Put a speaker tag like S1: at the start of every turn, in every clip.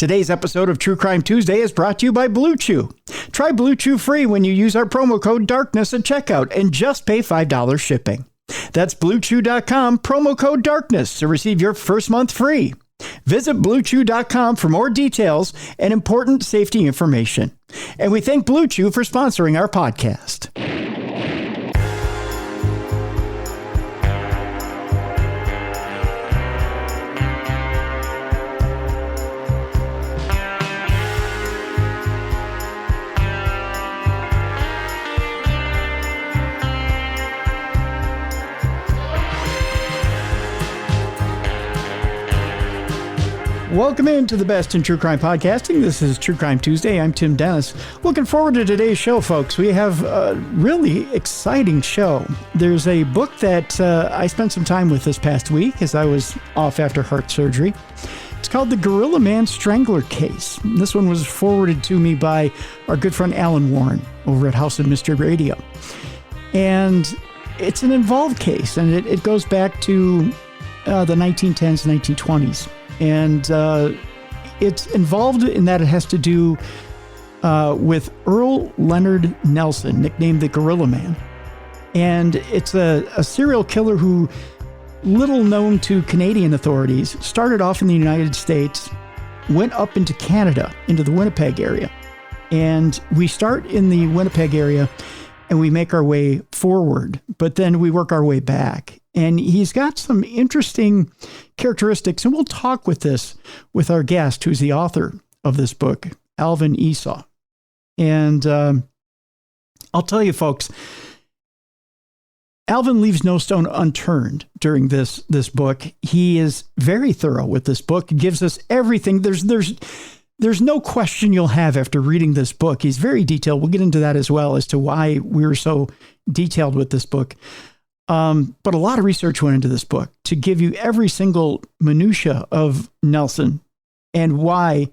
S1: Today's episode of True Crime Tuesday is brought to you by Blue Chew. Try Blue Chew free when you use our promo code DARKNESS at checkout and just pay $5 shipping. That's BlueChew.com, promo code DARKNESS to receive your first month free. Visit BlueChew.com for more details and important safety information. And we thank Blue Chew for sponsoring our podcast. Welcome into the best in true crime podcasting. This is True Crime Tuesday. I'm Tim Dennis. Looking forward to today's show, folks. We have a really exciting show. There's a book that I spent some time with this past week as I was off after heart surgery. It's called the Gorilla Man Strangler Case. This one was forwarded to me by our good friend Alan Warren over at House of Mystery Radio. And it's an involved case, and it goes back to the 1910s, 1920s. And it's involved in that it has to do with Earle Leonard Nelson, nicknamed the Gorilla Man. And it's a serial killer who, little known to Canadian authorities, started off in the United States, went up into Canada, into the Winnipeg area. And we start in the Winnipeg area and we make our way forward, but then we work our way back. And he's got some interesting characteristics, and we'll talk with our guest, who's the author of this book, Alvin Esau. And I'll tell you, folks, Alvin leaves no stone unturned during this book. He is very thorough with this book. He gives us everything. There's no question you'll have after reading this book. He's very detailed. We'll get into that as well as to why we were so detailed with this book. But a lot of research went into this book to give you every single minutia of Nelson and why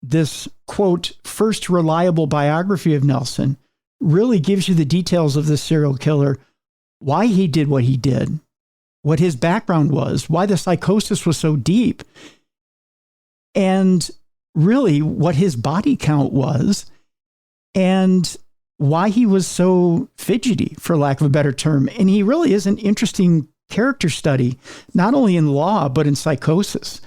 S1: this, quote, first reliable biography of Nelson really gives you the details of this serial killer, why he did what he did, what his background was, why the psychosis was so deep, and really what his body count was, and why he was so fidgety, for lack of a better term. And he really is an interesting character study, not only in law, but in psychosis.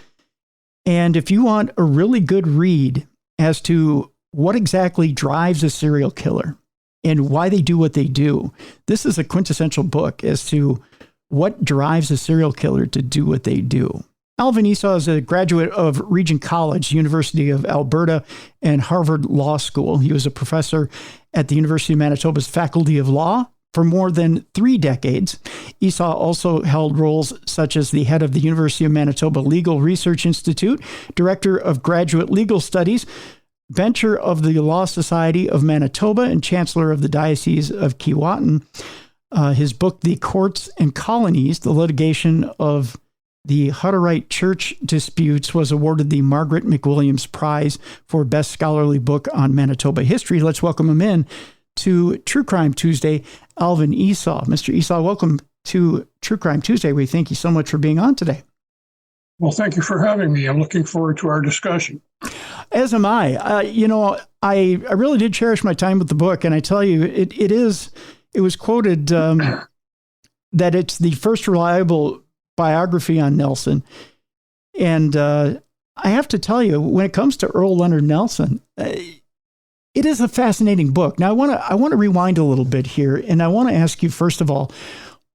S1: And if you want a really good read as to what exactly drives a serial killer and why they do what they do, this is a quintessential book as to what drives a serial killer to do what they do. Alvin Esau is a graduate of Regent College, University of Alberta, and Harvard Law School. He was a professor at the University of Manitoba's Faculty of Law for more than 3 decades. Esau also held roles such as the head of the University of Manitoba Legal Research Institute, director of graduate legal studies, bencher of the Law Society of Manitoba, and chancellor of the Diocese of Keewatin. His book, The Courts and Colonies, the litigation of the Hutterite Church disputes, was awarded the Margaret McWilliams Prize for Best Scholarly Book on Manitoba History. Let's welcome him in to True Crime Tuesday, Alvin Esau. Mr. Esau, welcome to True Crime Tuesday. We thank you so much for being on today.
S2: Well, thank you for having me. I'm looking forward to our discussion.
S1: As am I. I really did cherish my time with the book, and I tell you, it was quoted that it's the first reliable biography on Nelson. And I have to tell you, when it comes to Earle Leonard Nelson, it is a fascinating book. Now, I want to rewind a little bit here, and I want to ask you, first of all,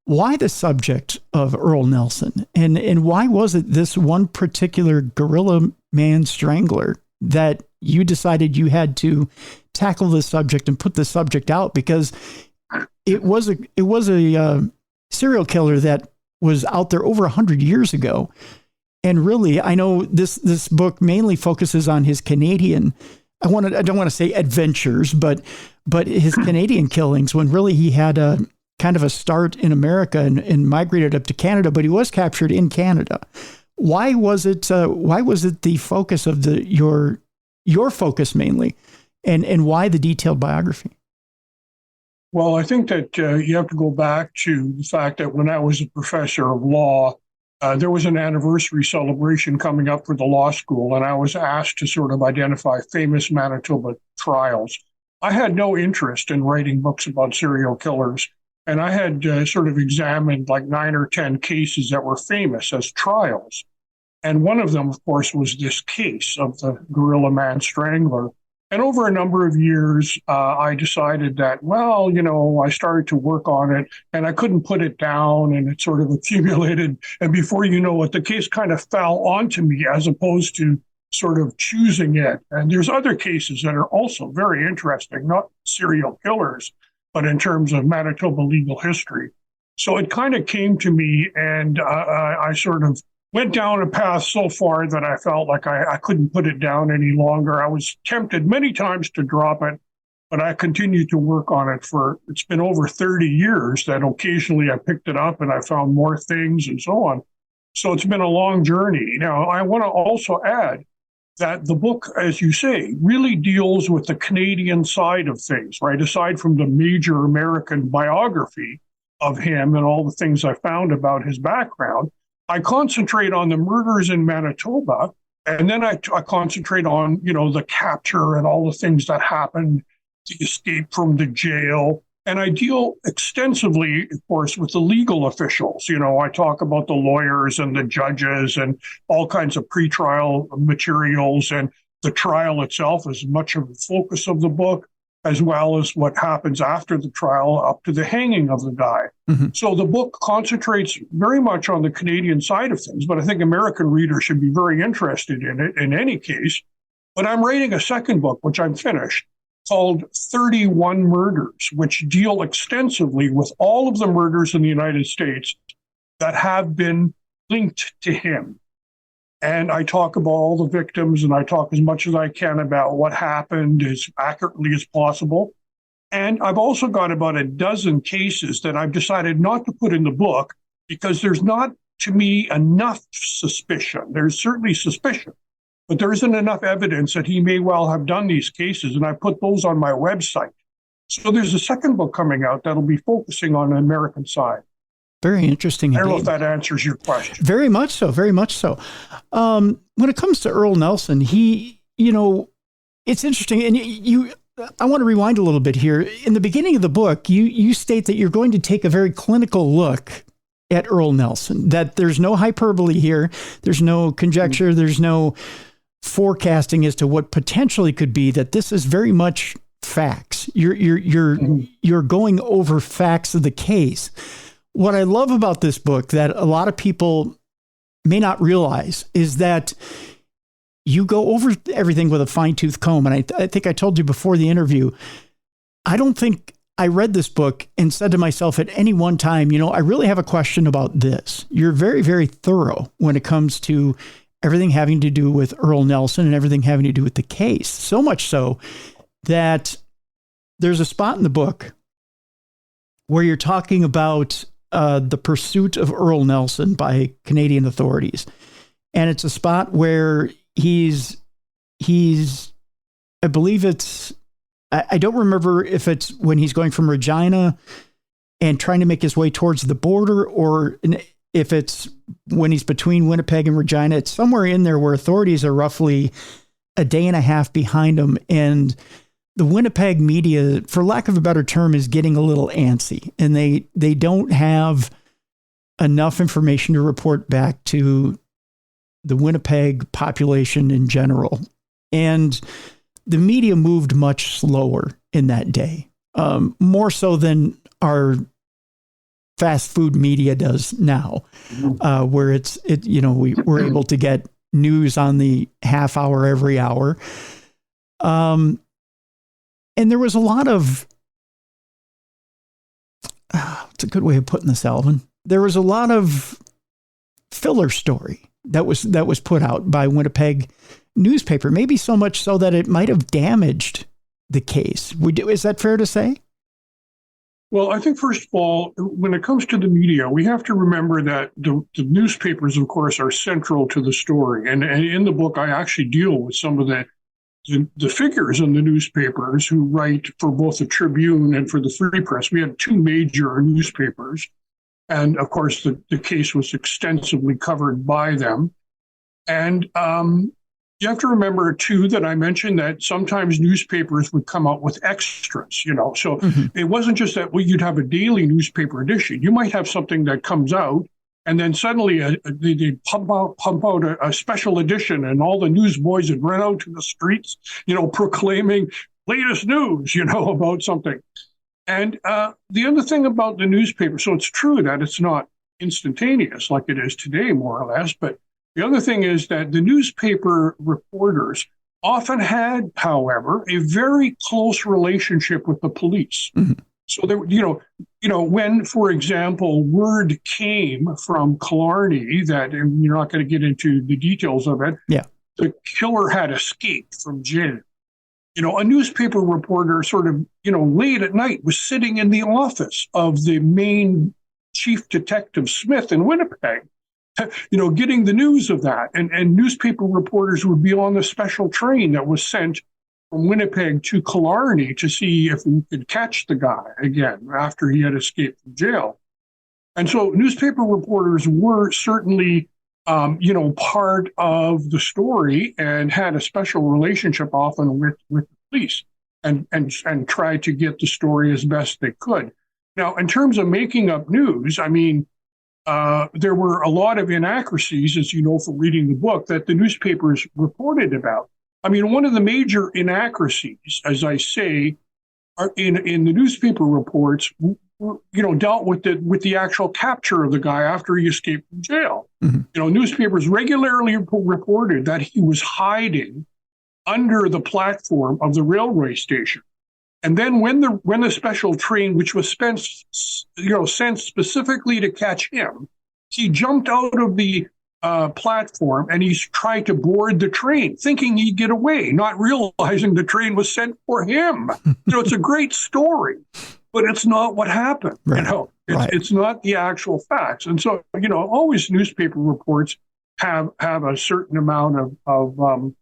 S1: why the subject of Earle Nelson? And why was it this one particular Gorilla Man Strangler that you decided you had to tackle this subject and put the subject out? Because it was a serial killer that was out there over 100 years ago. And really, I know this book mainly focuses on his Canadian, I don't want to say adventures, but his Canadian killings, when really he had a kind of a start in America and migrated up to Canada, but he was captured in Canada. Why was it the focus of your focus mainly, and why the detailed biography?
S2: Well, I think that you have to go back to the fact that when I was a professor of law, there was an anniversary celebration coming up for the law school, and I was asked to sort of identify famous Manitoba trials. I had no interest in writing books about serial killers, and I had sort of examined like 9 or 10 cases that were famous as trials. And one of them, of course, was this case of the Gorilla Man Strangler. And over a number of years, I decided that, well, I started to work on it and I couldn't put it down, and it sort of accumulated. And before you know it, the case kind of fell onto me as opposed to sort of choosing it. And there's other cases that are also very interesting, not serial killers, but in terms of Manitoba legal history. So it kind of came to me, and I sort of went down a path so far that I felt like I couldn't put it down any longer. I was tempted many times to drop it, but I continued to work on it it's been over 30 years that occasionally I picked it up and I found more things and so on. So it's been a long journey. Now, I want to also add that the book, as you say, really deals with the Canadian side of things, right? Aside from the major American biography of him and all the things I found about his background, I concentrate on the murders in Manitoba, and then I concentrate on, the capture and all the things that happened, the escape from the jail. And I deal extensively, of course, with the legal officials. I talk about the lawyers and the judges and all kinds of pretrial materials, and the trial itself is much of the focus of the book, as well as what happens after the trial up to the hanging of the guy. Mm-hmm. So the book concentrates very much on the Canadian side of things, but I think American readers should be very interested in it in any case. But I'm writing a second book, which I'm finished, called 31 Murders, which deal extensively with all of the murders in the United States that have been linked to him. And I talk about all the victims, and I talk as much as I can about what happened as accurately as possible. And I've also got about a dozen cases that I've decided not to put in the book because there's not, to me, enough suspicion. There's certainly suspicion, but there isn't enough evidence that he may well have done these cases, and I put those on my website. So there's a second book coming out that'll be focusing on the American side.
S1: Very interesting.
S2: I don't know if that answers your question.
S1: Very much so. Very much so. When it comes to Earle Nelson, he, it's interesting. And I want to rewind a little bit here. In the beginning of the book, you state that you're going to take a very clinical look at Earle Nelson, that there's no hyperbole here. There's no conjecture. Mm-hmm. There's no forecasting as to what potentially could be, that this is very much facts. You're going over facts of the case. What I love about this book that a lot of people may not realize is that you go over everything with a fine-tooth comb. And I think I told you before the interview, I don't think I read this book and said to myself at any one time, I really have a question about this. You're very, very thorough when it comes to everything having to do with Earle Nelson and everything having to do with the case. So much so that there's a spot in the book where you're talking about the pursuit of Earle Nelson by Canadian authorities. And it's a spot where he's, I believe I don't remember if it's when he's going from Regina and trying to make his way towards the border, or if it's when he's between Winnipeg and Regina. It's somewhere in there where authorities are roughly a day and a half behind him. And the Winnipeg media, for lack of a better term, is getting a little antsy, and they don't have enough information to report back to the Winnipeg population in general. And the media moved much slower in that day, more so than our fast food media does now, where we're able to get news on the half hour every hour. And there was a lot of, it's a good way of putting this, Alvin. There was a lot of filler story that was put out by Winnipeg newspaper, maybe so much so that it might have damaged the case. Is that fair to say?
S2: Well, I think, first of all, when it comes to the media, we have to remember that the newspapers, of course, are central to the story. And in the book, I actually deal with some of the figures in the newspapers who write for both the Tribune and for the Free Press. We had two major newspapers. And of course, the case was extensively covered by them. And you have to remember, too, that I mentioned that sometimes newspapers would come out with extras, So it wasn't just that you'd have a daily newspaper edition. You might have something that comes out, and then suddenly they pump out a special edition, and all the newsboys would run out to the streets, proclaiming latest news, about something. And the other thing about the newspaper, so it's true that it's not instantaneous like it is today, more or less, but the other thing is that the newspaper reporters often had, however, a very close relationship with the police. Mm-hmm. So there, when, for example, word came from Killarney that, and you're not going to get into the details of it, the killer had escaped from jail. A newspaper reporter sort of, late at night was sitting in the office of the main chief detective Smith in Winnipeg, getting the news of that. And newspaper reporters would be on the special train that was sent from Winnipeg to Killarney to see if we could catch the guy again after he had escaped from jail. And so newspaper reporters were certainly, part of the story and had a special relationship often with the police and tried to get the story as best they could. Now, in terms of making up news, I mean, there were a lot of inaccuracies, as you know from reading the book, that the newspapers reported about. I mean, one of the major inaccuracies, as I say, are in the newspaper reports, dealt with the actual capture of the guy after he escaped from jail. Mm-hmm. Newspapers regularly reported that he was hiding under the platform of the railway station. And then when the special train, which was sent specifically to catch him, he jumped out of the platform and he's tried to board the train, thinking he'd get away, not realizing the train was sent for him. It's a great story, but it's not what happened. Right. It's not the actual facts. And so, always newspaper reports have a certain amount of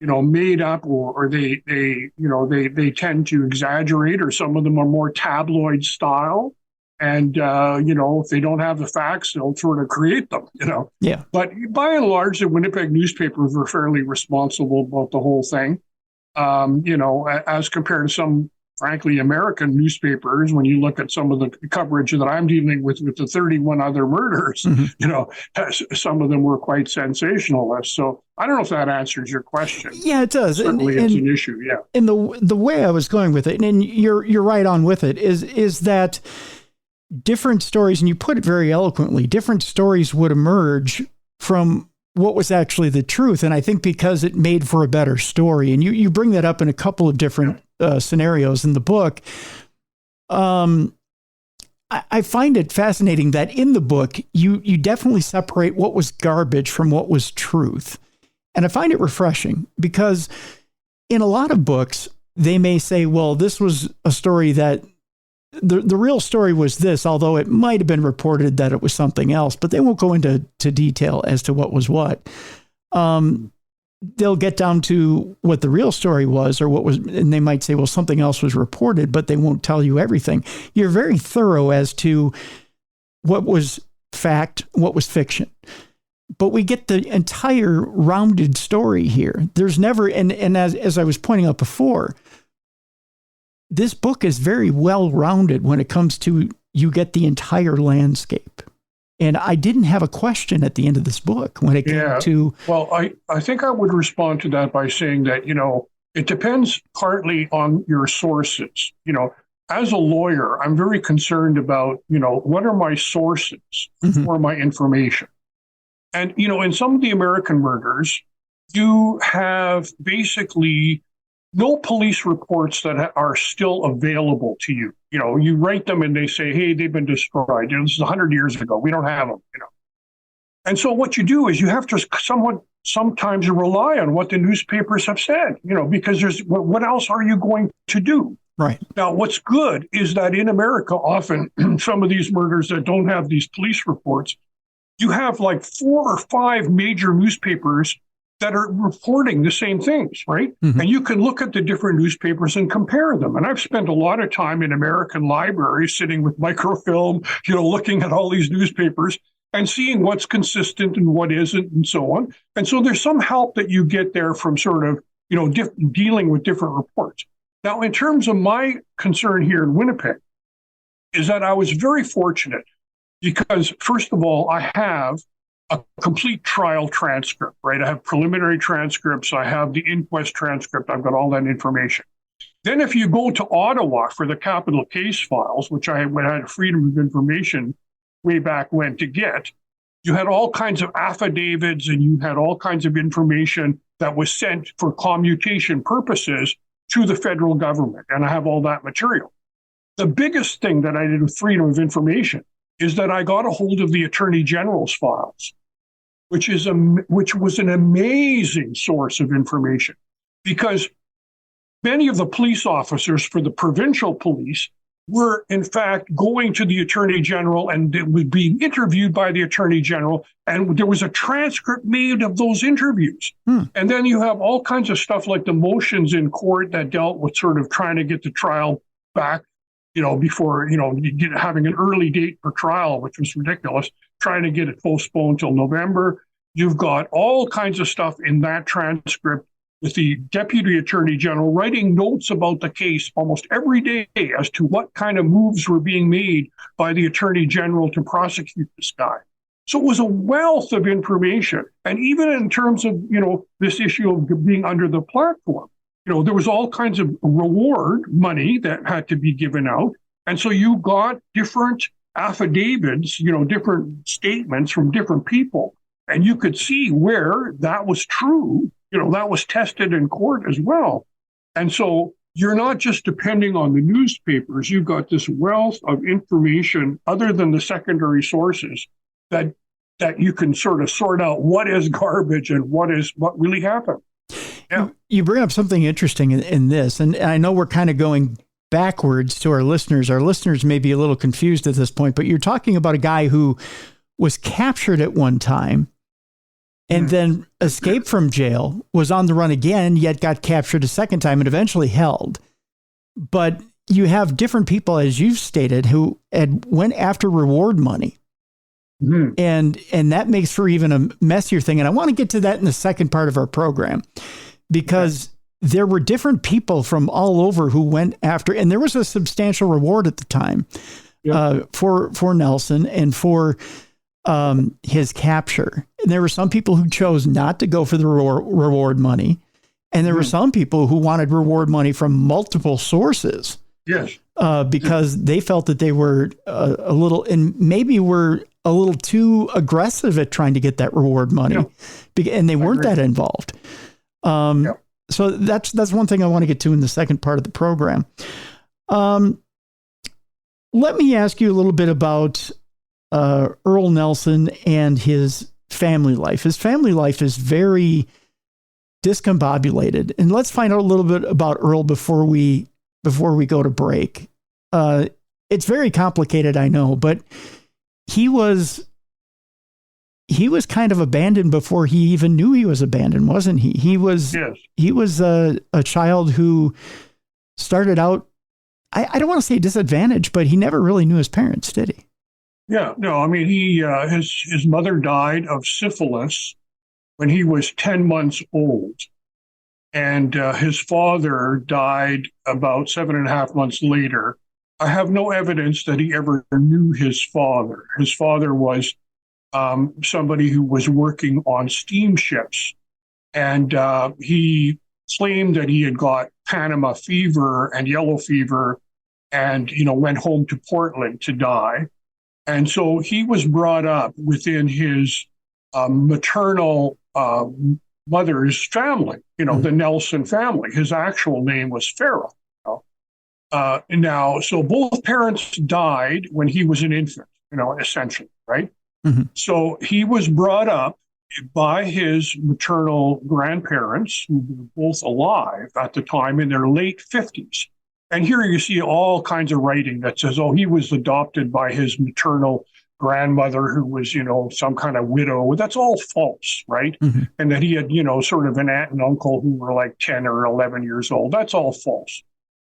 S2: made up, or they tend to exaggerate, or some of them are more tabloid style. And, if they don't have the facts, they'll sort of create them, Yeah. But by and large, the Winnipeg newspapers were fairly responsible about the whole thing, as compared to some, frankly, American newspapers. When you look at some of the coverage that I'm dealing with the 31 other murders, mm-hmm. Some of them were quite sensationalist. So I don't know if that answers your question.
S1: Yeah, it does.
S2: Certainly it's an issue, yeah.
S1: And the way I was going with it, and you're right on with it, is that different stories, and you put it very eloquently, different stories would emerge from what was actually the truth. And I think because it made for a better story, and you bring that up in a couple of different scenarios in the book. I find it fascinating that in the book, you definitely separate what was garbage from what was truth. And I find it refreshing because in a lot of books, they may say, well, this was a story that the real story was this, although it might have been reported that it was something else, but they won't go into detail as to what was what. They'll get down to what the real story was, or what was, and they might say, well, something else was reported, but they won't tell you everything. You're very thorough as to what was fact, what was fiction. But we get the entire rounded story here. There's never, and as I was pointing out before, this book is very well rounded when it comes to, you get the entire landscape. And I didn't have a question at the end of this book when it came to...
S2: Well, I think I would respond to that by saying that, it depends partly on your sources. As a lawyer, I'm very concerned about, what are my sources mm-hmm. for my information? And, in some of the American murders, you have basically no police reports that are still available to you. You write them and they say, hey, they've been destroyed. This is 100 years ago. We don't have them, And so what you do is you have to sometimes rely on what the newspapers have said, because what else are you going to do?
S1: Right.
S2: Now, what's good is that in America, often some of these murders that don't have these police reports, you have like 4 or 5 major newspapers that are reporting the same things, right?
S1: Mm-hmm.
S2: And you can look at the different newspapers and compare them. And I've spent a lot of time in American libraries sitting with microfilm, looking at all these newspapers and seeing what's consistent and what isn't and so on. And so there's some help that you get there from sort of, dealing with different reports. Now, in terms of my concern here in Winnipeg, is that I was very fortunate because, first of all, I have a complete trial transcript, right? I have preliminary transcripts. I have the inquest transcript. I've got all that information. Then if you go to Ottawa for the capital case files, which I had freedom of information way back when to get, you had all kinds of affidavits and you had all kinds of information that was sent for commutation purposes to the federal government. And I have all that material. The biggest thing that I did with freedom of information is that I got a hold of the Attorney General's files, which was an amazing source of information, because many of the police officers for the provincial police were, in fact, going to the Attorney General and it was being interviewed by the Attorney General, and there was a transcript made of those interviews. And then you have all kinds of stuff like the motions in court that dealt with sort of trying to get the trial back, before, having an early date for trial, which was ridiculous, trying to get it postponed till November. You've got all kinds of stuff in that transcript with the Deputy Attorney General writing notes about the case almost every day as to what kind of moves were being made by the Attorney General to prosecute this guy. So it was a wealth of information. And even in terms of, this issue of being under the platform, there was all kinds of reward money that had to be given out. And so you got different affidavits, different statements from different people. And you could see where that was true. That was tested in court as well. And so you're not just depending on the newspapers. You've got this wealth of information other than the secondary sources that you can sort of sort out what is garbage and what really happened. Yeah.
S1: You bring up something interesting in this, and I know we're kind of going backwards to our listeners. Our listeners may be a little confused at this point, but you're talking about a guy who was captured at one time and then escaped from jail, was on the run again, yet got captured a second time and eventually held. But you have different people, as you've stated, who went after reward money. And that makes for even a messier thing. And I want to get to that in the second part of our program, because there were different people from all over who went after, and there was a substantial reward at the time for Nelson and for his capture. And there were some people who chose not to go for the reward money. And there were some people who wanted reward money from multiple sources.
S2: Yes.
S1: Because they felt that they were a little, and maybe were a little too aggressive at trying to get that reward money, and they weren't that involved. So that's one thing I want to get to in the second part of the program. Let me ask you a little bit about Earle Nelson and his family life. His family life is very discombobulated, and let's find out a little bit about Earle before we go to break. It's very complicated, I know, but he was kind of abandoned before he even knew he was abandoned, wasn't he? He was a child who started out, I don't want to say disadvantaged, but he never really knew his parents, did he?
S2: Yeah, no, I mean, his mother died of syphilis when he was 10 months old. And his father died about 7.5 months later. I have no evidence that he ever knew his father. His father was somebody who was working on steamships. And he claimed that he had got Panama fever and yellow fever and, went home to Portland to die. And so he was brought up within his maternal mother's family, the Nelson family. His actual name was Farrell. So both parents died when he was an infant, essentially, right? So he was brought up by his maternal grandparents, who were both alive at the time in their late 50s. And here you see all kinds of writing that says, he was adopted by his maternal grandmother who was, some kind of widow. That's all false, right?
S1: Mm-hmm.
S2: And that he had, sort of an aunt and uncle who were like 10 or 11 years old. That's all false.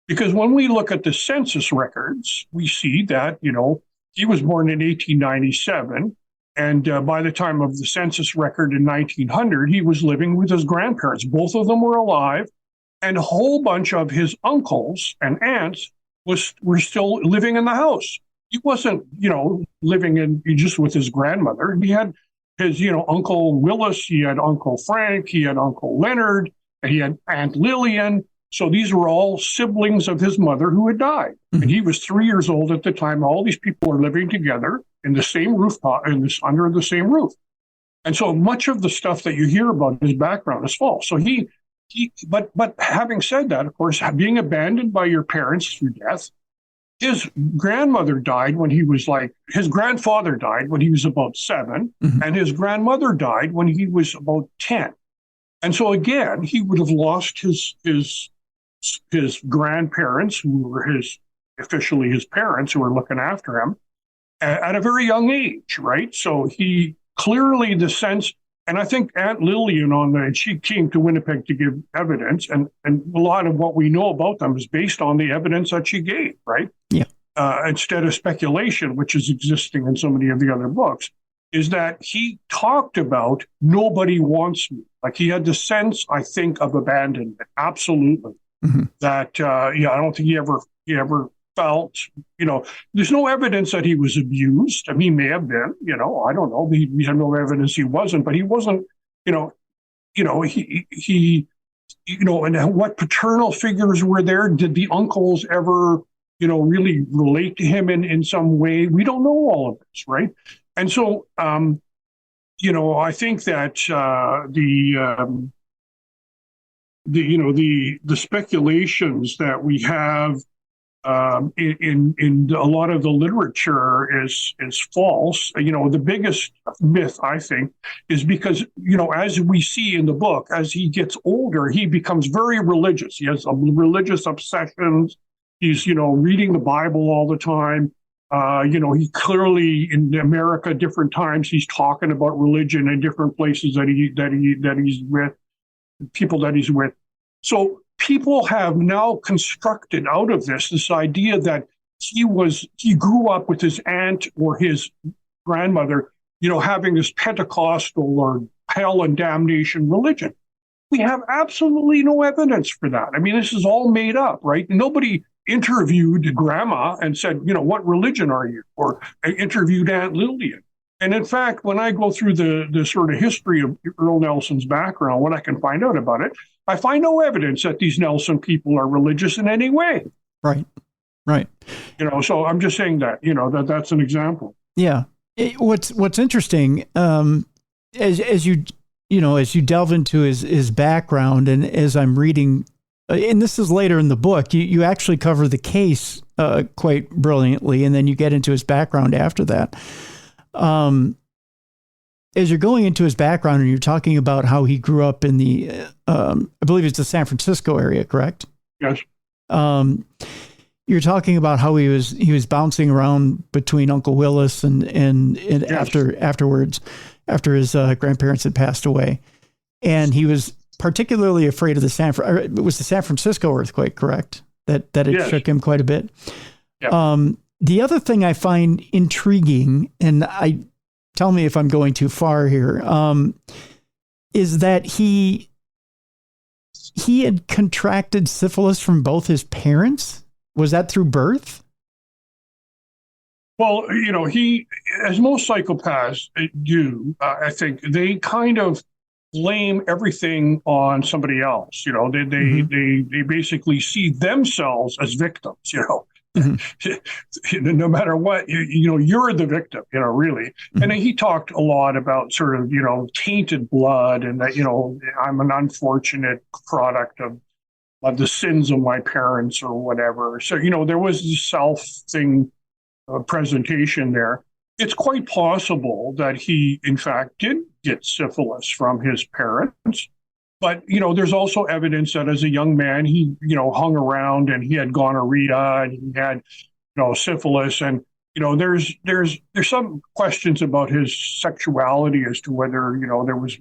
S2: Because when we look at the census records, we see that, he was born in 1897. And by the time of the census record in 1900, he was living with his grandparents. Both of them were alive. And a whole bunch of his uncles and aunts were still living in the house. He wasn't, living in just with his grandmother. He had his, Uncle Willis, he had Uncle Frank, he had Uncle Leonard, and he had Aunt Lillian. So these were all siblings of his mother who had died. Mm-hmm. And he was 3 years old at the time. All these people were living together in the same rooftop, under the same roof. And so much of the stuff that you hear about his background is false. So but having said that, of course, being abandoned by your parents through death, his grandmother died when his grandfather died when he was about 7, mm-hmm. and his grandmother died when he was about 10. And so again, he would have lost his grandparents, who were officially his parents, who were looking after him at a very young age, right? So he clearly and I think Aunt Lillian she came to Winnipeg to give evidence, and a lot of what we know about them is based on the evidence that she gave, right?
S1: Yeah.
S2: Instead of speculation, which is existing in so many of the other books, is that he talked about nobody wants me. Like he had the sense, I think, of abandonment. Absolutely. Mm-hmm. That, I don't think he ever felt, there's no evidence that he was abused. I mean, he may have been, I don't know. We have no evidence he wasn't, but he wasn't, and what paternal figures were there? Did the uncles ever, really relate to him in some way? We don't know all of this, right? And so, I think that the speculations that we have in a lot of the literature is false. The biggest myth, I think, is because, as we see in the book, as he gets older, he becomes very religious. He has religious obsessions. He's, reading the Bible all the time. He clearly in America, different times, he's talking about religion in different places that he's with, people that he's with. So people have now constructed out of this idea that he grew up with his aunt or his grandmother, having this Pentecostal or hell and damnation religion. We have absolutely no evidence for that. I mean, this is all made up, right? Nobody interviewed grandma and said, what religion are you? Or interviewed Aunt Lillian. And in fact, when I go through the sort of history of Earle Nelson's background, what I can find out about it, I find no evidence that these Nelson people are religious in any way.
S1: Right.
S2: So I'm just saying that, that's an example.
S1: Yeah. What's interesting, as you delve into his background, and as I'm reading, and this is later in the book, you actually cover the case quite brilliantly, and then you get into his background after that. As you're going into his background and you're talking about how he grew up in the, I believe it's the San Francisco area, correct?
S2: Yes.
S1: You're talking about how he was bouncing around between Uncle Willis and yes. afterwards, after his grandparents had passed away, and he was particularly afraid of the San Francisco earthquake, correct? That it
S2: yes.
S1: shook him quite a bit.
S2: Yeah.
S1: The other thing I find intriguing, and tell me if I'm going too far here, is that he had contracted syphilis from both his parents. Was that through birth?
S2: Well, he, as most psychopaths do, I think they kind of blame everything on somebody else. They basically see themselves as victims. Mm-hmm. No matter what, you're the victim, really. Mm-hmm. And he talked a lot about sort of, tainted blood, and that, I'm an unfortunate product of the sins of my parents or whatever. So, there was this self thing presentation there. It's quite possible that he, in fact, did get syphilis from his parents. But, there's also evidence that as a young man, he, hung around and he had gonorrhea and he had, syphilis. And, there's some questions about his sexuality as to whether, there was,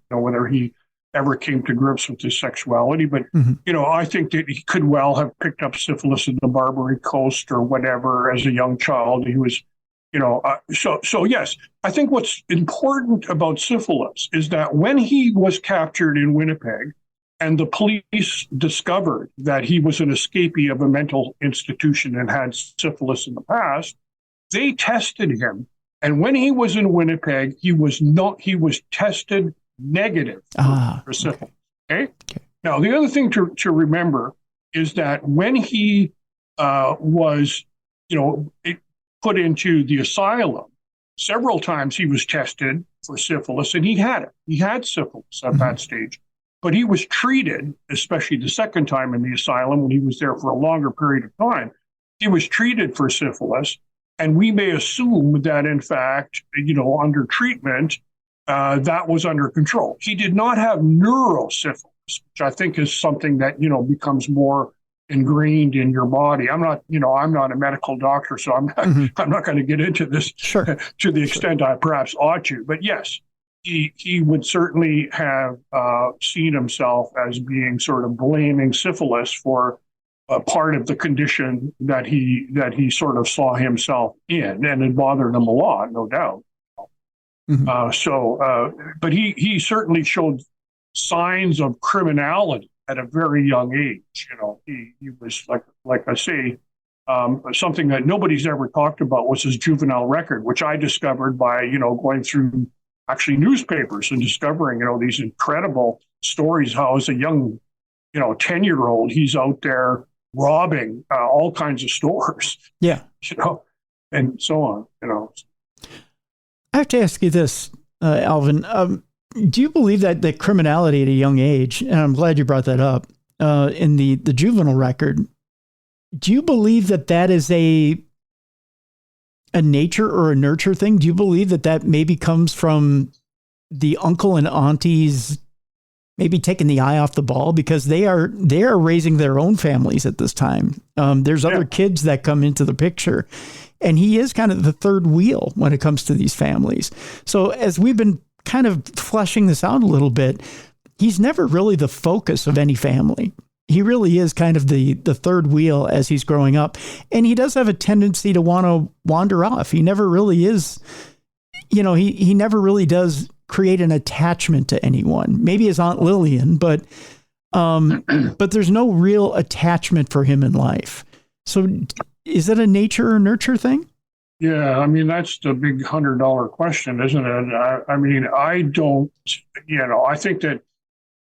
S2: whether he ever came to grips with his sexuality. But, I think that he could well have picked up syphilis in the Barbary Coast or whatever as a young child. He was, so yes, I think what's important about syphilis is that when he was captured in Winnipeg and the police discovered that he was an escapee of a mental institution and had syphilis in the past, they tested him. And when he was in Winnipeg, he was tested negative for syphilis. Okay. Now, the other thing to remember is that when he was, put into the asylum, several times he was tested for syphilis, and he had it. He had syphilis at that stage. But he was treated, especially the second time in the asylum when he was there for a longer period of time, he was treated for syphilis. And we may assume that, in fact, under treatment, that was under control. He did not have neurosyphilis, which I think is something that, becomes more ingrained in your body. I'm not a medical doctor, so I'm not going to get into this to the extent I perhaps ought to. But yes, he would certainly have seen himself as being sort of blaming syphilis for part of the condition that he sort of saw himself in, and it bothered him a lot, no doubt. But he certainly showed signs of criminality at a very young age. He was like I say, something that nobody's ever talked about was his juvenile record, which I discovered by going through actually newspapers and discovering these incredible stories. How as a young 10-year-old he's out there robbing all kinds of stores. And so on.
S1: I have to ask you this, Alvin. Do you believe that the criminality at a young age, and I'm glad you brought that up, in the juvenile record, do you believe that is a nature or a nurture thing? Do you believe that maybe comes from the uncle and aunties maybe taking the eye off the ball, because they are raising their own families at this time? There's other kids that come into the picture, and he is kind of the third wheel when it comes to these families. So as we've been kind of fleshing this out a little bit, he's never really the focus of any family. He really is kind of the third wheel as he's growing up. And he does have a tendency to want to wander off. He never really is, he never really does create an attachment to anyone. Maybe his Aunt Lillian, but there's no real attachment for him in life. So is it a nature or nurture thing?
S2: Yeah, I mean, that's the big $100 question, isn't it? I don't, I think that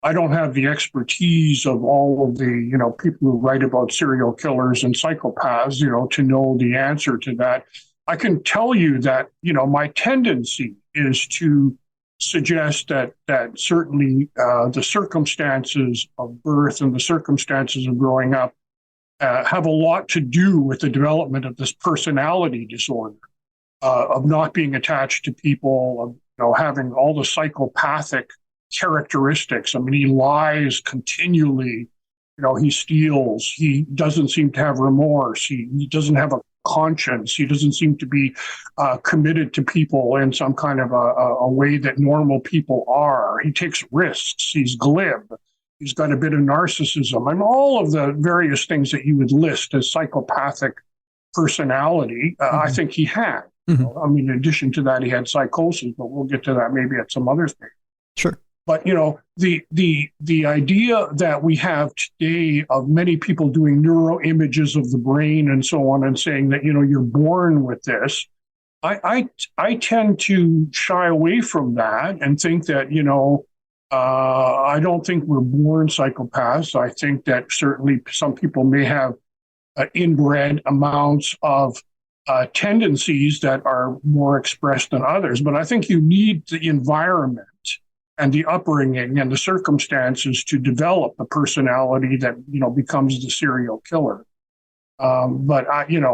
S2: I don't have the expertise of all of the, people who write about serial killers and psychopaths, to know the answer to that. I can tell you that, my tendency is to suggest that certainly the circumstances of birth and the circumstances of growing up have a lot to do with the development of this personality disorder, of not being attached to people, of having all the psychopathic characteristics. I mean, he lies continually. He steals. He doesn't seem to have remorse. He doesn't have a conscience. He doesn't seem to be committed to people in some kind of a way that normal people are. He takes risks. He's glib. He's got a bit of narcissism, and all of the various things that you would list as psychopathic personality, I think he had. In addition to that, he had psychosis, but we'll get to that maybe at some other stage.
S1: Sure.
S2: But, the idea that we have today of many people doing neuroimages of the brain and so on and saying that, you're born with this, I tend to shy away from that and think that, I don't think we're born psychopaths. I think that certainly some people may have inbred amounts of tendencies that are more expressed than others. But I think you need the environment and the upbringing and the circumstances to develop the personality that, becomes the serial killer. But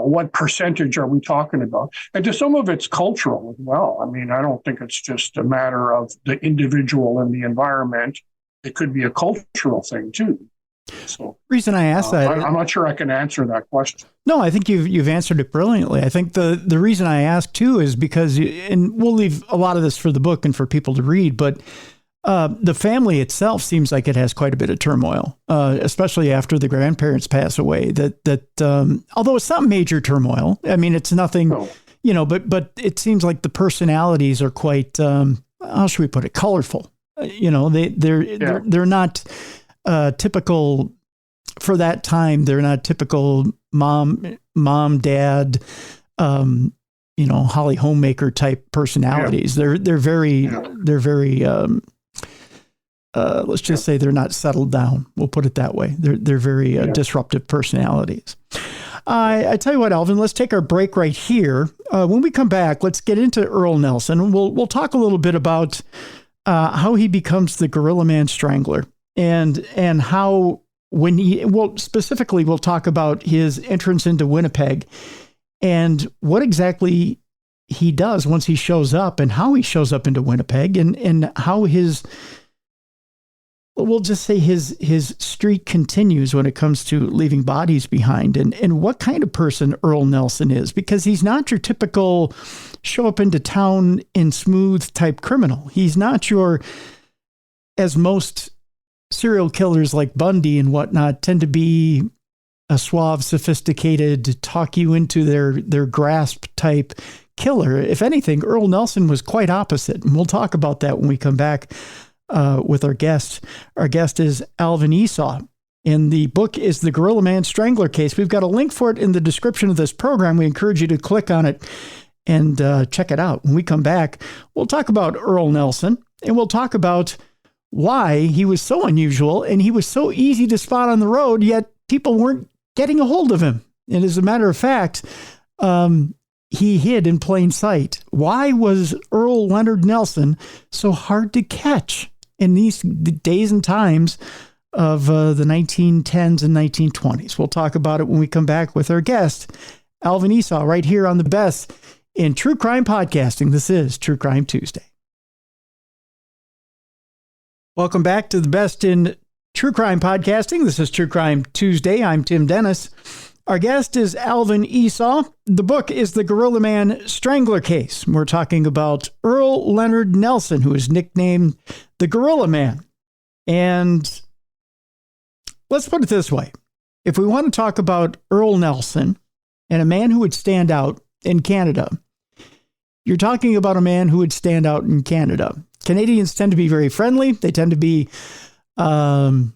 S2: what percentage are we talking about? And to some of it's cultural as well. I mean, I don't think it's just a matter of the individual and the environment. It could be a cultural thing too. So
S1: Reason I asked that,
S2: I'm not sure I can answer that question.
S1: no, I think you've answered it brilliantly. I think the reason I ask too is because, and we'll leave a lot of this for the book and for people to read, but the family itself seems like it has quite a bit of turmoil, especially after the grandparents pass away. Although it's not major turmoil, I mean, it's nothing, but it seems like the personalities are quite, how should we put it, colorful. They're not typical for that time. They're not typical mom, dad, Holly homemaker type personalities. Yeah. They're very let's just say they're not settled down. We'll put it that way. They're very disruptive personalities. I tell you what, Alvin, let's take our break right here. When we come back, let's get into Earle Nelson. We'll talk a little bit about how he becomes the Gorilla Man Strangler, and how specifically we'll talk about his entrance into Winnipeg and what exactly he does once he shows up, and how he shows up into Winnipeg, and how we'll just say his streak continues when it comes to leaving bodies behind, and what kind of person Earle Nelson is, because he's not your typical show up into town in smooth type criminal. He's not as most serial killers like Bundy and whatnot tend to be, a suave, sophisticated, talk you into their grasp type killer. If anything, Earle Nelson was quite opposite, and we'll talk about that when we come back with our guest. Our guest is Alvin Esau, and the book is The Gorilla Man Strangler Case. We've got a link for it in the description of this program. We encourage you to click on it and check it out. When we come back, we'll talk about Earle Nelson, and we'll talk about why he was so unusual and he was so easy to spot on the road, yet people weren't getting a hold of him. And as a matter of fact, he hid in plain sight. Why was Earle Leonard Nelson so hard to catch in these days and times of the 1910s and 1920s? We'll talk about it when we come back with our guest, Alvin Esau, right here on the best in true crime podcasting. This is True Crime Tuesday. Welcome back to the best in true crime podcasting. This is True Crime Tuesday. I'm Tim Dennis. Our guest is Alvin Esau. The book is The Gorilla Man Strangler Case. We're talking about Earle Leonard Nelson, who is nicknamed the Gorilla Man. And let's put it this way. If we want to talk about Earle Nelson and a man who would stand out in Canada, you're talking about a man who would stand out in Canada. Canadians tend to be very friendly. They tend to be, let's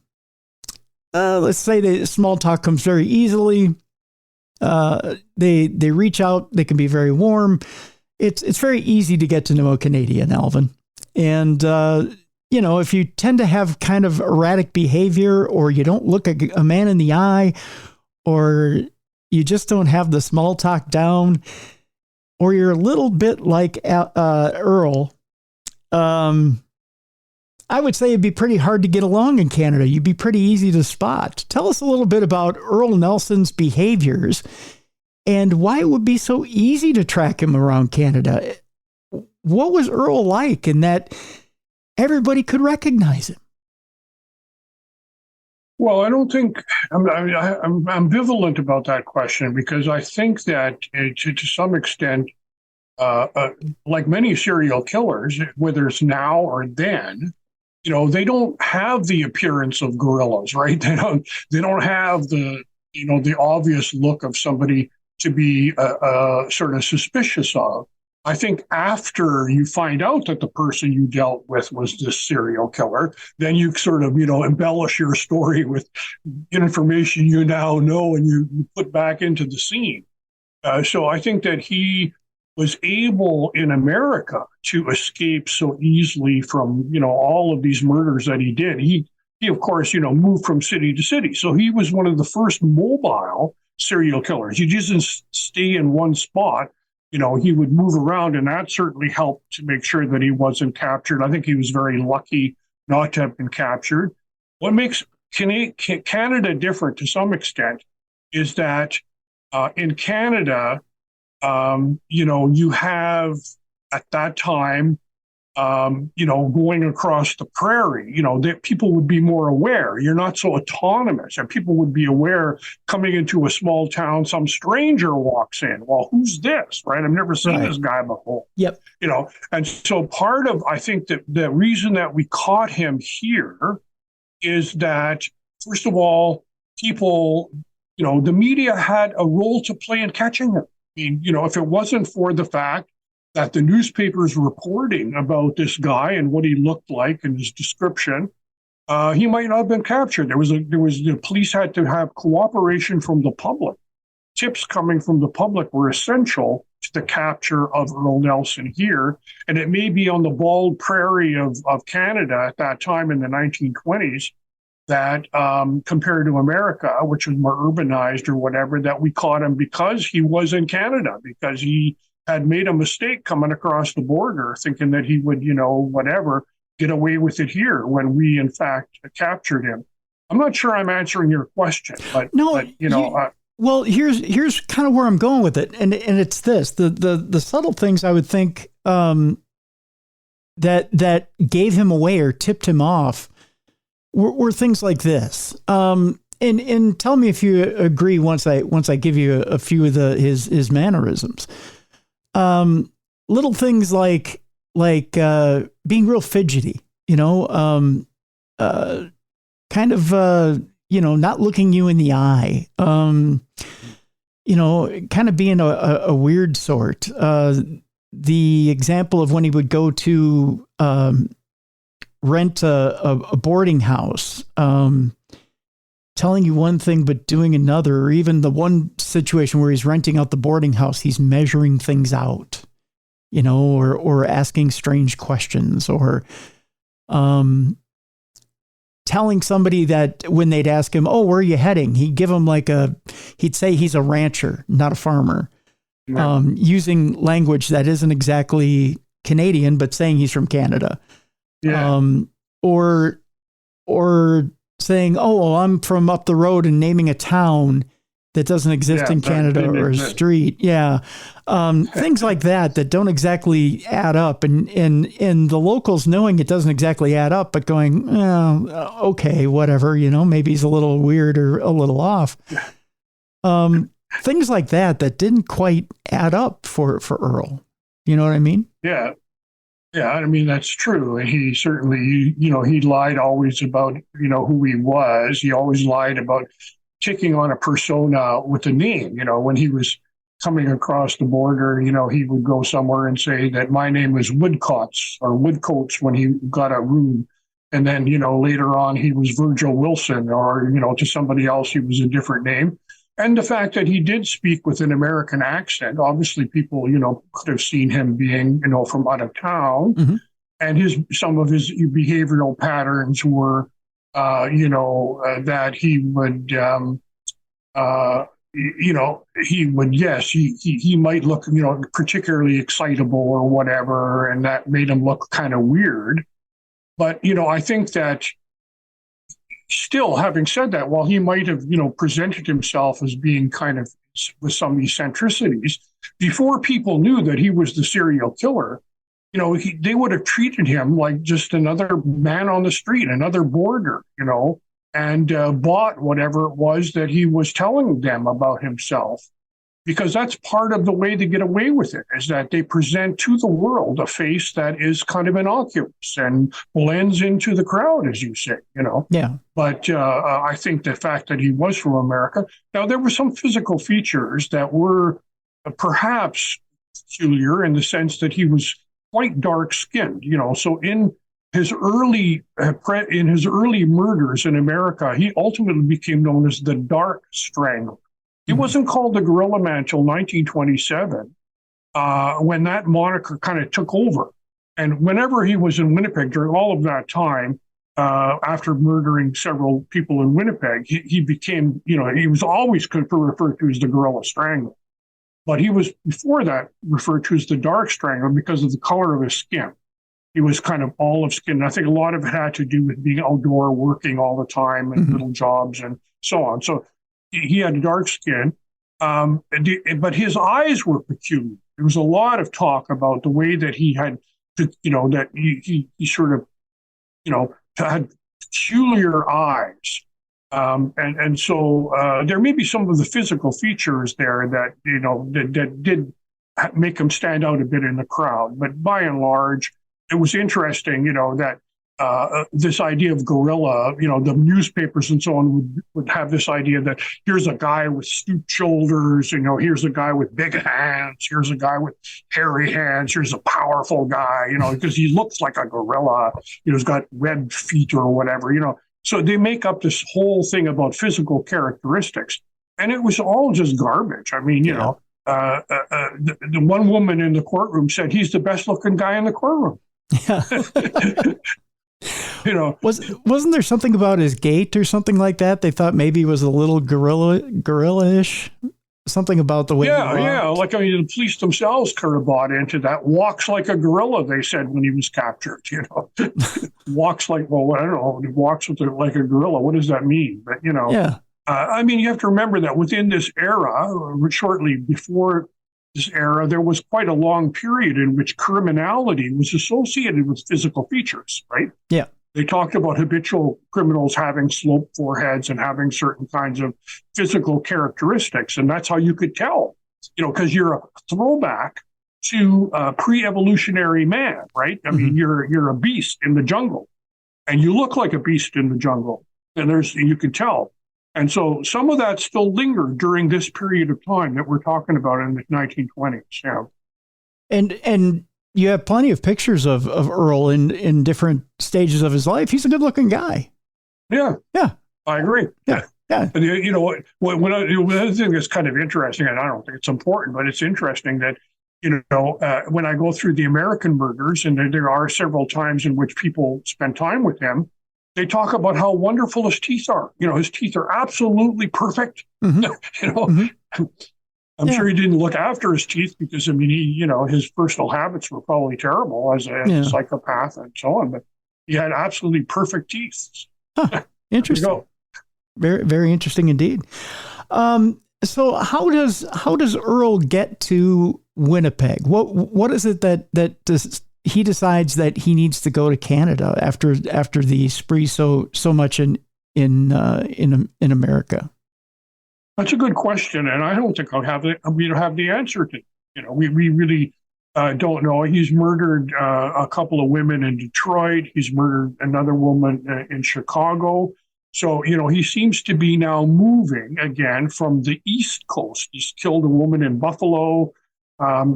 S1: say the small talk comes very easily. They reach out. They can be very warm. It's very easy to get to know a Canadian, Alvin. And, if you tend to have kind of erratic behavior, or you don't look a man in the eye, or you just don't have the small talk down, or you're a little bit like Earle, I would say it'd be pretty hard to get along in Canada. You'd be pretty easy to spot. Tell us a little bit about Earle Nelson's behaviors and why it would be so easy to track him around Canada. What was Earle like in that everybody could recognize him?
S2: Well, I don't think I'm ambivalent about that question, because I think that to some extent, like many serial killers, whether it's now or then, they don't have the appearance of gorillas, right? They don't have the obvious look of somebody to be sort of suspicious of. I think after you find out that the person you dealt with was this serial killer, then you sort of, embellish your story with information you now know, and you put back into the scene. So I think that he was able in America to escape so easily from, all of these murders that he did. He of course, moved from city to city. So he was one of the first mobile serial killers. He doesn't stay in one spot. He would move around, and that certainly helped to make sure that he wasn't captured. I think he was very lucky not to have been captured. What makes Canada different to some extent is that in Canada, you have at that time going across the prairie, that people would be more aware. You're not so autonomous, and people would be aware coming into a small town, some stranger walks in. Well, who's this, right? I've never seen this guy before.
S1: Yep.
S2: And so part of, I think that the reason that we caught him here is that, first of all, people, the media had a role to play in catching him. I mean, if it wasn't for the fact that the newspapers reporting about this guy and what he looked like and his description, he might not have been captured. The police had to have cooperation from the public. Tips coming from the public were essential to the capture of Earle Nelson here. And it may be on the bald prairie of Canada at that time in the 1920s that compared to America, which was more urbanized or whatever, that we caught him because he was in Canada, because he had made a mistake coming across the border, thinking that he would, get away with it here when we, in fact, captured him. I'm not sure I'm answering your question, but
S1: well, here's kind of where I'm going with it, and it's this: the subtle things I would think that gave him away or tipped him off were things like this. And tell me if you agree once I give you a few of his mannerisms. Little things like being real fidgety, kind of not looking you in the eye, kind of being a weird sort. The example of when he would go to rent a boarding house, telling you one thing but doing another, or even the one situation where he's renting out the boarding house, he's measuring things out, or asking strange questions, or telling somebody that when they'd ask him, "Oh, where are you heading?" He'd give them he'd say he's a rancher, not a farmer, using language that isn't exactly Canadian, but saying he's from Canada. Yeah. Or saying, "Oh, well, I'm from up the road," and naming a town that doesn't exist in Canada, or a street. Yeah. Things like that don't exactly add up. And the locals knowing it doesn't exactly add up, but going, oh, okay, whatever, maybe he's a little weird or a little off. Things like that didn't quite add up for Earle. You know what I mean?
S2: Yeah. Yeah, I mean, that's true. And he certainly, he lied always about, who he was. He always lied about taking on a persona with a name. When he was coming across the border, he would go somewhere and say that my name was Woodcoats when he got a room. And then, later on, he was Virgil Wilson, or, to somebody else, he was a different name. And the fact that he did speak with an American accent, obviously people, could have seen him being, from out of town. Mm-hmm. And some of his behavioral patterns were, that he would, he might look, particularly excitable or whatever, and that made him look kind of weird. But, I think that still, having said that, while he might have, presented himself as being kind of with some eccentricities, before people knew that he was the serial killer, they would have treated him like just another man on the street, another boarder, and bought whatever it was that he was telling them about himself. Because that's part of the way to get away with it, is that they present to the world a face that is kind of innocuous and blends into the crowd, as you say, Yeah. But I think the fact that he was from America, now there were some physical features that were perhaps peculiar in the sense that he was quite dark-skinned, So in his early murders in America, he ultimately became known as the Dark Strangler. He wasn't called the Gorilla Man until 1927, when that moniker kind of took over. And whenever he was in Winnipeg during all of that time, after murdering several people in Winnipeg, he became, he was always referred to as the Gorilla Strangler. But he was, before that, referred to as the Dark Strangler because of the color of his skin. He was kind of olive skin. I think a lot of it had to do with being outdoor, working all the time, and little jobs and so on. So he had dark skin, but his eyes were peculiar. There was a lot of talk about the way that he had that he sort of, had peculiar eyes. And so there may be some of the physical features there that did make him stand out a bit in the crowd. But by and large, it was interesting, that this idea of gorilla, the newspapers and so on would have this idea that here's a guy with stooped shoulders, here's a guy with big hands, here's a guy with hairy hands, here's a powerful guy, because he looks like a gorilla, he's got webbed feet or whatever, So they make up this whole thing about physical characteristics. And it was all just garbage. I mean, the one woman in the courtroom said he's the best looking guy in the courtroom.
S1: Yeah. Wasn't there something about his gait or something like that? They thought maybe he was a little gorilla-ish. Something about the way.
S2: Yeah. Like, the police themselves kind of bought into that. Walks like a gorilla, they said when he was captured. Walks like, well, I don't know. He walks like a gorilla. What does that mean? But
S1: Yeah.
S2: You have to remember that within this era, shortly before this era, there was quite a long period in which criminality was associated with physical features, right?
S1: Yeah.
S2: They talked about habitual criminals having sloped foreheads and having certain kinds of physical characteristics. And that's how you could tell, because you're a throwback to pre-evolutionary man, right? I mean, you're a beast in the jungle and you look like a beast in the jungle, and you can tell. And so some of that still lingered during this period of time that we're talking about in the 1920s. Yeah.
S1: And you have plenty of pictures of Earle in different stages of his life. He's a good looking guy.
S2: Yeah.
S1: Yeah.
S2: I agree.
S1: Yeah. Yeah.
S2: And one other thing that's kind of interesting, and I don't think it's important, but it's interesting that, when I go through the American murders, and there are several times in which people spend time with him, they talk about how wonderful his teeth are. His teeth are absolutely perfect. Mm-hmm. I'm sure he didn't look after his teeth because, his personal habits were probably terrible as a psychopath and so on. But he had absolutely perfect teeth.
S1: Huh. Interesting. Very, very interesting indeed. So how does Earle get to Winnipeg? What is it that he decides that he needs to go to Canada after the spree so much in America?
S2: That's a good question, and I don't think we don't have the answer to. We really don't know. He's murdered a couple of women in Detroit. He's murdered another woman in Chicago. So he seems to be now moving again from the East Coast. He's killed a woman in Buffalo.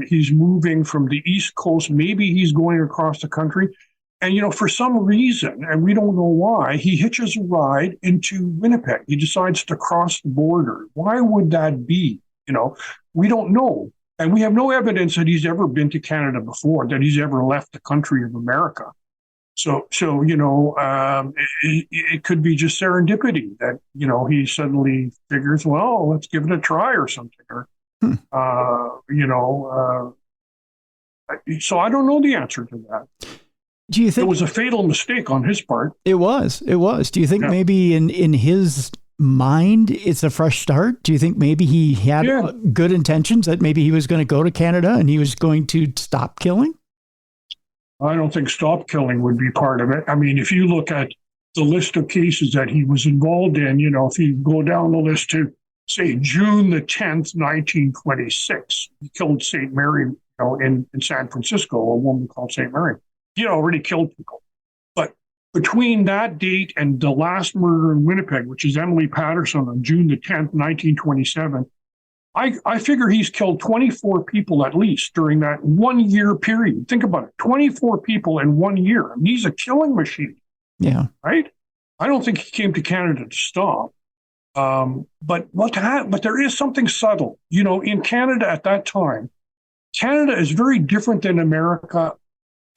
S2: He's moving from the East Coast. Maybe he's going across the country. And, for some reason, and we don't know why, he hitches a ride into Winnipeg. He decides to cross the border. Why would that be? We don't know. And we have no evidence that he's ever been to Canada before, that he's ever left the country of America. So it could be just serendipity that, he suddenly figures, well, let's give it a try or something. Or, so I don't know the answer to that.
S1: Do you think
S2: it was a fatal mistake on his part?
S1: It was. Do you think maybe in his mind, it's a fresh start? Do you think maybe he had good intentions, that maybe he was going to go to Canada and he was going to stop killing?
S2: I don't think stop killing would be part of it. I mean, if you look at the list of cases that he was involved in, if you go down the list to, say, June the 10th, 1926, he killed St. Mary, in San Francisco, a woman called St. Mary. He already killed people. But between that date and the last murder in Winnipeg, which is Emily Patterson on June the 10th, 1927, I figure he's killed 24 people at least during that 1 year period. Think about it, 24 people in 1 year. I mean, he's a killing machine.
S1: Yeah.
S2: Right? I don't think he came to Canada to stop. But there is something subtle. In Canada at that time, Canada is very different than America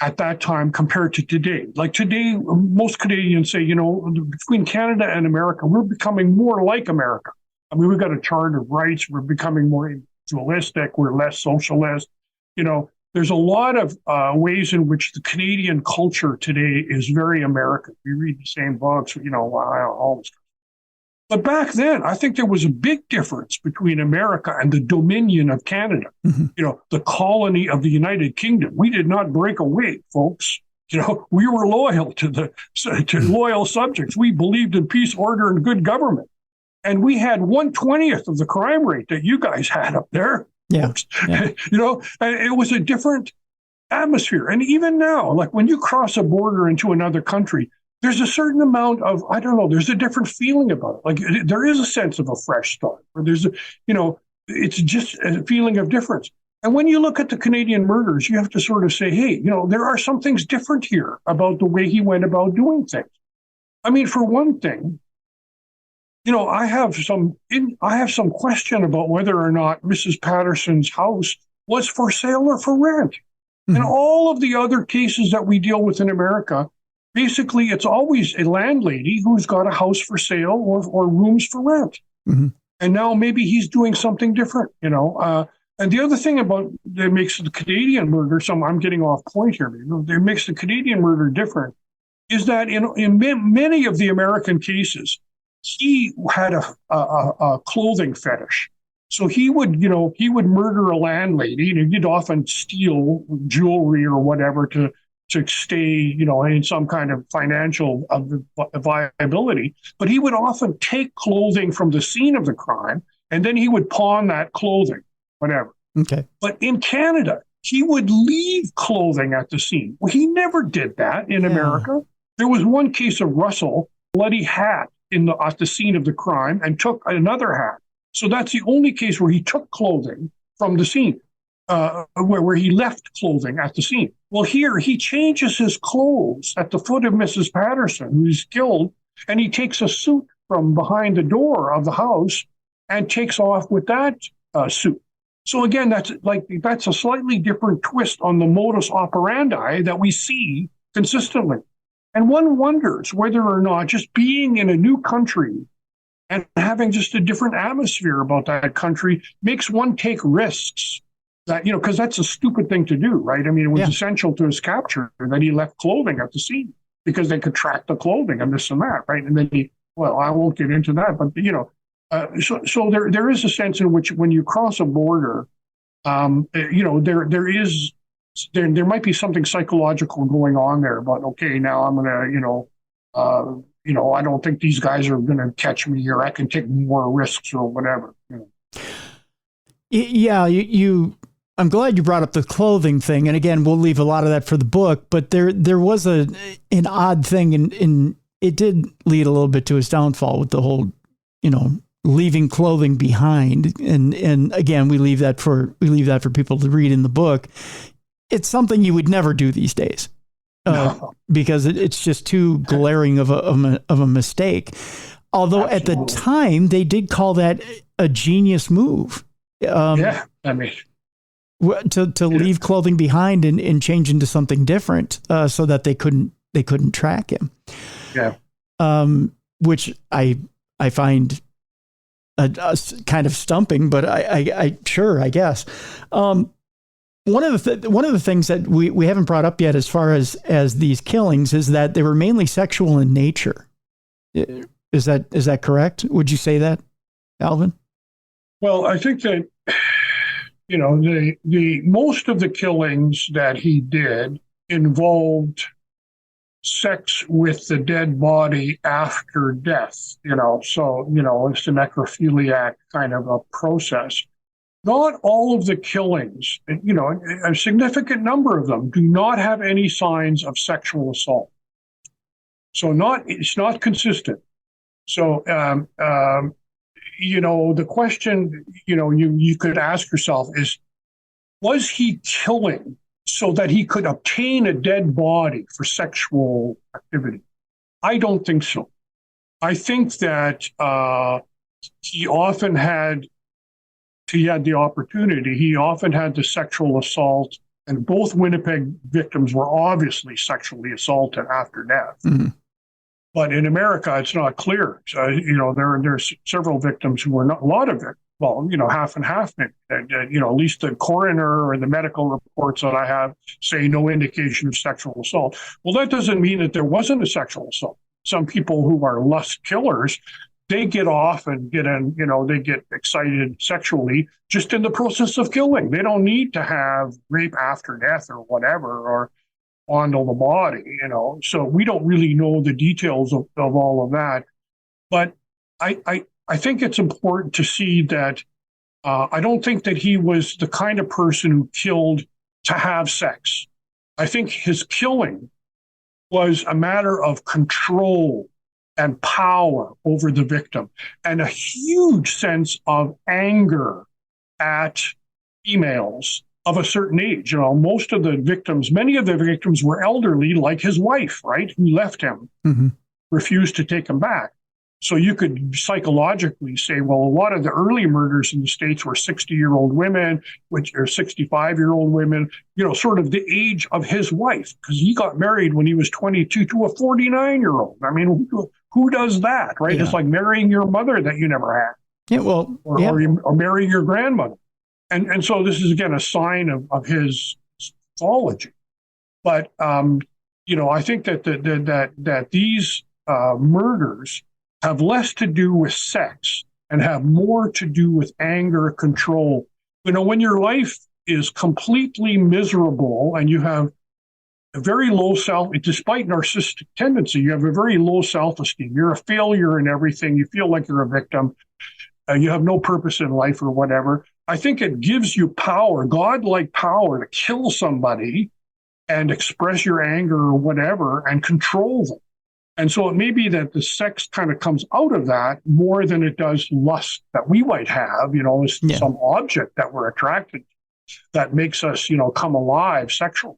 S2: at that time compared to today. Like today, most Canadians say, between Canada and America, we're becoming more like America. I mean, we've got a Charter of Rights. We're becoming more individualistic. We're less socialist. There's a lot of ways in which the Canadian culture today is very American. We read the same books, all this. But back then, I think there was a big difference between America and the Dominion of Canada, the colony of the United Kingdom. We did not break away, folks. We were loyal to loyal subjects. We believed in peace, order, and good government. And we had 1/20th of the crime rate that you guys had up there.
S1: Yeah. Yeah.
S2: And it was a different atmosphere. And even now, like when you cross a border into another country, there's a certain amount of, I don't know, there's a different feeling about it. Like there is a sense of a fresh start, or it's just a feeling of difference. And when you look at the Canadian murders, you have to sort of say, hey, there are some things different here about the way he went about doing things. I mean, for one thing, I have some question about whether or not Mrs. Patterson's house was for sale or for rent. And all of the other cases that we deal with in America, basically, it's always a landlady who's got a house for sale or rooms for rent. And now maybe he's doing something different, And the other thing that makes the Canadian murder, I'm getting off point here, that makes the Canadian murder different is that in many of the American cases, he had a clothing fetish. So he would murder a landlady, and he'd often steal jewelry or whatever to stay, in some kind of financial viability. But he would often take clothing from the scene of the crime, and then he would pawn that clothing, whatever.
S1: Okay.
S2: But in Canada, he would leave clothing at the scene. Well, he never did that in America. There was one case of Russell, bloody hat at the scene of the crime, and took another hat. So that's the only case where he took clothing from the scene, where he left clothing at the scene. Well, here he changes his clothes at the foot of Mrs. Patterson, who's killed, and he takes a suit from behind the door of the house and takes off with that suit. So again, that's a slightly different twist on the modus operandi that we see consistently. And one wonders whether or not just being in a new country and having just a different atmosphere about that country makes one take risks that, because that's a stupid thing to do, right? I mean, it was essential to his capture that he left clothing at the scene because they could track the clothing and this and that, right? And then I won't get into that, but, so there is a sense in which when you cross a border, there might be something psychological going on there, but okay, now I'm going to, I don't think these guys are going to catch me, or I can take more risks or whatever.
S1: Yeah, I'm glad you brought up the clothing thing. And again, we'll leave a lot of that for the book, but there was an odd thing, and it did lead a little bit to his downfall with the whole, leaving clothing behind. And again, we leave that for people to read in the book. It's something you would never do these days, because it's just too glaring of a mistake. Although Absolutely. At the time they did call that a genius move. To leave clothing behind and change into something different, so that they couldn't track him.
S2: Yeah.
S1: Which I find kind of stumping, but I guess. One of the things that we haven't brought up yet as far as these killings is that they were mainly sexual in nature. Is that correct? Would you say that, Alvin?
S2: Well, I think that, the most of the killings that he did involved sex with the dead body after death, so, it's a necrophiliac kind of a process. Not all of the killings, a significant number of them do not have any signs of sexual assault. So it's not consistent. So, the question, you could ask yourself is, was he killing so that he could obtain a dead body for sexual activity? I don't think so. I think that he often had the opportunity. He often had the sexual assault, and both Winnipeg victims were obviously sexually assaulted after death. Mm-hmm. But in America, it's not clear. So, there's several victims who were not, a lot of it, half and half. At least the coroner or the medical reports that I have say no indication of sexual assault. Well, that doesn't mean that there wasn't a sexual assault. Some people who are lust killers they get off and they get excited sexually just in the process of killing. They don't need to have rape after death or whatever, or fondle the body. So we don't really know the details of all of that. But I think it's important to see that I don't think that he was the kind of person who killed to have sex. I think his killing was a matter of control and power over the victim, and a huge sense of anger at females of a certain age. Most of the victims, many of the victims were elderly, like his wife, right, who left him, refused to take him back. So you could psychologically say, well, a lot of the early murders in the States were 60-year-old women, which are 65-year-old women, sort of the age of his wife, because he got married when he was 22 to a 49-year-old. I mean, who does that, right? Yeah. It's like marrying your mother that you never had.
S1: Yeah, well,
S2: or marrying your grandmother. And so this is, again, a sign of his pathology. But, I think that these murders have less to do with sex and have more to do with anger, control. When your life is completely miserable and you have a very low despite narcissistic tendency, you have a very low self-esteem. You're a failure in everything. You feel like you're a victim. You have no purpose in life or whatever. I think it gives you power, godlike power, to kill somebody and express your anger or whatever and control them. And so it may be that the sex kind of comes out of that more than it does lust that we might have, some object that we're attracted to that makes us, come alive sexually.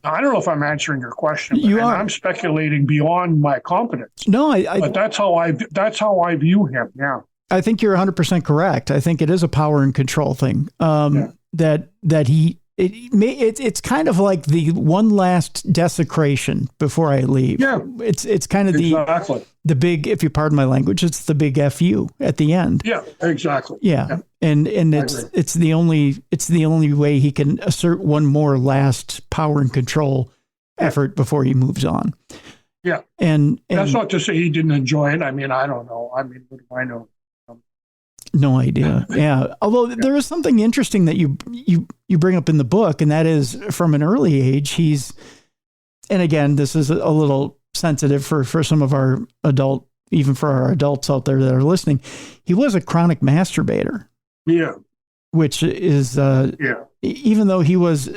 S2: Now, I don't know if I'm answering your question, I'm speculating beyond my competence.
S1: No,
S2: but that's how I view him. Yeah.
S1: I think you're 100% correct. I think it is a power and control thing. It's kind of like the one last desecration before I leave.
S2: Yeah.
S1: It's kind of the big, if you pardon my language, it's the big FU at the end.
S2: Yeah, exactly.
S1: Yeah. And it's the only way he can assert one more last power and control effort before he moves on.
S2: Yeah.
S1: And
S2: that's not to say he didn't enjoy it. I mean, I don't know. I mean, what do I know?
S1: No idea. Yeah. Although there is something interesting that you bring up in the book, and that is from an early age, and again, this is a little sensitive for some of our even for our adults out there that are listening. He was a chronic masturbator.
S2: Yeah.
S1: Which is, even though he was,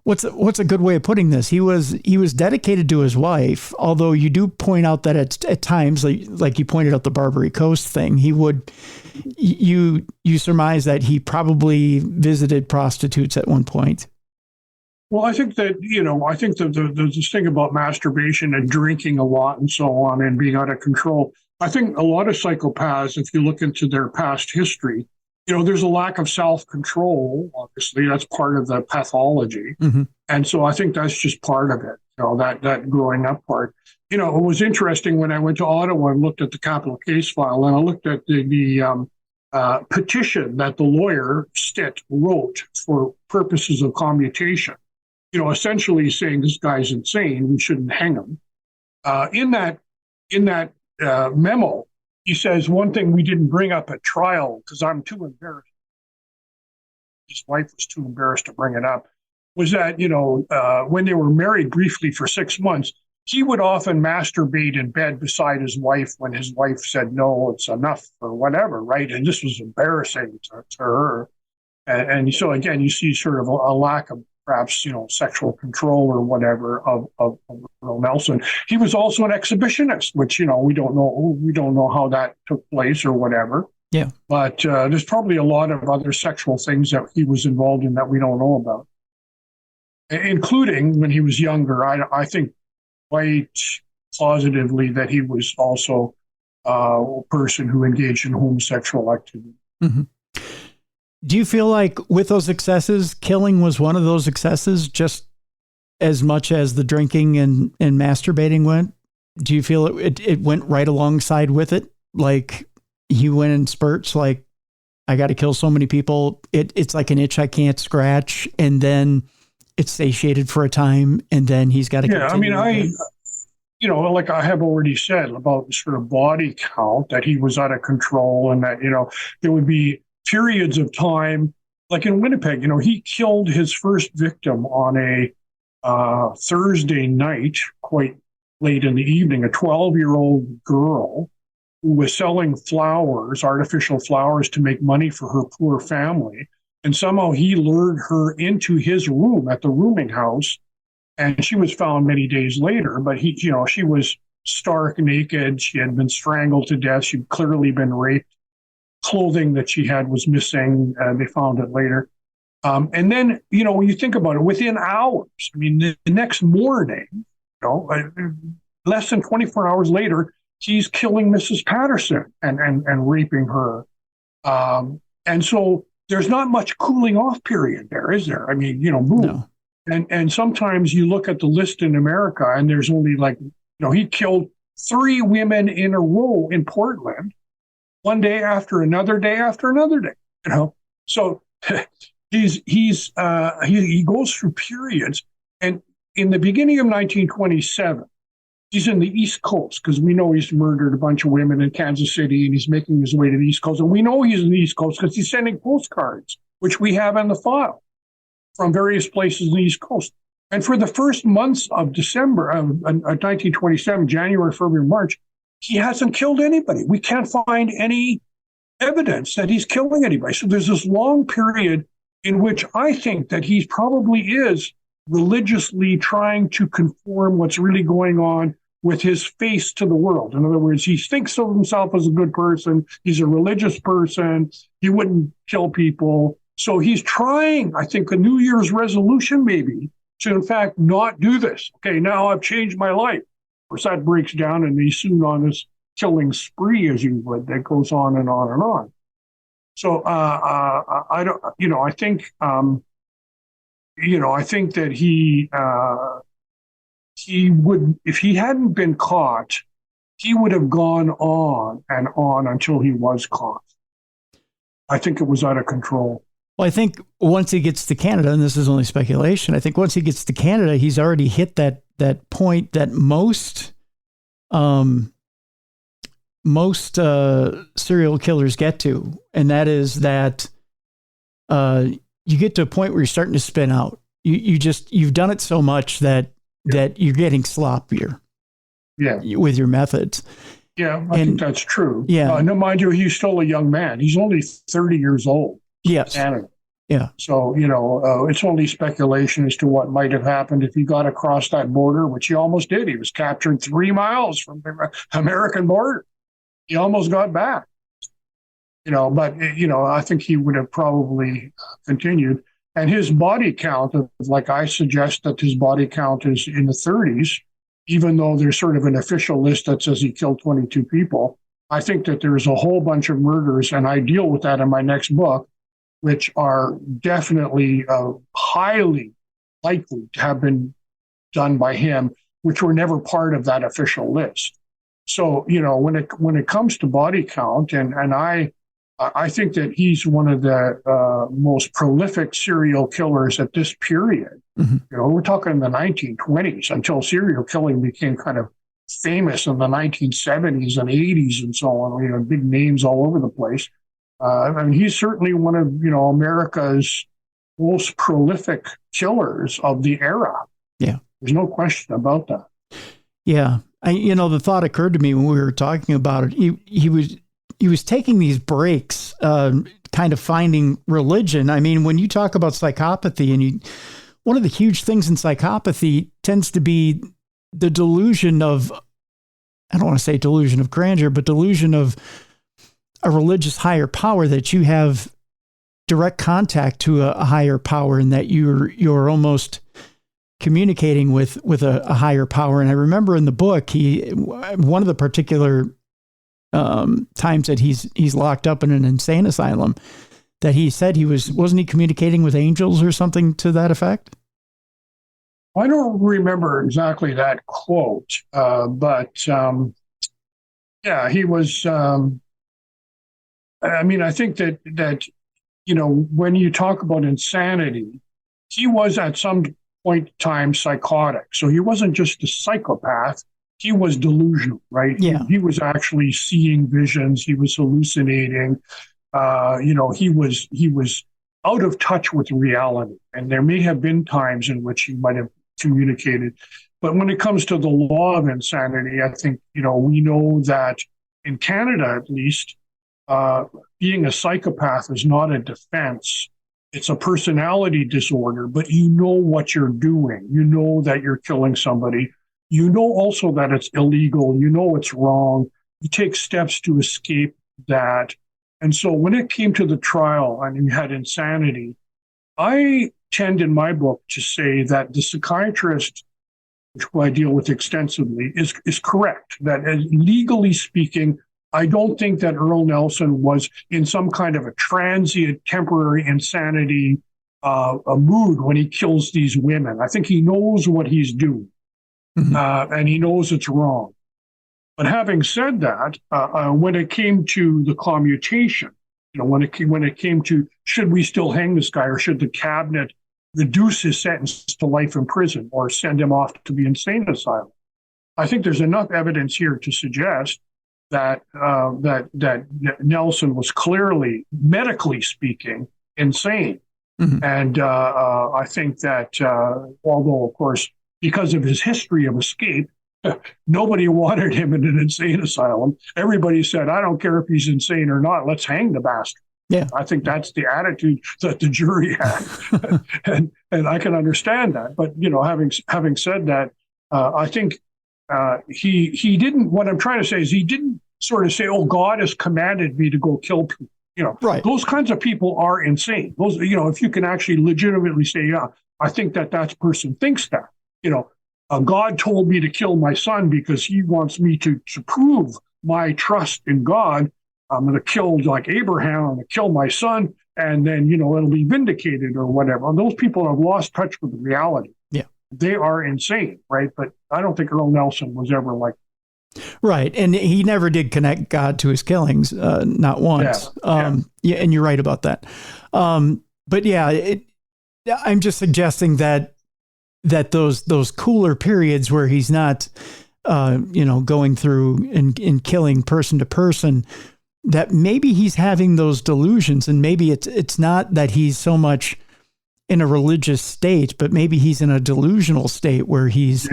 S1: what's a good way of putting this? He was dedicated to his wife, although you do point out that at times, like you pointed out the Barbary Coast thing, you surmise that he probably visited prostitutes at one point.
S2: Well, I think that, there's this thing about masturbation and drinking a lot and so on and being out of control. I think a lot of psychopaths, if you look into their past history, there's a lack of self-control. Obviously, that's part of the pathology. Mm-hmm. And so I think that's just part of it, that growing up part. It was interesting when I went to Ottawa and looked at the capital case file, and I looked at the petition that the lawyer Stitt wrote for purposes of commutation, essentially saying this guy's insane, we shouldn't hang him. In that memo, he says, one thing we didn't bring up at trial because I'm too embarrassed. His wife was too embarrassed to bring it up. Was that, when they were married briefly for 6 months, he would often masturbate in bed beside his wife when his wife said, no, it's enough or whatever, right? And this was embarrassing to her. And so, again, you see sort of a lack of perhaps, sexual control or whatever of Earle Nelson. He was also an exhibitionist, which, we don't know how that took place or whatever.
S1: Yeah.
S2: But there's probably a lot of other sexual things that he was involved in that we don't know about, including when he was younger. I think quite positively that he was also a person who engaged in homosexual activity.
S1: Mm-hmm. Do you feel like with those excesses, killing was one of those excesses just as much as the drinking and masturbating went? Do you feel it went right alongside with it? Like he went in spurts, like I got to kill so many people. It's like an itch I can't scratch. And then it's satiated for a time. And then he's got to continue.
S2: like I have already said about sort of body count, that he was out of control, and that, there would be periods of time, like in Winnipeg, he killed his first victim on a Thursday night, quite late in the evening, a 12-year-old girl who was selling flowers, artificial flowers, to make money for her poor family. And somehow he lured her into his room at the rooming house, and she was found many days later. But she was stark naked. She had been strangled to death. She'd clearly been raped. Clothing that she had was missing. They found it later. And then, when you think about it, within hours, I mean, the next morning, less than 24 hours later, he's killing Mrs. Patterson and raping her. And so there's not much cooling off period there, is there? I mean, boom. No. And sometimes you look at the list in America, and there's only he killed 3 women in a row in Portland, one day after another day after another day. So he goes through periods, and in the beginning of 1927, he's in the East Coast, because we know he's murdered a bunch of women in Kansas City, and he's making his way to the East Coast. And we know he's in the East Coast because he's sending postcards, which we have in the file, from various places in the East Coast. And for the first months of December of 1927, January, February, March, he hasn't killed anybody. We can't find any evidence that he's killing anybody. So there's this long period in which I think that he probably is religiously trying to conform what's really going on with his face to the world. In other words, he thinks of himself as a good person. He's a religious person. He wouldn't kill people. So he's trying, I think, a New Year's resolution maybe to, in fact, not do this. Okay, now I've changed my life. Of course, that breaks down, and he's soon on this killing spree, as you would, that goes on and on and on. So I don't, I think, I think that he would, if he hadn't been caught, he would have gone on and on until he was caught. I think it was out of control.
S1: Well, I think once he gets to Canada, and this is only speculation, I think once he gets to Canada, he's already hit that point that most serial killers get to, and that is that you get to a point where you're starting to spin out. You've done it so much that you're getting sloppier.
S2: Yeah,
S1: with your methods.
S2: Yeah, I think that's true.
S1: Yeah,
S2: no, mind you, he's still a young man. He's only 30 years old.
S1: Yes.
S2: Canada.
S1: Yeah.
S2: So, it's only speculation as to what might have happened if he got across that border, which he almost did. He was captured 3 miles from the American border. He almost got back. But I think he would have probably continued. And his body count, like I suggest that his body count is in the 30s, even though there's sort of an official list that says he killed 22 people. I think that there's a whole bunch of murders, and I deal with that in my next book, which are definitely highly likely to have been done by him, which were never part of that official list. So, when it comes to body count, and I think that he's one of the most prolific serial killers at this period. Mm-hmm. We're talking in the 1920s, until serial killing became kind of famous in the 1970s and 80s and so on. Big names all over the place. He's certainly one of America's most prolific killers of the era. Yeah, there's no question about that.
S1: Yeah, the thought occurred to me when we were talking about it. He was taking these breaks, kind of finding religion. I mean, when you talk about psychopathy, and one of the huge things in psychopathy tends to be the delusion of, I don't want to say delusion of grandeur, but delusion of a religious higher power, that you have direct contact to a higher power, and that you're almost communicating with a higher power. And I remember in the book, one of the particular times that he's locked up in an insane asylum, that he said wasn't he communicating with angels or something to that effect?
S2: I don't remember exactly that quote, but yeah, he was. I think that when you talk about insanity, he was at some point in time psychotic. So he wasn't just a psychopath. he was delusional, right?
S1: Yeah.
S2: He was actually seeing visions. He was hallucinating. He was out of touch with reality. And there may have been times in which he might have communicated. But when it comes to the law of insanity, I think, we know that in Canada, at least, being a psychopath is not a defense. It's a personality disorder, but you know what you're doing. You know that you're killing somebody. You know also that it's illegal. You know it's wrong. You take steps to escape that. And so when it came to the trial and you had insanity, I tend in my book to say that the psychiatrist, which I deal with extensively, is correct. That legally speaking, I don't think that Earle Nelson was in some kind of a transient, temporary insanity a mood when he kills these women. I think he knows what he's doing, and he knows it's wrong. But having said that, when it came to the commutation, when it came to should we still hang this guy or should the cabinet reduce his sentence to life in prison or send him off to the insane asylum, I think there's enough evidence here to suggest that Nelson was clearly, medically speaking, insane. And I think that although, of course, because of his history of escape, nobody wanted him in an insane asylum. Everybody said, I don't care if he's insane or not, let's hang the bastard.
S1: Yeah.
S2: I think that's the attitude that the jury had. and I can understand that. But, having said that, I think he didn't, what I'm trying to say is he didn't sort of say, oh, God has commanded me to go kill people.
S1: Right.
S2: Those kinds of people are insane. Those, if you can actually legitimately say, yeah, I think that person thinks that, God told me to kill my son because he wants me to prove my trust in God. I'm going to kill like Abraham, I'm going to kill my son, and then, it'll be vindicated or whatever. And those people have lost touch with reality.
S1: Yeah.
S2: They are insane, right? But I don't think Earle Nelson was ever like.
S1: Right. And he never did connect God to his killings, not once. Yeah, and you're right about that. But yeah, I'm just suggesting that those cooler periods where he's not, going through and killing person to person, that maybe he's having those delusions, and maybe it's not that he's so much in a religious state, but maybe he's in a delusional state where he's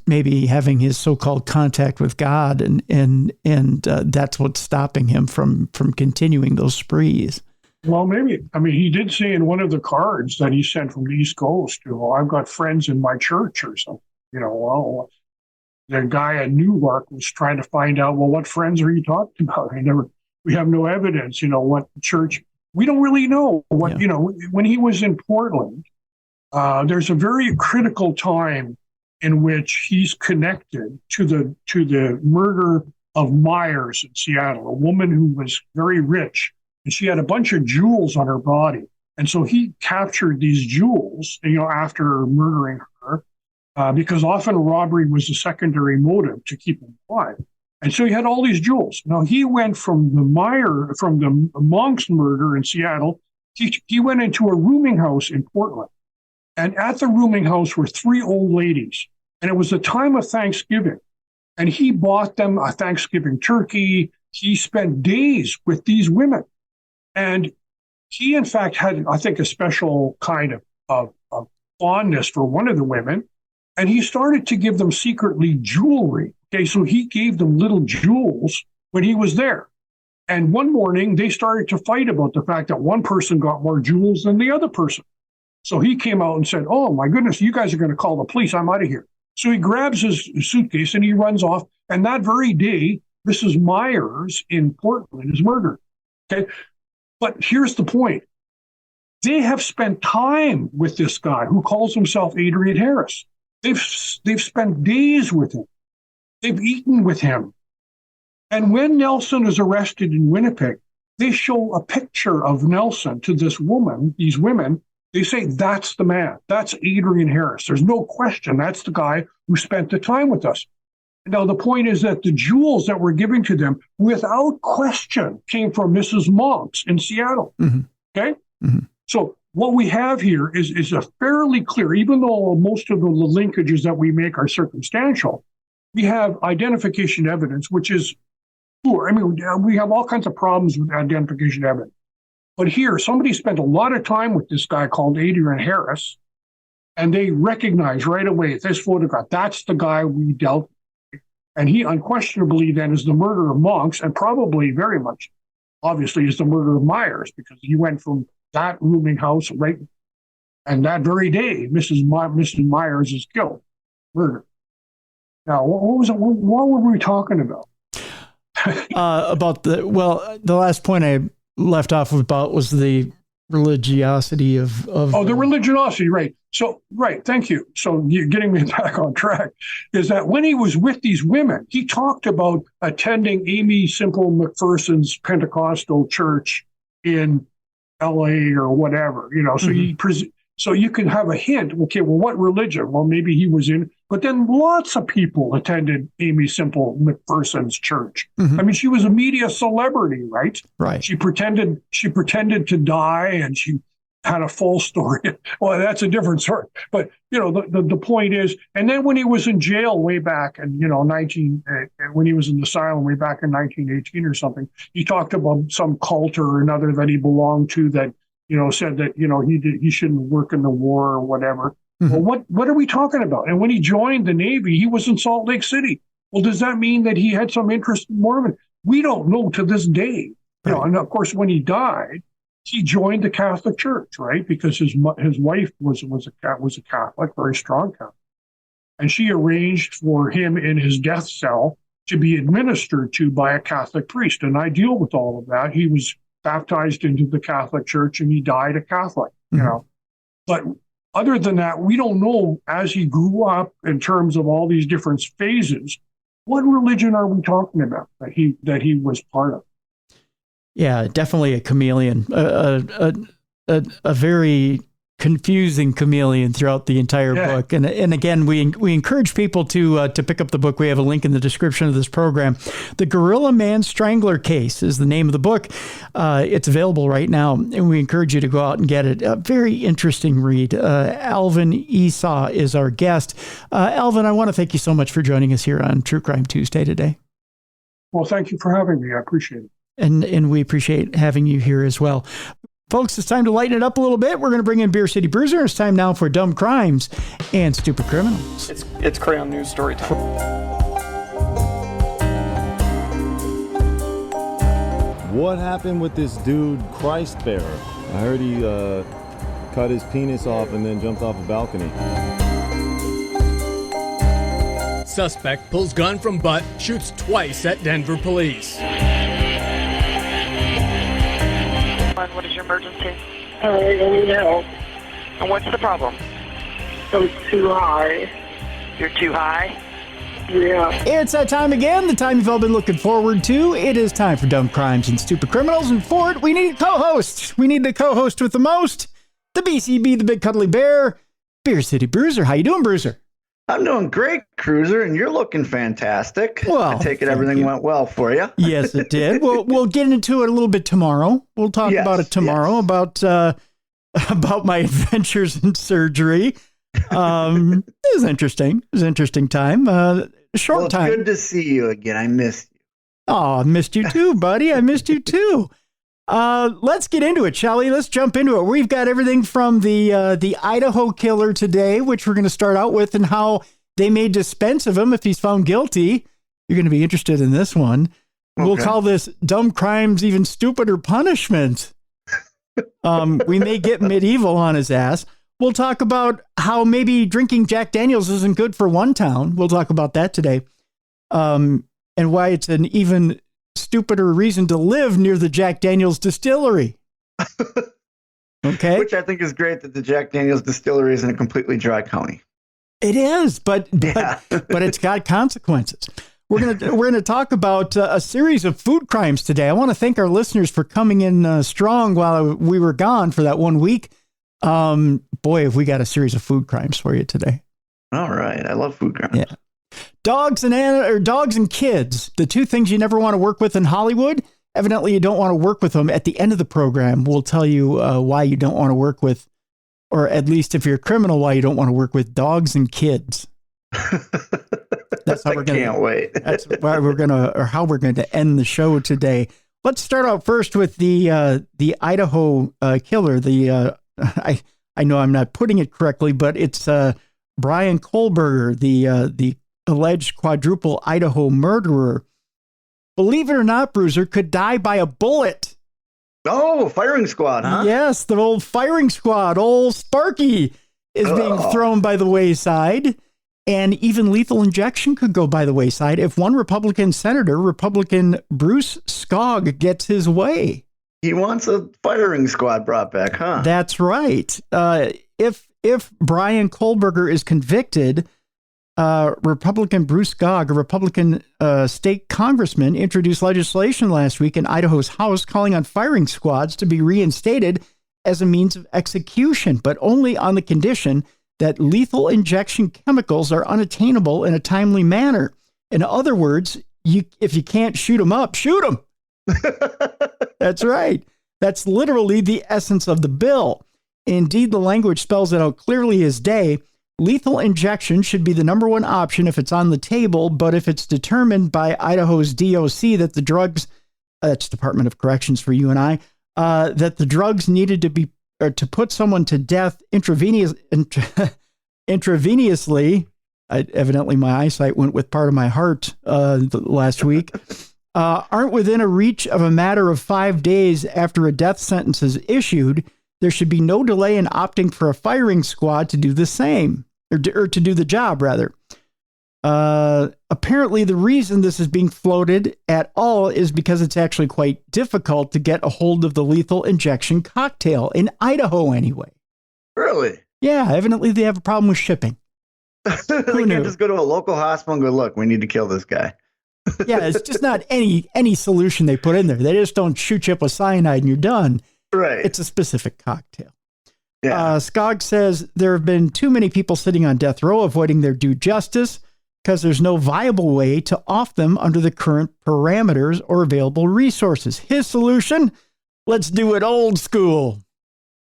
S1: maybe having his so-called contact with God, and that's what's stopping him from continuing those sprees.
S2: Well, maybe. I mean, he did say in one of the cards that he sent from the East Coast, I've got friends in my church or something. The guy at Newark was trying to find out, well, what friends are you talking about? We have no evidence, what church. We don't really know what, when he was in Portland, there's a very critical time in which he's connected to the murder of Myers in Seattle, a woman who was very rich. And she had a bunch of jewels on her body. And so he captured these jewels, after murdering her, because often robbery was a secondary motive to keep him alive. And so he had all these jewels. Now, he went from the Monk's murder in Seattle, he went into a rooming house in Portland. And at the rooming house were 3 old ladies. And it was the time of Thanksgiving. And he bought them a Thanksgiving turkey. He spent days with these women. And he, in fact, had, I think, a special kind of fondness for one of the women. And he started to give them secretly jewelry. Okay, so he gave them little jewels when he was there. And one morning, they started to fight about the fact that one person got more jewels than the other person. So he came out and said, oh, my goodness, you guys are going to call the police. I'm out of here. So he grabs his suitcase and he runs off. And that very day, Mrs. Myers in Portland is murdered. Okay. But here's the point. They have spent time with this guy who calls himself Adrian Harris. They've spent days with him. They've eaten with him. And when Nelson is arrested in Winnipeg, they show a picture of Nelson to these women. They say, that's the man. That's Adrian Harris. There's no question. That's the guy who spent the time with us. Now, the point is that the jewels that we're giving to them, without question, came from Mrs. Monk's in Seattle. Mm-hmm. Okay? Mm-hmm. So what we have here is a fairly clear, even though most of the linkages that we make are circumstantial, we have identification evidence, which is poor. I mean, we have all kinds of problems with identification evidence. But here, somebody spent a lot of time with this guy called Adrian Harris, and they recognize right away this photograph, that's the guy we dealt with. And he unquestionably then is the murderer of Monks, and probably very much, obviously, is the murderer of Myers, because he went from that rooming house right, and that very day, Mrs. Myers is killed, murdered. Now, what were we talking about?
S1: About the last point I left off about was the religiosity of
S2: the religiosity, right. So, right, thank you. So you're getting me back on track, is that when he was with these women, he talked about attending Amy Simple McPherson's Pentecostal church in LA or whatever, so so you can have a hint, okay, well, what religion? Well, maybe he was in, but then lots of people attended Amy Simple McPherson's church. Mm-hmm. I mean, she was a media celebrity, right?
S1: Right.
S2: She pretended to die, and she had a false story. Well, that's a different story. But, the point is, and then when he was in jail way back in, when he was in the asylum way back in 1918 or something, he talked about some cult or another that he belonged to that, said that, he shouldn't work in the war or whatever. Mm-hmm. Well, what are we talking about? And when he joined the Navy, he was in Salt Lake City. Well, does that mean that he had some interest in Mormon? We don't know to this day.
S1: Right.
S2: And of course, when he died, he joined the Catholic Church, right? Because his wife was a Catholic, very strong Catholic, and she arranged for him in his death cell to be administered to by a Catholic priest. And I deal with all of that. He was baptized into the Catholic Church, and he died a Catholic.
S1: Mm-hmm.
S2: But other than that, we don't know, as he grew up in terms of all these different phases, what religion are we talking about that he was part of?
S1: Yeah, definitely a chameleon, a very confusing chameleon throughout the entire book. And again, we encourage people to pick up the book. We have a link in the description of this program. The Gorilla Man Strangler Case is the name of the book. It's available right now, and we encourage you to go out and get it. A very interesting read. Alvin Esau is our guest. Alvin, I want to thank you so much for joining us here on True Crime Tuesday today.
S2: Well, thank you for having me. I appreciate it.
S1: And we appreciate having you here as well. Folks, it's time to lighten it up a little bit. We're going to bring in Beer City Bruiser. It's time now for Dumb Crimes and Stupid Criminals.
S3: It's Crayon News story time.
S4: What happened with this dude, Christ Bearer? I heard he cut his penis off and then jumped off a balcony.
S5: Suspect pulls gun from butt, shoots twice at Denver police.
S6: What is your emergency?
S7: I need help.
S6: And what's the problem?
S7: I'm too high.
S6: You're too high?
S7: Yeah.
S1: It's that time again, the time you've all been looking forward to. It is time for Dumb Crimes and Stupid Criminals, and for it, we need a co-host. We need the co-host with the most, the BCB, the Big Cuddly Bear, Beer City Bruiser. How you doing, Bruiser?
S8: I'm doing great, Cruiser, and you're looking fantastic.
S1: Well,
S8: I take it everything went well for you.
S1: Yes, it did. We'll get into it a little bit tomorrow. We'll talk about it tomorrow, about my adventures in surgery. It was interesting. It was an interesting time. Short time.
S8: Good to see you again. I missed you.
S1: Oh, I missed you too, buddy. I missed you too. Let's get into it, shall we? Let's jump into it. We've got everything from the Idaho killer today, which we're going to start out with, and how they may dispense of him if he's found guilty. You're going to be interested in this one. Okay. We'll call this Dumb Crimes Even Stupider Punishment. We may get medieval on his ass. We'll talk about how maybe drinking Jack Daniels isn't good for one town. We'll talk about that today. And why it's an even stupider reason to live near the Jack Daniels distillery. Okay.
S8: Which I think is great that the Jack Daniels distillery is in a completely dry county.
S1: It is, but it's got consequences. We're gonna talk about a series of food crimes today. I want to thank our listeners for coming in strong while we were gone for that 1 week. Boy, have we got a series of food crimes for you today.
S8: All right. I love food crimes.
S1: Yeah. Dogs and kids, the two things you never want to work with in Hollywood. Evidently, you don't want to work with them. At the end of the program, we'll tell you why you don't want to work with, or at least if you're a criminal, why you don't want to work with dogs and kids. That's how
S8: I can't wait.
S1: That's why how we're going to end the show today. Let's start out first with the Idaho killer. I know I'm not putting it correctly, but it's Brian Kohlberger, the alleged quadruple Idaho murderer. Believe it or not, Bruiser, could die by a bullet.
S8: Oh, firing squad, huh?
S1: Yes, the old firing squad, old Sparky, is being thrown by the wayside. And even lethal injection could go by the wayside if one Republican senator, Republican Bruce Skog, gets his way.
S8: He wants a firing squad brought back, huh?
S1: That's right. If Brian Kohlberger is convicted, Republican Bruce Skog, a Republican state congressman, introduced legislation last week in Idaho's House calling on firing squads to be reinstated as a means of execution, but only on the condition that lethal injection chemicals are unattainable in a timely manner. In other words, if you can't shoot them up, shoot them. That's right. That's literally the essence of the bill. Indeed, the language spells it out clearly as day. Lethal injection should be the number one option if it's on the table, but if it's determined by Idaho's DOC that the drugs, that's Department of Corrections for you and I, that the drugs needed to be to put someone to death intravenously. Evidently, my eyesight went with part of my heart last week. Aren't within a reach of a matter of 5 days after a death sentence is issued, there should be no delay in opting for a firing squad to do the same, or to do the job, rather. Apparently, the reason this is being floated at all is because it's actually quite difficult to get a hold of the lethal injection cocktail, in Idaho anyway.
S8: Really?
S1: Yeah, evidently they have a problem with shipping.
S8: They can't just go to a local hospital and go, look, we need to kill this guy.
S1: Yeah, it's just not any solution they put in there. They just don't shoot you up with cyanide and you're done.
S8: Right.
S1: It's a specific cocktail.
S8: Yeah.
S1: Skog says there have been too many people sitting on death row avoiding their due justice because there's no viable way to off them under the current parameters or available resources. His solution? Let's do it old school.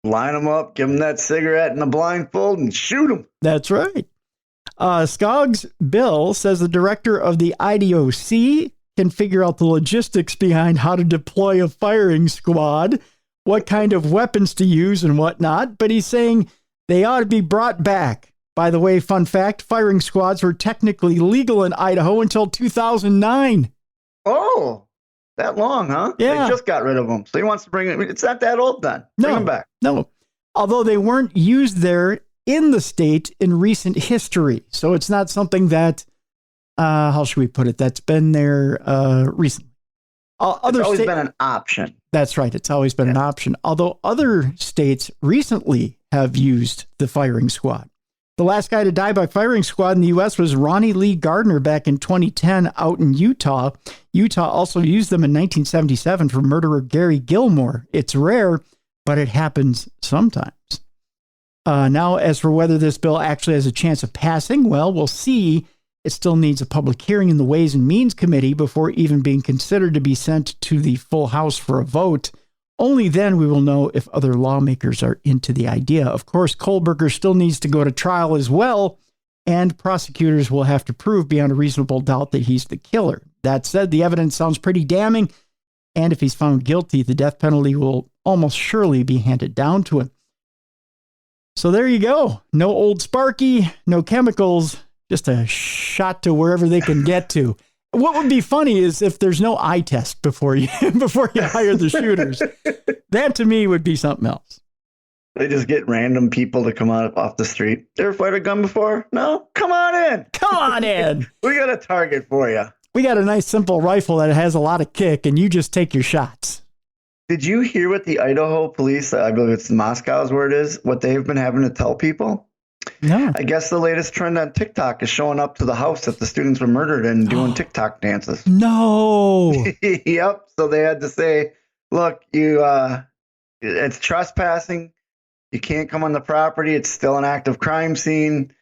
S8: Line them up, give them that cigarette and a blindfold, and shoot them.
S1: That's right. Skog's bill says the director of the IDOC can figure out the logistics behind how to deploy a firing squad, what kind of weapons to use and whatnot, but he's saying they ought to be brought back. By the way, fun fact, firing squads were technically legal in Idaho until 2009.
S8: Oh, that long, huh?
S1: Yeah.
S8: They just got rid of them. So he wants to bring it. It's not that old then. Bring them back.
S1: No. Although they weren't used there in the state in recent history. So it's not something that, how should we put it, that's been there recently.
S8: It's always been an option.
S1: That's right. It's always been an option. Although other states recently have used the firing squad. The last guy to die by firing squad in the U.S. was Ronnie Lee Gardner back in 2010 out in Utah. Utah also used them in 1977 for murderer Gary Gilmore. It's rare, but it happens sometimes. Now, as for whether this bill actually has a chance of passing, well, we'll see. It still needs a public hearing in the Ways and Means Committee before even being considered to be sent to the full House for a vote. Only then we will know if other lawmakers are into the idea. Of course, Kohlberger still needs to go to trial as well, and prosecutors will have to prove beyond a reasonable doubt that he's the killer. That said, the evidence sounds pretty damning, and if he's found guilty, the death penalty will almost surely be handed down to him. So there you go. No old Sparky, no chemicals, just a shot to wherever they can get to. What would be funny is if there's no eye test before you hire the shooters. That to me would be something else.
S8: They just get random people to come out off the street. Ever fired a gun before? No? Come on in.
S1: Come on in.
S8: We got a target for you.
S1: We got a nice simple rifle that has a lot of kick, and you just take your shots.
S8: Did you hear what the Idaho police, I believe it's Moscow is where it is, what they've been having to tell people?
S1: No.
S8: I guess the latest trend on TikTok is showing up to the house that the students were murdered in doing TikTok dances.
S1: No.
S8: Yep. So they had to say, look, it's trespassing. You can't come on the property. It's still an active crime scene.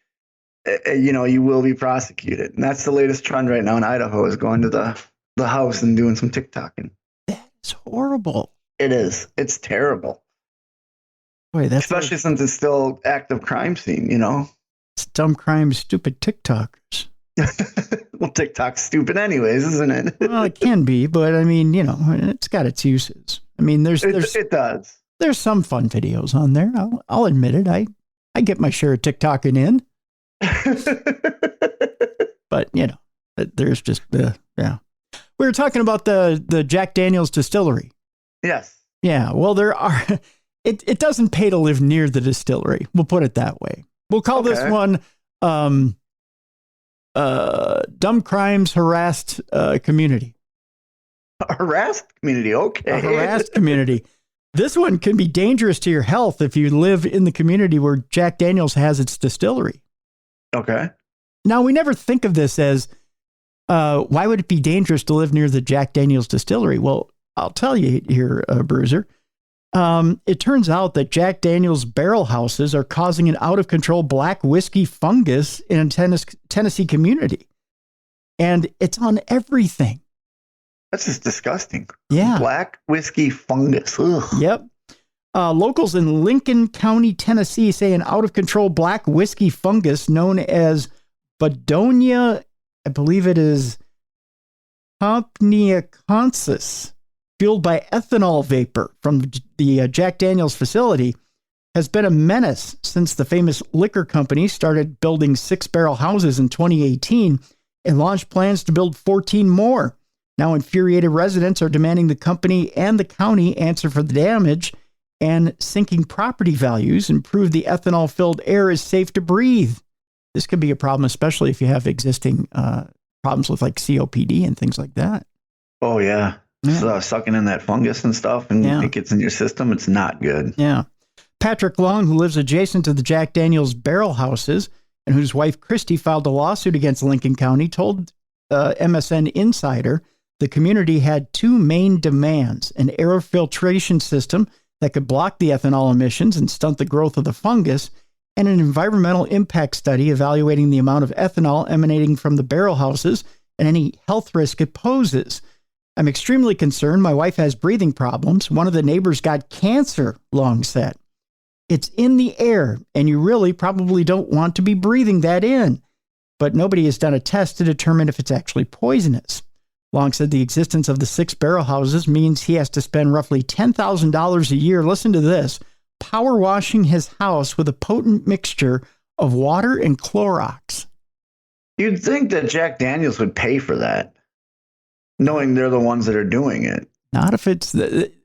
S8: You will be prosecuted. And that's the latest trend right now in Idaho, is going to the house and doing some TikToking.
S1: That's horrible.
S8: It is. It's terrible.
S1: Boy, that's
S8: especially since it's still active crime scene,
S1: It's dumb crime, stupid TikTokers.
S8: Well, TikTok's stupid anyways, isn't it?
S1: Well, it can be, but I mean, it's got its uses. I mean,
S8: It does.
S1: There's some fun videos on there. I'll admit it. I get my share of TikToking in. But, there's just, yeah. We were talking about the Jack Daniel's distillery.
S8: Yes.
S1: Yeah. Well, it doesn't pay to live near the distillery. We'll put it that way. We'll call this one dumb crimes harassed community.
S8: A harassed community. Okay.
S1: A harassed community. This one can be dangerous to your health if you live in the community where Jack Daniel's has its distillery.
S8: Okay.
S1: Now, we never think of this as, why would it be dangerous to live near the Jack Daniel's distillery? Well, I'll tell you here, Bruiser. It turns out that Jack Daniel's barrel houses are causing an out-of-control black whiskey fungus in a Tennessee community. And it's on everything.
S8: That's just disgusting.
S1: Yeah.
S8: Black whiskey fungus. Ugh.
S1: Yep. Locals in Lincoln County, Tennessee say an out-of-control black whiskey fungus known as Bodonia, I believe it is Compneaconsis, fueled by ethanol vapor from the Jack Daniel's facility, has been a menace since the famous liquor company started building 6-barrel houses in 2018 and launched plans to build 14 more. Now, infuriated residents are demanding the company and the county answer for the damage and sinking property values and prove the ethanol-filled air is safe to breathe. This could be a problem, especially if you have existing problems with like COPD and things like that.
S8: Oh, yeah. So, sucking in that fungus and stuff, and it gets in your system. It's not good. Yeah.
S1: Patrick Long, who lives adjacent to the Jack Daniel's barrel houses and whose wife Christy filed a lawsuit against Lincoln County, told MSN Insider the community had two main demands: an air filtration system that could block the ethanol emissions and stunt the growth of the fungus, and an environmental impact study evaluating the amount of ethanol emanating from the barrel houses and any health risk it poses. I'm extremely concerned. My wife has breathing problems. One of the neighbors got cancer, Long said. It's in the air, and you really probably don't want to be breathing that in. But nobody has done a test to determine if it's actually poisonous. Long said the existence of the 6 barrel houses means he has to spend roughly $10,000 a year, listen to this, power washing his house with a potent mixture of water and Clorox.
S8: You'd think that Jack Daniel's would pay for that, knowing they're the ones that are doing it.
S1: Not if it's...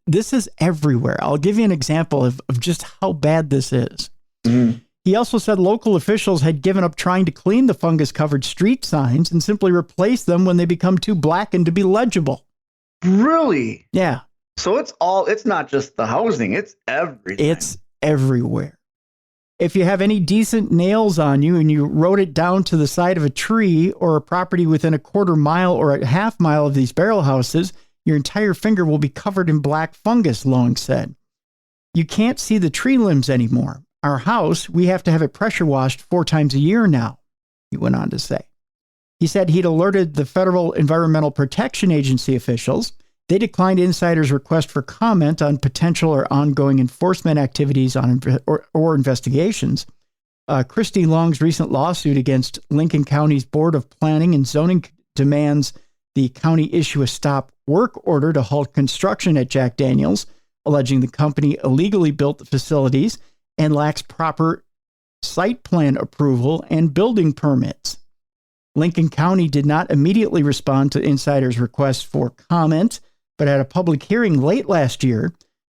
S1: This is everywhere. I'll give you an example of just how bad this is. Mm-hmm. He also said local officials had given up trying to clean the fungus-covered street signs and simply replaced them when they become too blackened to be legible.
S8: Really?
S1: Yeah.
S8: So it's not just the housing, it's everything.
S1: It's everywhere. If you have any decent nails on you and you wrote it down to the side of a tree or a property within a quarter mile or a half mile of these barrel houses, your entire finger will be covered in black fungus, Long said. You can't see the tree limbs anymore. Our house, we have to have it pressure washed 4 times a year now, he went on to say. He said he'd alerted the Federal Environmental Protection Agency officials. They declined Insider's request for comment on potential or ongoing enforcement activities or investigations. Christy Long's recent lawsuit against Lincoln County's Board of Planning and Zoning demands the county issue a stop work order to halt construction at Jack Daniel's, alleging the company illegally built the facilities and lacks proper site plan approval and building permits. Lincoln County did not immediately respond to Insider's request for comment, but at a public hearing late last year,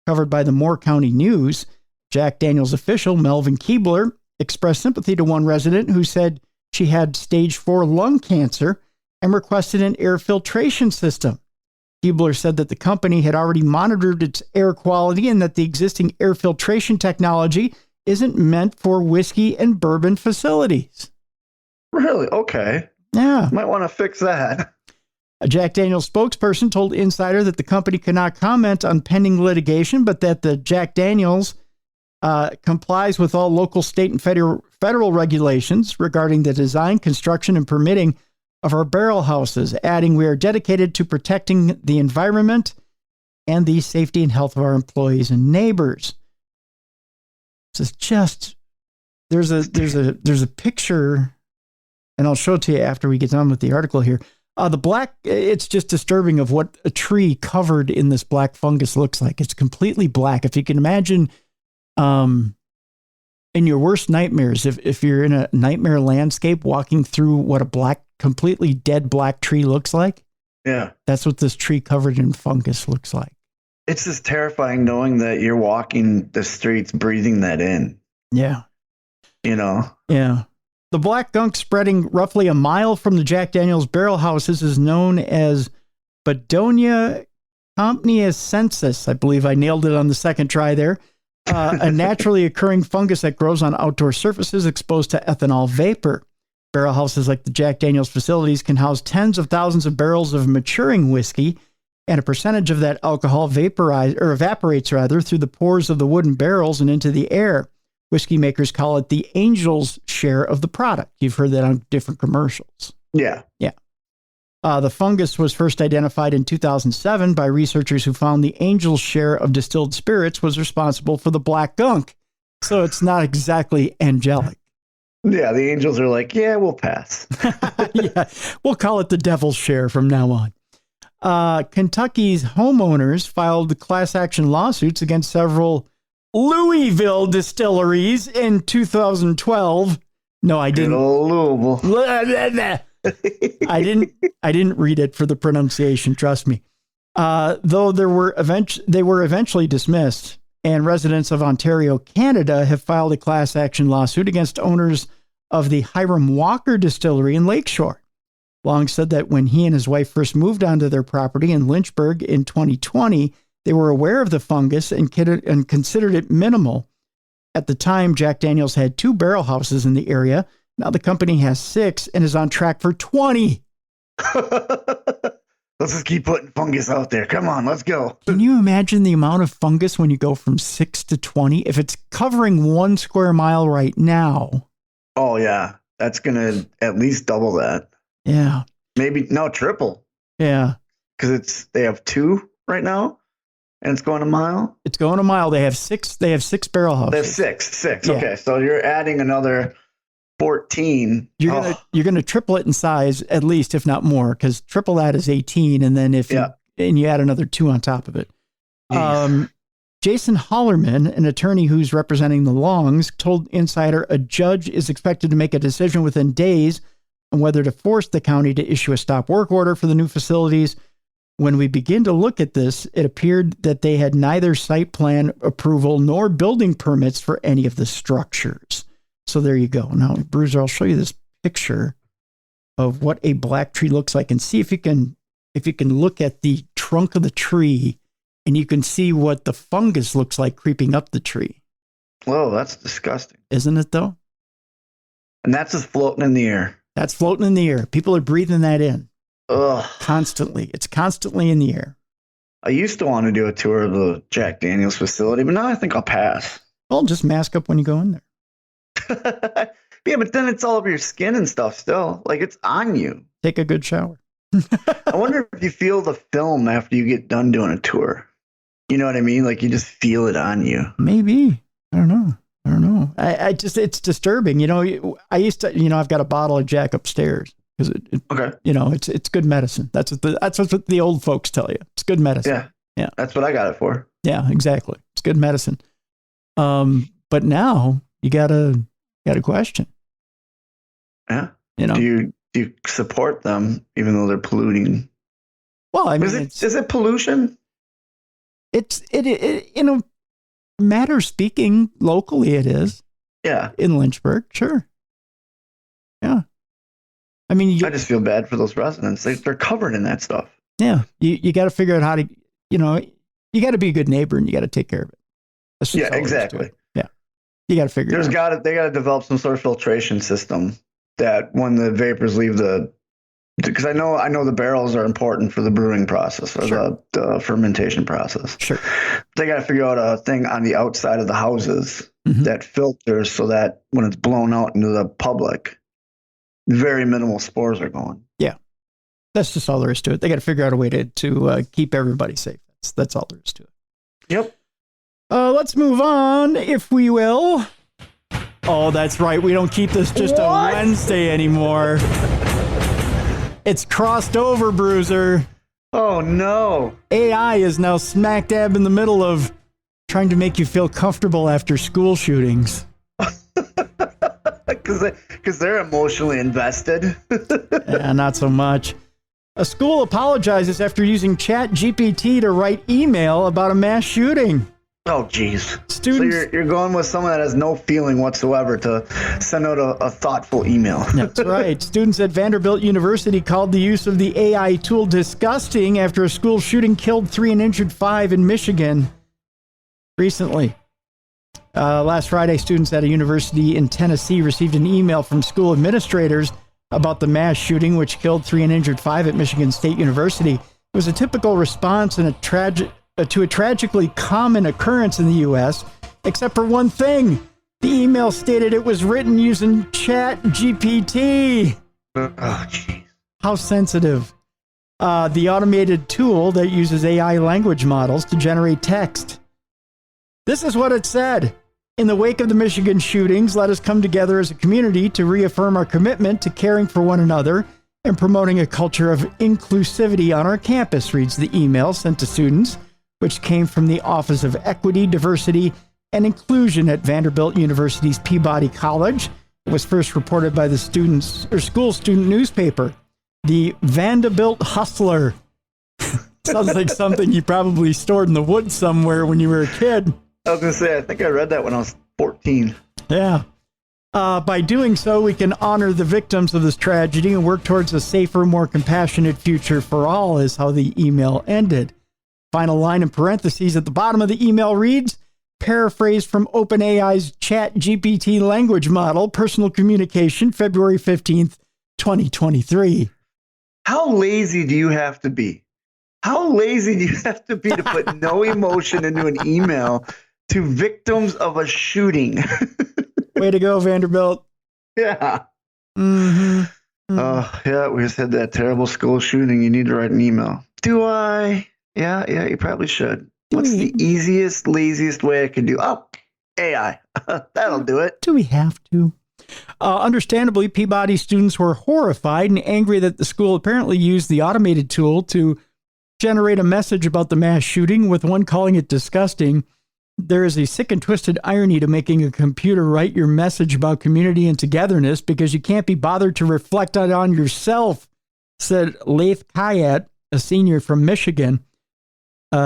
S1: covered by the Moore County News, Jack Daniel's official Melvin Keebler expressed sympathy to one resident who said she had stage 4 lung cancer and requested an air filtration system. Keebler said that the company had already monitored its air quality and that the existing air filtration technology isn't meant for whiskey and bourbon facilities.
S8: Really? Okay.
S1: Yeah.
S8: Might want to fix that.
S1: A Jack Daniel's spokesperson told Insider that the company could not comment on pending litigation, but that the Jack Daniel's complies with all local, state, and federal regulations regarding the design, construction, and permitting of our barrel houses, adding, "We are dedicated to protecting the environment and the safety and health of our employees and neighbors." This is just there's a picture, and I'll show it to you after we get done with the article here. The black, it's just disturbing of what a tree covered in this black fungus looks like. It's completely black. If you can imagine, in your worst nightmares, if you're in a nightmare landscape walking through what a completely dead black tree looks like.
S8: Yeah.
S1: That's what this tree covered in fungus looks like.
S8: It's just terrifying knowing that you're walking the streets breathing that in.
S1: Yeah.
S8: Yeah.
S1: The black gunk spreading roughly a mile from the Jack Daniels barrel houses is known as Bedonia compniacensis. I believe I nailed it on the second try there. A naturally occurring fungus that grows on outdoor surfaces exposed to ethanol vapor. Barrel houses like the Jack Daniels facilities can house tens of thousands of barrels of maturing whiskey, and a percentage of that alcohol evaporates through the pores of the wooden barrels and into the air. Whiskey makers call it the angel's share of the product. You've heard that on different commercials.
S8: Yeah.
S1: The fungus was first identified in 2007 by researchers who found the angel's share of distilled spirits was responsible for the black gunk. So it's not exactly angelic.
S8: Yeah, the angels are like, yeah, we'll pass.
S1: Yeah, we'll call it the devil's share from now on. Kentucky's homeowners filed class action lawsuits against several Louisville distilleries in 2012. No, I didn't.
S8: Louisville.
S1: I didn't read it for the pronunciation. Trust me. Though they were eventually dismissed, and residents of Ontario, Canada, have filed a class action lawsuit against owners of the Hiram Walker Distillery in Lakeshore. Long said that when he and his wife first moved onto their property in Lynchburg in 2020, they were aware of the fungus and considered it minimal. At the time, Jack Daniels had 2 barrel houses in the area. Now the company has 6 and is on track for 20.
S8: Let's just keep putting fungus out there. Come on, let's go.
S1: Can you imagine the amount of fungus when you go from 6 to 20? If it's covering 1 square mile right now.
S8: Oh, yeah. That's going to at least double that.
S1: Yeah.
S8: Maybe, no, triple.
S1: Yeah.
S8: Because they have 2 right now. And it's going a mile?
S1: It's going a mile. They have 6 barrel houses.
S8: They have six.
S1: Yeah.
S8: Okay, so you're adding another 14.
S1: You're gonna triple it in size at least, if not more, because triple that is 18, and then you add another 2 on top of it. Jason Hollerman, an attorney who's representing the Longs, told Insider a judge is expected to make a decision within days on whether to force the county to issue a stop work order for the new facilities. When we begin to look at this, it appeared that they had neither site plan approval nor building permits for any of the structures. So there you go. Now, Bruiser, I'll show you this picture of what a black tree looks like, and see if you can look at the trunk of the tree and you can see what the fungus looks like creeping up the tree.
S8: Whoa, that's disgusting.
S1: Isn't it though?
S8: And that's just floating in the air.
S1: That's floating in the air. People are breathing that in.
S8: Ugh.
S1: Constantly. It's constantly in the air.
S8: I used to want to do a tour of the Jack Daniels facility, but now I think I'll pass.
S1: Well, just mask up when you go in there.
S8: Yeah, but then it's all over your skin and stuff still. Like, it's on you.
S1: Take a good shower.
S8: I wonder if you feel the film after you get done doing a tour. You know what I mean? Like, you just feel it on you.
S1: Maybe. I don't know. I just, it's disturbing. You know, I used to, I've got a bottle of Jack upstairs because
S8: okay.
S1: It's good medicine. That's what the old folks tell you. It's good medicine. Yeah.
S8: That's what I got it for.
S1: Yeah, exactly. It's good medicine. But now you gotta question.
S8: Yeah. Do you support them even though they're polluting?
S1: Well, I mean,
S8: is it pollution?
S1: It matter speaking, locally it is.
S8: Yeah.
S1: In Lynchburg, sure. Yeah. I mean,
S8: I just feel bad for those residents. They're covered in that stuff.
S1: Yeah. You got to figure out how to, you got to be a good neighbor and you got to take care of it.
S8: Yeah, exactly.
S1: Yeah. You got to figure it out.
S8: They got to develop some sort of filtration system that when the vapors leave because I know the barrels are important for the brewing process or
S1: Sure.
S8: the fermentation process.
S1: Sure.
S8: They got to figure out a thing on the outside of the houses that filters so that when it's blown out into the public, very minimal spores are going.
S1: Yeah. That's just all there is to it. They got to figure out a way to keep everybody safe. That's all there is to it.
S8: Yep.
S1: Let's move on, if we will. Oh, that's right. We don't keep this just a Wednesday anymore. It's crossed over, Bruiser.
S8: Oh, no.
S1: AI is now smack dab in the middle of trying to make you feel comfortable after school shootings.
S8: Because they're emotionally invested.
S1: Yeah, not so much. A school apologizes after using ChatGPT to write email about a mass shooting.
S8: Oh, geez.
S1: Students,
S8: So you're going with someone that has no feeling whatsoever to send out a thoughtful email.
S1: That's right. Students at Vanderbilt University called the use of the AI tool disgusting after a school shooting killed 3 and injured 5 in Michigan recently. Last Friday, students at a university in Tennessee received an email from school administrators about the mass shooting, which killed 3 and injured 5 at Michigan State University. It was a typical response to a tragically common occurrence in the U.S., except for one thing. The email stated it was written using ChatGPT.
S8: Oh, geez.
S1: How sensitive. The automated tool that uses AI language models to generate text. This is what it said. In the wake of the Michigan shootings, let us come together as a community to reaffirm our commitment to caring for one another and promoting a culture of inclusivity on our campus, reads the email sent to students, which came from the Office of Equity, Diversity, and Inclusion at Vanderbilt University's Peabody College. It was first reported by the school student newspaper, the Vanderbilt Hustler. Sounds like something you probably stored in the woods somewhere when you were a kid.
S8: I was going to say, I think I read that when I was 14.
S1: Yeah. By doing so, we can honor the victims of this tragedy and work towards a safer, more compassionate future for all, is how the email ended. Final line in parentheses at the bottom of the email reads, paraphrased from OpenAI's ChatGPT language model, personal communication, February 15th, 2023.
S8: How lazy do you have to be? How lazy do you have to be to put no emotion into an email to victims of a shooting?
S1: Way to go, Vanderbilt.
S8: Yeah.
S1: Mm-hmm.
S8: Oh, yeah, we just had that terrible school shooting. You need to write an email. Do I? Yeah, you probably should. What's the easiest, laziest way I could do? Oh, AI. That'll do it.
S1: Do we have to? Understandably, Peabody students were horrified and angry that the school apparently used the automated tool to generate a message about the mass shooting, with one calling it disgusting. There is a sick and twisted irony to making a computer write your message about community and togetherness because you can't be bothered to reflect on yourself, said Laith Kayat, a senior from Michigan,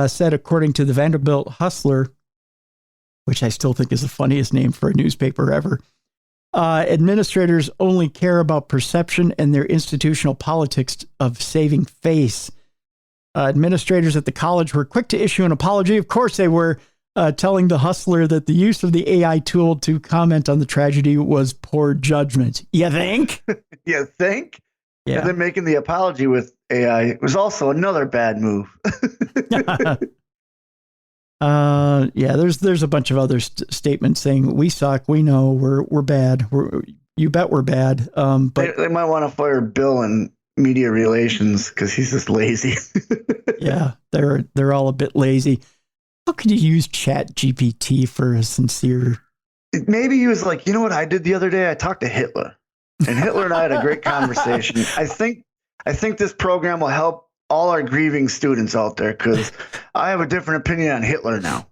S1: said according to the Vanderbilt Hustler, which I still think is the funniest name for a newspaper ever. Administrators only care about perception and their institutional politics of saving face. Administrators at the college were quick to issue an apology. Of course they were, telling the Hustler that the use of the AI tool to comment on the tragedy was poor judgment. You think?
S8: You think?
S1: Yeah.
S8: And then making the apology with AI was also another bad move.
S1: Yeah, there's a bunch of other statements saying we suck, we know, we're bad, you bet we're bad. But
S8: they might want to fire Bill in media relations because he's just lazy.
S1: Yeah, they're all a bit lazy. How could you use ChatGPT for a sincere?
S8: Maybe he was like, you know what I did the other day? I talked to Hitler, and Hitler and I had a great conversation. I think this program will help all our grieving students out there because I have a different opinion on Hitler now.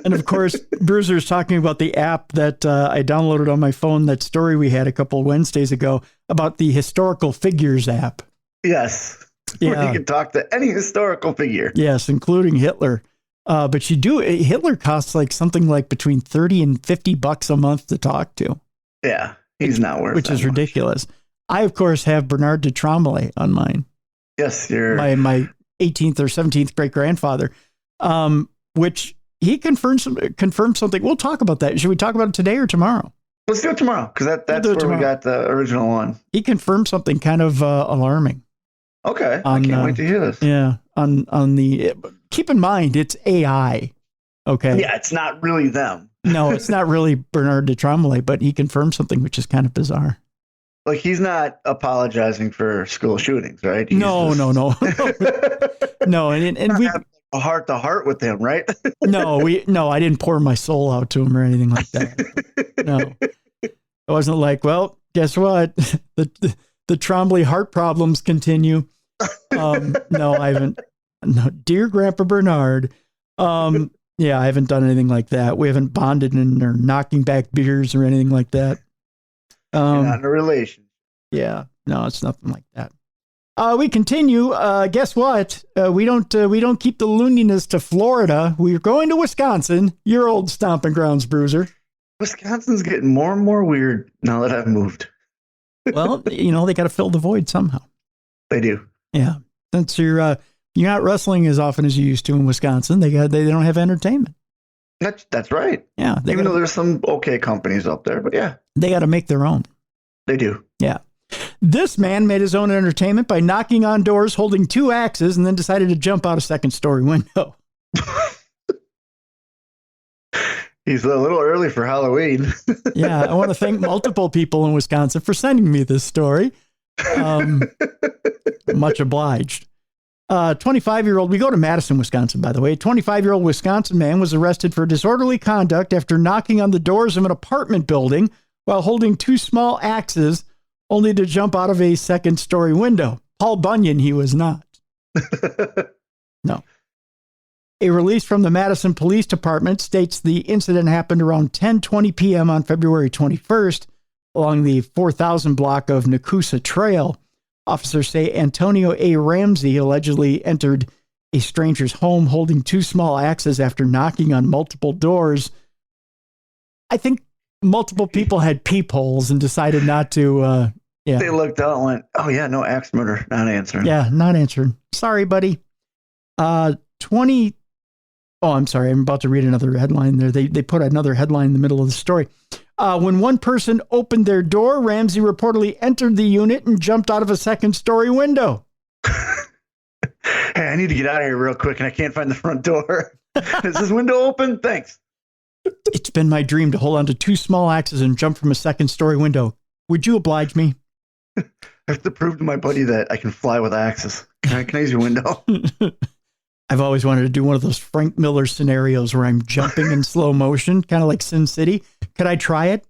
S1: And of course, Bruiser's talking about the app that I downloaded on my phone, that story we had a couple of Wednesdays ago about the historical figures app.
S8: Yes.
S1: Yeah.
S8: Where you can talk to any historical figure.
S1: Yes, including Hitler. But Hitler costs like something like between $30 and $50 a month to talk to.
S8: Yeah, he's not worth it.
S1: Which is ridiculous. I, of course, have Bernard de Tremblay on mine.
S8: Yes, you're
S1: my 18th or 17th great grandfather, which he confirmed something. We'll talk about that. Should we talk about it today or tomorrow?
S8: Let's do it tomorrow because that's where we got the original one.
S1: He confirmed something kind of alarming.
S8: Okay, I can't wait to hear this.
S1: Yeah, keep in mind it's AI. Okay.
S8: Yeah, it's not really them.
S1: No, it's not really Bernard de Tremblay, but he confirmed something which is kind of bizarre.
S8: Like he's not apologizing for school shootings, right?
S1: No. No, and we
S8: a heart to heart with him, right?
S1: No, I didn't pour my soul out to him or anything like that. No. I wasn't like, well, guess what? the Trombley heart problems continue. No, I haven't. No, dear Grandpa Bernard. Yeah, I haven't done anything like that. We haven't bonded or knocking back beers or anything like that.
S8: You're not in a relation.
S1: Yeah, no, it's nothing like that. We continue. Guess what? We don't keep the looniness to Florida. We're going to Wisconsin, your old stomping grounds, Bruiser.
S8: Wisconsin's getting more and more weird now that I've moved.
S1: Well, they got to fill the void somehow.
S8: They do.
S1: Yeah, since you're not wrestling as often as you used to in Wisconsin, they don't have entertainment.
S8: That's right.
S1: Yeah,
S8: even though there's some okay companies up there, but yeah,
S1: they got to make their own.
S8: They do.
S1: Yeah. This man made his own entertainment by knocking on doors, holding 2 axes, and then decided to jump out a second-story window.
S8: He's a little early for Halloween.
S1: Yeah, I want to thank multiple people in Wisconsin for sending me this story. Much obliged. 25-year-old, we go to Madison, Wisconsin, by the way. 25-year-old Wisconsin man was arrested for disorderly conduct after knocking on the doors of an apartment building while holding 2 small axes, only to jump out of a second-story window. Paul Bunyan, he was not. No. A release from the Madison Police Department states the incident happened around 10:20 p.m. on February 21st along the 4000 block of Nakusa Trail. Officers say Antonio A. Ramsey allegedly entered a stranger's home holding 2 small axes after knocking on multiple doors. I think multiple people had peepholes and decided not to. Yeah.
S8: They looked out and went, "Oh yeah, no axe murder, not answering."
S1: Yeah, not answering. Sorry, buddy. 20. Oh, I'm sorry. I'm about to read another headline there. They put another headline in the middle of the story. When one person opened their door, Ramsey reportedly entered the unit and jumped out of a second-story window.
S8: Hey, I need to get out of here real quick, and I can't find the front door. Is this window open? Thanks.
S1: It's been my dream to hold on to 2 small axes and jump from a second-story window. Would you oblige me?
S8: I have to prove to my buddy that I can fly with axes. Can I use your window?
S1: I've always wanted to do one of those Frank Miller scenarios where I'm jumping in slow motion, kind of like Sin City. Could I try it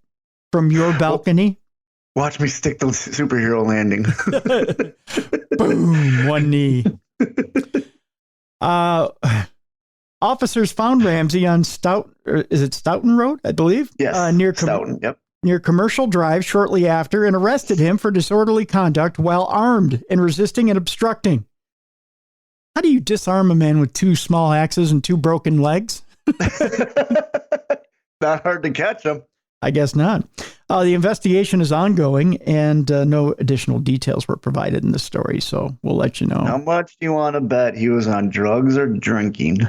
S1: from your balcony?
S8: Watch me stick the superhero landing.
S1: Boom, one knee. Officers found Ramsey on Stoughton Road, I believe?
S8: Yes,
S1: near
S8: Stoughton, yep.
S1: Near Commercial Drive shortly after and arrested him for disorderly conduct while armed and resisting and obstructing. How do you disarm a man with 2 small axes and 2 broken legs?
S8: Not hard to catch him.
S1: I guess not. The investigation is ongoing, and no additional details were provided in the story, so we'll let you know.
S8: How much do you want to bet he was on drugs or drinking?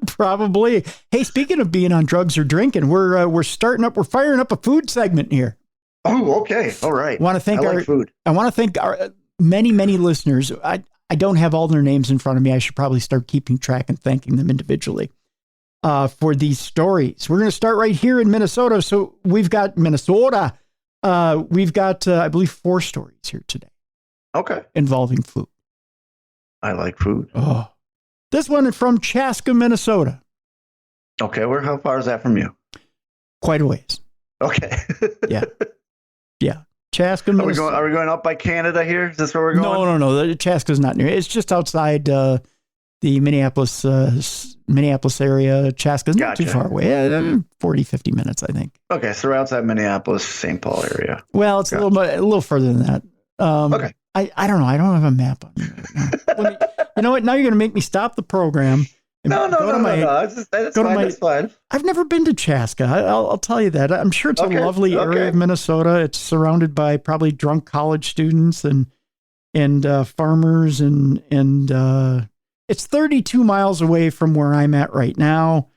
S1: Probably. Hey, speaking of being on drugs or drinking, we're firing up a food segment here.
S8: Oh, okay. All right.
S1: I want to thank
S8: food.
S1: I want to thank our many listeners. I don't have all their names in front of me. I should probably start keeping track and thanking them individually for these stories. We're going to start right here in Minnesota. So we've got Minnesota. We've got, I believe, 4 stories here today.
S8: Okay.
S1: Involving food.
S8: I like food.
S1: Oh, this one from Chaska, Minnesota.
S8: Okay. How far is that from you?
S1: Quite a ways.
S8: Okay.
S1: Yeah. Chaska, Minnesota.
S8: Are we going up by Canada here? Is this where we're going?
S1: No. Chaska's not near. It's just outside the Minneapolis area. Chaska's not too far away. 40, 50 minutes, I think.
S8: Okay, so we're outside Minneapolis, St. Paul area.
S1: Well, it's a little further than that.
S8: Okay.
S1: I don't know. I don't have a map on me right now. You know what? Now you're going to make me stop the program.
S8: No. That's fine. I've
S1: never been to Chaska. I'll tell you that. I'm sure it's a lovely area of Minnesota. It's surrounded by probably drunk college students and farmers and it's 32 miles away from where I'm at right now.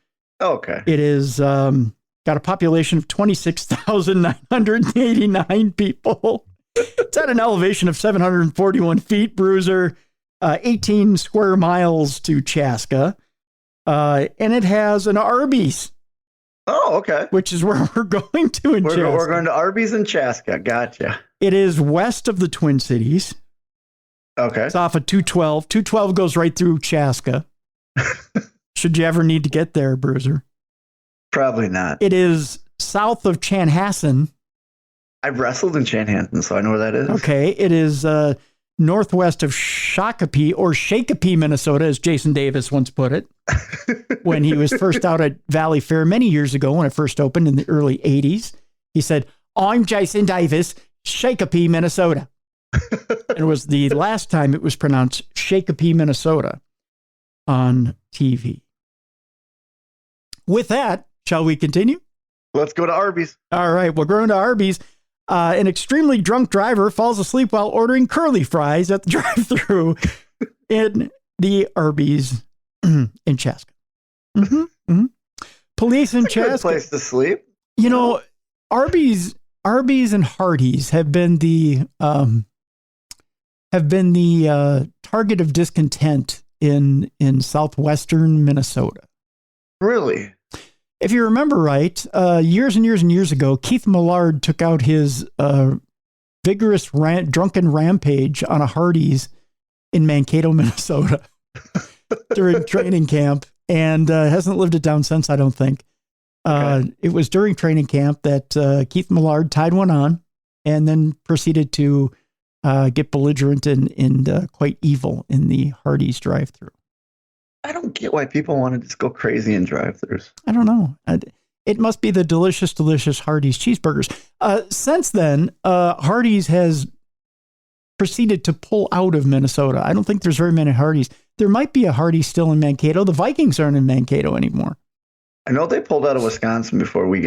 S8: Okay.
S1: It is got a population of 26,989 people. It's at an elevation of 741 feet, Bruiser, 18 square miles to Chaska. And it has an Arby's.
S8: Oh, okay.
S1: Which is where we're going to in Chaska.
S8: We're going to Arby's in Chaska. Gotcha.
S1: It is west of the Twin Cities.
S8: Okay.
S1: It's off of 212. 212 goes right through Chaska. Should you ever need to get there, Bruiser?
S8: Probably not.
S1: It is south of Chanhassen.
S8: I've wrestled in Chanhassen, so I know where that is.
S1: Okay, it is northwest of Shakopee, or Shakopee, Minnesota, as Jason Davis once put it, when he was first out at Valley Fair many years ago when it first opened in the early 80s. He said, "I'm Jason Davis, Shakopee, Minnesota." It was the last time it was pronounced Shakopee, Minnesota on TV. With that, shall we continue?
S8: Let's go to Arby's.
S1: All right, we're going to Arby's. An extremely drunk driver falls asleep while ordering curly fries at the drive-thru in the Arby's in Chaska. Police in Chaska.
S8: Good place to sleep.
S1: You know, Arby's and Hardee's have been the target of discontent in southwestern Minnesota.
S8: Really?
S1: If you remember right, years and years and years ago, Keith Millard took out his vigorous drunken rampage on a Hardee's in Mankato, Minnesota during training camp, and hasn't lived it down since, I don't think. Okay. It was during training camp that Keith Millard tied one on and then proceeded to get belligerent and quite evil in the Hardee's drive-thru.
S8: I don't get why people want to just go crazy in drive-thrus.
S1: I don't know. It must be the delicious Hardee's cheeseburgers. Since then, Hardee's has proceeded to pull out of Minnesota. I don't think there's very many Hardee's. There might be a Hardee's still in Mankato. The Vikings aren't in Mankato anymore.
S8: I know they pulled out of Wisconsin before we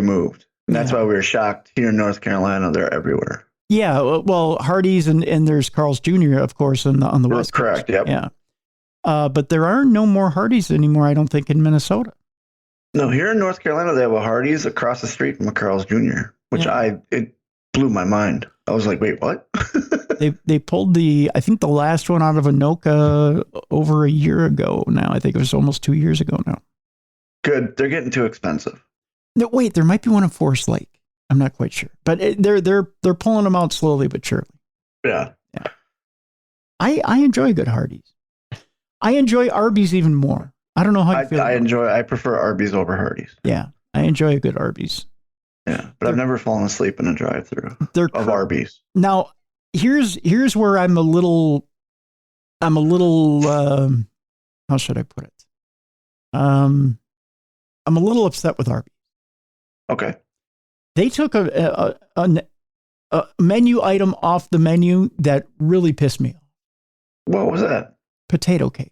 S8: moved. And that's why we were shocked. Here in North Carolina, they're everywhere.
S1: Yeah, well, Hardee's and there's Carl's Jr., of course, on the West Coast.
S8: Correct, yep.
S1: Yeah. But there are no more Hardee's anymore, I don't think, in Minnesota.
S8: No, here in North Carolina, they have a Hardee's across the street from a Carl's Jr., which it blew my mind. I was like, wait, what?
S1: They pulled I think the last one out of Anoka over a year ago now. I think it was almost 2 years ago now.
S8: Good. They're getting too expensive.
S1: No, wait, there might be one in Forest Lake. I'm not quite sure. But they're pulling them out slowly but surely.
S8: Yeah.
S1: I enjoy good Hardee's. I enjoy Arby's even more. I don't know how you feel.
S8: I prefer Arby's over Hardee's.
S1: Yeah, I enjoy a good Arby's.
S8: Yeah, but I've never fallen asleep in a drive-thru of Arby's.
S1: Now, here's where I'm a little how should I put it? I'm a little upset with Arby's.
S8: Okay.
S1: They took a menu item off the menu that really pissed me off.
S8: What was that?
S1: Potato cakes.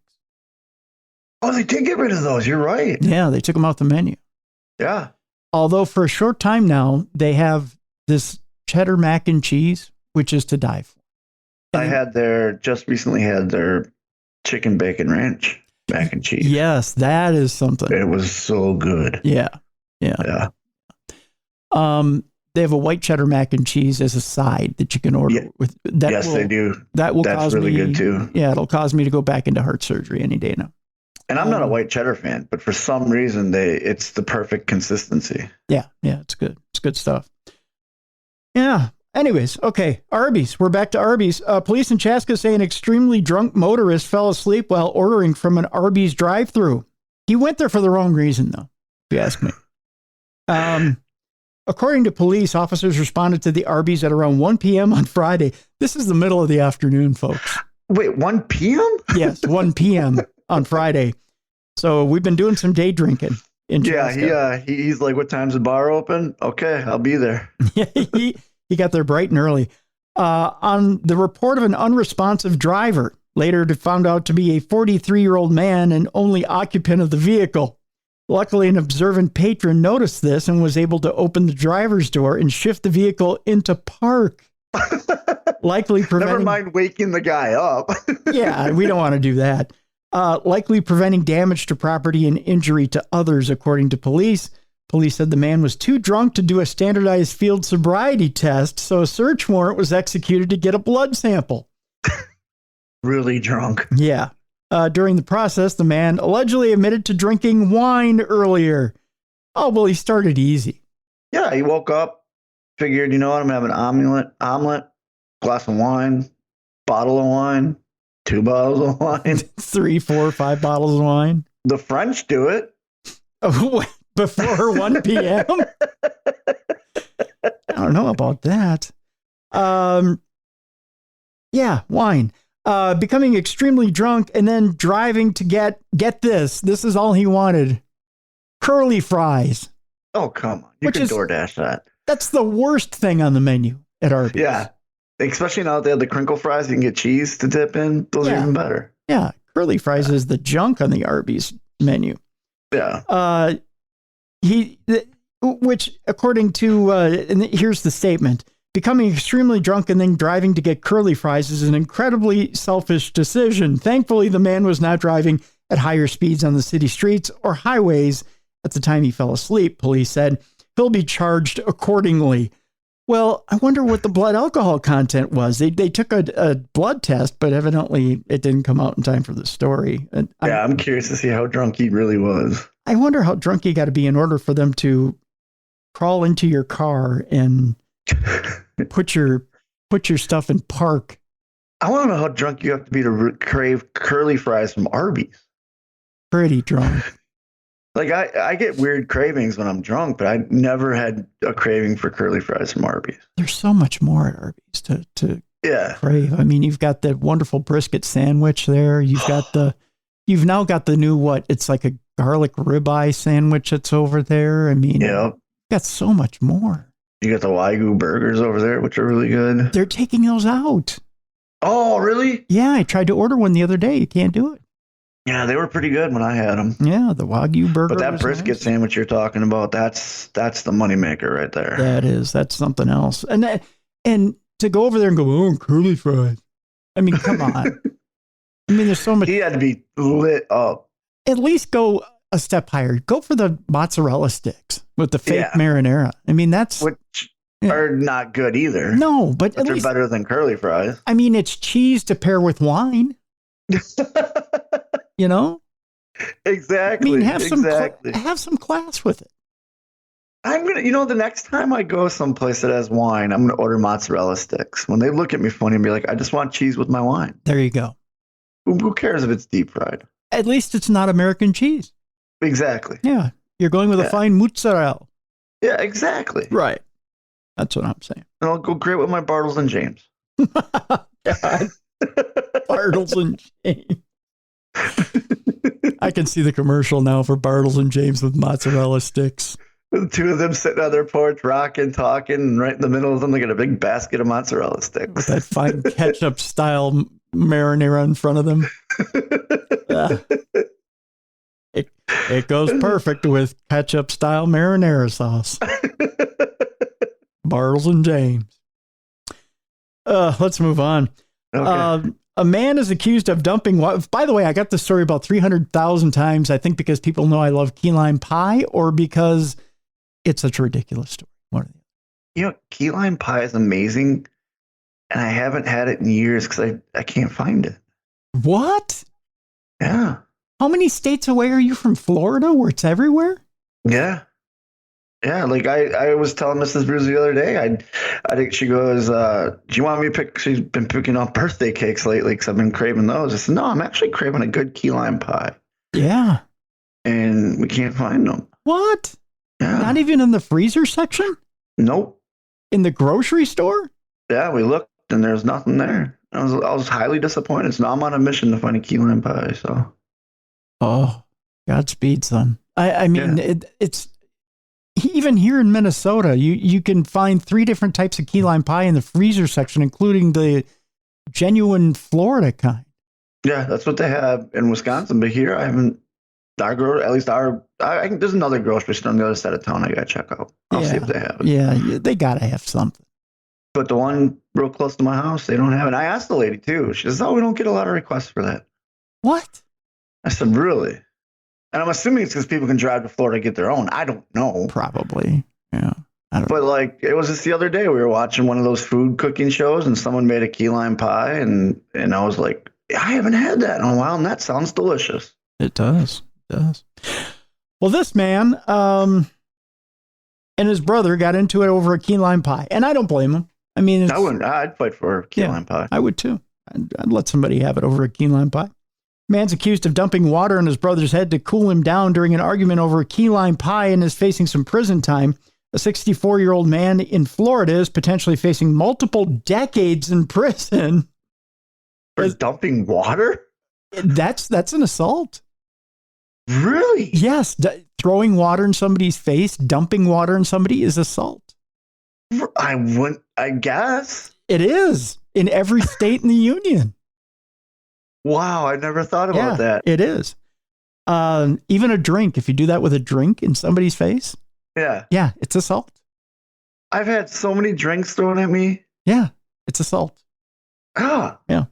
S8: Oh, they did get rid of those. You're right.
S1: Yeah, they took them off the menu.
S8: Yeah.
S1: Although for a short time now, they have this cheddar mac and cheese, which is to die for.
S8: I just recently had their chicken bacon ranch mac and cheese.
S1: Yes, that is something.
S8: It was so good.
S1: Yeah. They have a white cheddar mac and cheese as a side that you can order with.
S8: They do. That's really good too.
S1: Yeah, it'll cause me to go back into heart surgery any day now.
S8: And I'm not a white cheddar fan, but for some reason it's the perfect consistency.
S1: Yeah, it's good. It's good stuff. Yeah. Anyways, okay, Arby's. We're back to Arby's. Police in Chaska say an extremely drunk motorist fell asleep while ordering from an Arby's drive-thru. He went there for the wrong reason, though, if you ask me. According to police, officers responded to the Arby's at around 1 p.m. on Friday. This is the middle of the afternoon, folks.
S8: Wait, 1 p.m.?
S1: Yes, 1 p.m. on Friday. So we've been doing some day drinking in Chaska.
S8: Yeah, he's like, what time's the bar open? Okay, I'll be there.
S1: Yeah, he got there bright and early. On the report of an unresponsive driver, later found out to be a 43-year-old man and only occupant of the vehicle. Luckily, an observant patron noticed this and was able to open the driver's door and shift the vehicle into park. Likely preventing...
S8: Never mind waking the guy up.
S1: Yeah, we don't want to do that. Likely preventing damage to property and injury to others, according to police. Police said the man was too drunk to do a standardized field sobriety test, so a search warrant was executed to get a blood sample.
S8: Really drunk.
S1: Yeah. During the process, the man allegedly admitted to drinking wine earlier. Oh, well, he started easy.
S8: Yeah, he woke up, figured, you know what, I'm going to have an omelet, glass of wine, bottle of wine, 2 bottles of wine.
S1: 3, 4, 5 bottles of wine.
S8: The French do it.
S1: Oh, before 1 p.m.? I don't know about that. Yeah, wine. Becoming extremely drunk and then driving to get this. This is all he wanted. Curly fries.
S8: Oh, come on. You can DoorDash that.
S1: That's the worst thing on the menu at Arby's.
S8: Yeah. Especially now that they have the crinkle fries, you can get cheese to dip in. Those are even better.
S1: Yeah. Curly fries is the junk on the Arby's menu.
S8: Yeah.
S1: Which according to, and here's the statement, becoming extremely drunk and then driving to get curly fries is an incredibly selfish decision. Thankfully, the man was not driving at higher speeds on the city streets or highways at the time he fell asleep, police said. He'll be charged accordingly. Well, I wonder what the blood alcohol content was. They took a blood test, but evidently it didn't come out in time for the story.
S8: I'm curious to see how drunk he really was.
S1: I wonder how drunk you got to be in order for them to crawl into your car and put your stuff in park.
S8: I want to know how drunk you have to be to crave curly fries from Arby's.
S1: Pretty drunk.
S8: Like I get weird cravings when I'm drunk, but I never had a craving for curly fries from Arby's.
S1: There's so much more at Arby's to crave. I mean, you've got the wonderful brisket sandwich there. You've now got the new it's like a garlic ribeye sandwich that's over there. I mean, you've got so much more.
S8: You got the Wagyu burgers over there, which are really good.
S1: They're taking those out.
S8: Oh, really?
S1: Yeah, I tried to order one the other day. You can't do it.
S8: Yeah, they were pretty good when I had them.
S1: Yeah, the Wagyu burger.
S8: But that brisket sandwich you're talking about, that's the moneymaker right there.
S1: That's something else. And to go over there and go, curly fries. I mean, come on. I mean, there's so much.
S8: He had to be lit up.
S1: At least go a step higher. Go for the mozzarella sticks with the fake marinara. I mean,
S8: which are not good either.
S1: No, but
S8: they're better than curly fries.
S1: I mean, it's cheese to pair with wine. You know?
S8: Exactly.
S1: I mean, have some class with it.
S8: I'm going to, the next time I go someplace that has wine, I'm going to order mozzarella sticks. When they look at me funny and be like, I just want cheese with my wine.
S1: There you go.
S8: Who cares if it's deep fried?
S1: At least it's not American cheese.
S8: Exactly.
S1: Yeah. You're going with a fine mozzarella.
S8: Yeah, exactly.
S1: Right. That's what I'm saying.
S8: And I'll go great with my Bartles and James.
S1: God. Bartles and James. I can see the commercial now for Bartles and James with mozzarella sticks.
S8: The two of them sitting on their porch, rocking, talking, and right in the middle of them, they got a big basket of mozzarella sticks.
S1: With that fine ketchup-style marinara in front of them. It goes perfect with ketchup-style marinara sauce. Bartles and James. Let's move on. Okay. A man is accused of dumping. By the way, I got this story about 300,000 times. I think because people know I love key lime pie, or because it's such a ridiculous story.
S8: Key lime pie is amazing, and I haven't had it in years because I can't find it.
S1: What?
S8: Yeah.
S1: How many states away are you from Florida, where it's everywhere?
S8: Yeah. Yeah, like I was telling Mrs. Bruce the other day, I think she goes, do you want me to pick? She's been picking up birthday cakes lately because I've been craving those. I said, no, I'm actually craving a good key lime pie.
S1: Yeah.
S8: And we can't find them.
S1: What?
S8: Yeah.
S1: Not even in the freezer section?
S8: Nope.
S1: In the grocery store?
S8: Yeah, we looked and there's nothing there. I was highly disappointed. So now I'm on a mission to find a key lime pie. So.
S1: Oh, Godspeed, son. I mean, it's. Even here in Minnesota, you can find 3 different types of key lime pie in the freezer section, including the genuine Florida kind.
S8: Yeah, that's what they have in Wisconsin. But here, I haven't. There's another grocery store on the other side of town I got to check out. I'll see if they have it.
S1: Yeah, they got to have something.
S8: But the one real close to my house, they don't have it. I asked the lady, too. She says, we don't get a lot of requests for that.
S1: What?
S8: I said, really? And I'm assuming it's because people can drive to Florida to get their own. I don't know.
S1: Probably. Yeah. I don't know.
S8: But it was just the other day we were watching one of those food cooking shows and someone made a key lime pie and I was like, I haven't had that in a while and that sounds delicious.
S1: It does. It does. Well, this man and his brother got into it over a key lime pie. And I don't blame him. I mean,
S8: I'd fight for key lime pie.
S1: I would too. I'd let somebody have it over a key lime pie. Man's accused of dumping water on his brother's head to cool him down during an argument over a key lime pie and is facing some prison time. A 64-year-old man in Florida is potentially facing multiple decades in prison.
S8: For dumping water?
S1: That's an assault.
S8: Really?
S1: Yes. Throwing water in somebody's face, dumping water in somebody is assault.
S8: I guess.
S1: It is in every state in the union.
S8: Wow, I never thought about that.
S1: It is. Even a drink, if you do that with a drink in somebody's face, yeah, it's assault.
S8: I've had so many drinks thrown at me.
S1: Yeah, it's assault.
S8: Ah.
S1: Yeah.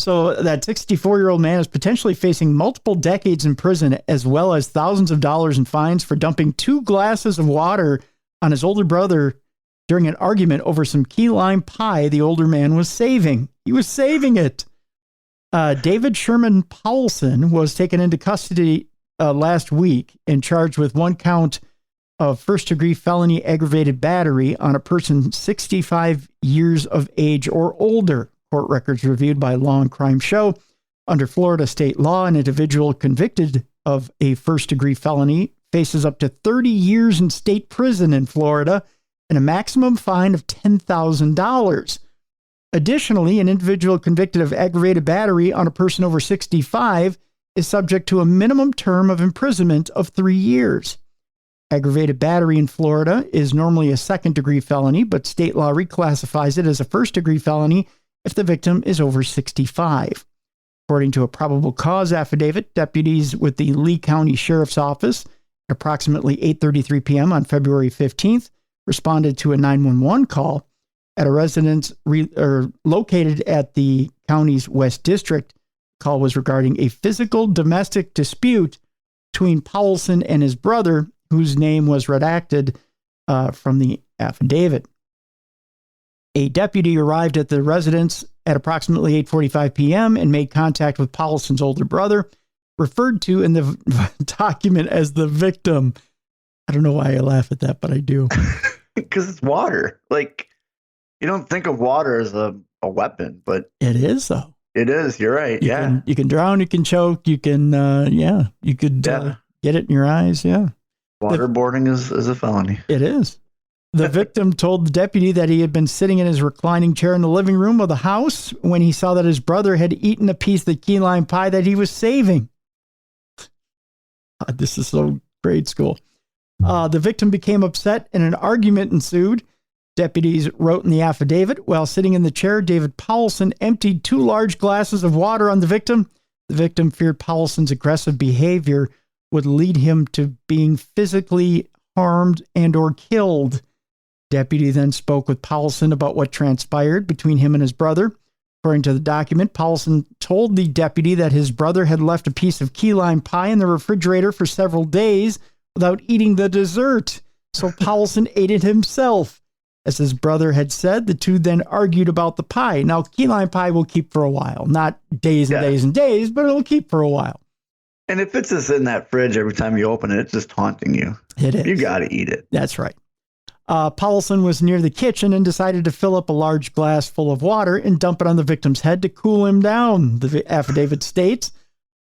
S1: So that 64-year-old man is potentially facing multiple decades in prison, as well as thousands of dollars in fines for dumping 2 glasses of water on his older brother during an argument over some key lime pie the older man was saving. He was saving it. David Sherman Paulson was taken into custody last week and charged with 1 count of first-degree felony aggravated battery on a person 65 years of age or older. Court records reviewed by Law and Crime show under Florida state law, an individual convicted of a first-degree felony faces up to 30 years in state prison in Florida and a maximum fine of $10,000. Additionally, an individual convicted of aggravated battery on a person over 65 is subject to a minimum term of imprisonment of 3 years. Aggravated battery in Florida is normally a second-degree felony, but state law reclassifies it as a first-degree felony if the victim is over 65. According to a probable cause affidavit, deputies with the Lee County Sheriff's Office at approximately 8:33 p.m. on February 15th responded to a 911 call at a residence located at the county's West District. The call was regarding a physical domestic dispute between Paulson and his brother, whose name was redacted from the affidavit. A deputy arrived at the residence at approximately 8:45 p.m. and made contact with Paulson's older brother, referred to in the document as the victim. I don't know why I laugh at that, but I do.
S8: Because it's water. Like, you don't think of water as a weapon, but
S1: it is, though.
S8: It is. You're right.
S1: You can drown, you can choke, you can, you could get it in your eyes. Yeah.
S8: Waterboarding is a felony.
S1: It is. The victim told the deputy that he had been sitting in his reclining chair in the living room of the house when he saw that his brother had eaten a piece of the key lime pie that he was saving. This is so grade school. The victim became upset and an argument ensued. Deputies wrote in the affidavit, while sitting in the chair, David Paulson emptied 2 large glasses of water on the victim. The victim feared Paulson's aggressive behavior would lead him to being physically harmed and or killed. Deputy then spoke with Paulson about what transpired between him and his brother. According to the document, Paulson told the deputy that his brother had left a piece of key lime pie in the refrigerator for several days without eating the dessert. So Paulson ate it himself. As his brother had said, the two then argued about the pie. Now, key lime pie will keep for a while. Not days and days and days, but it'll keep for a while.
S8: And if it's just in that fridge every time you open it, it's just haunting you.
S1: It is.
S8: You got to eat it.
S1: That's right. Paulson was near the kitchen and decided to fill up a large glass full of water and dump it on the victim's head to cool him down. The affidavit states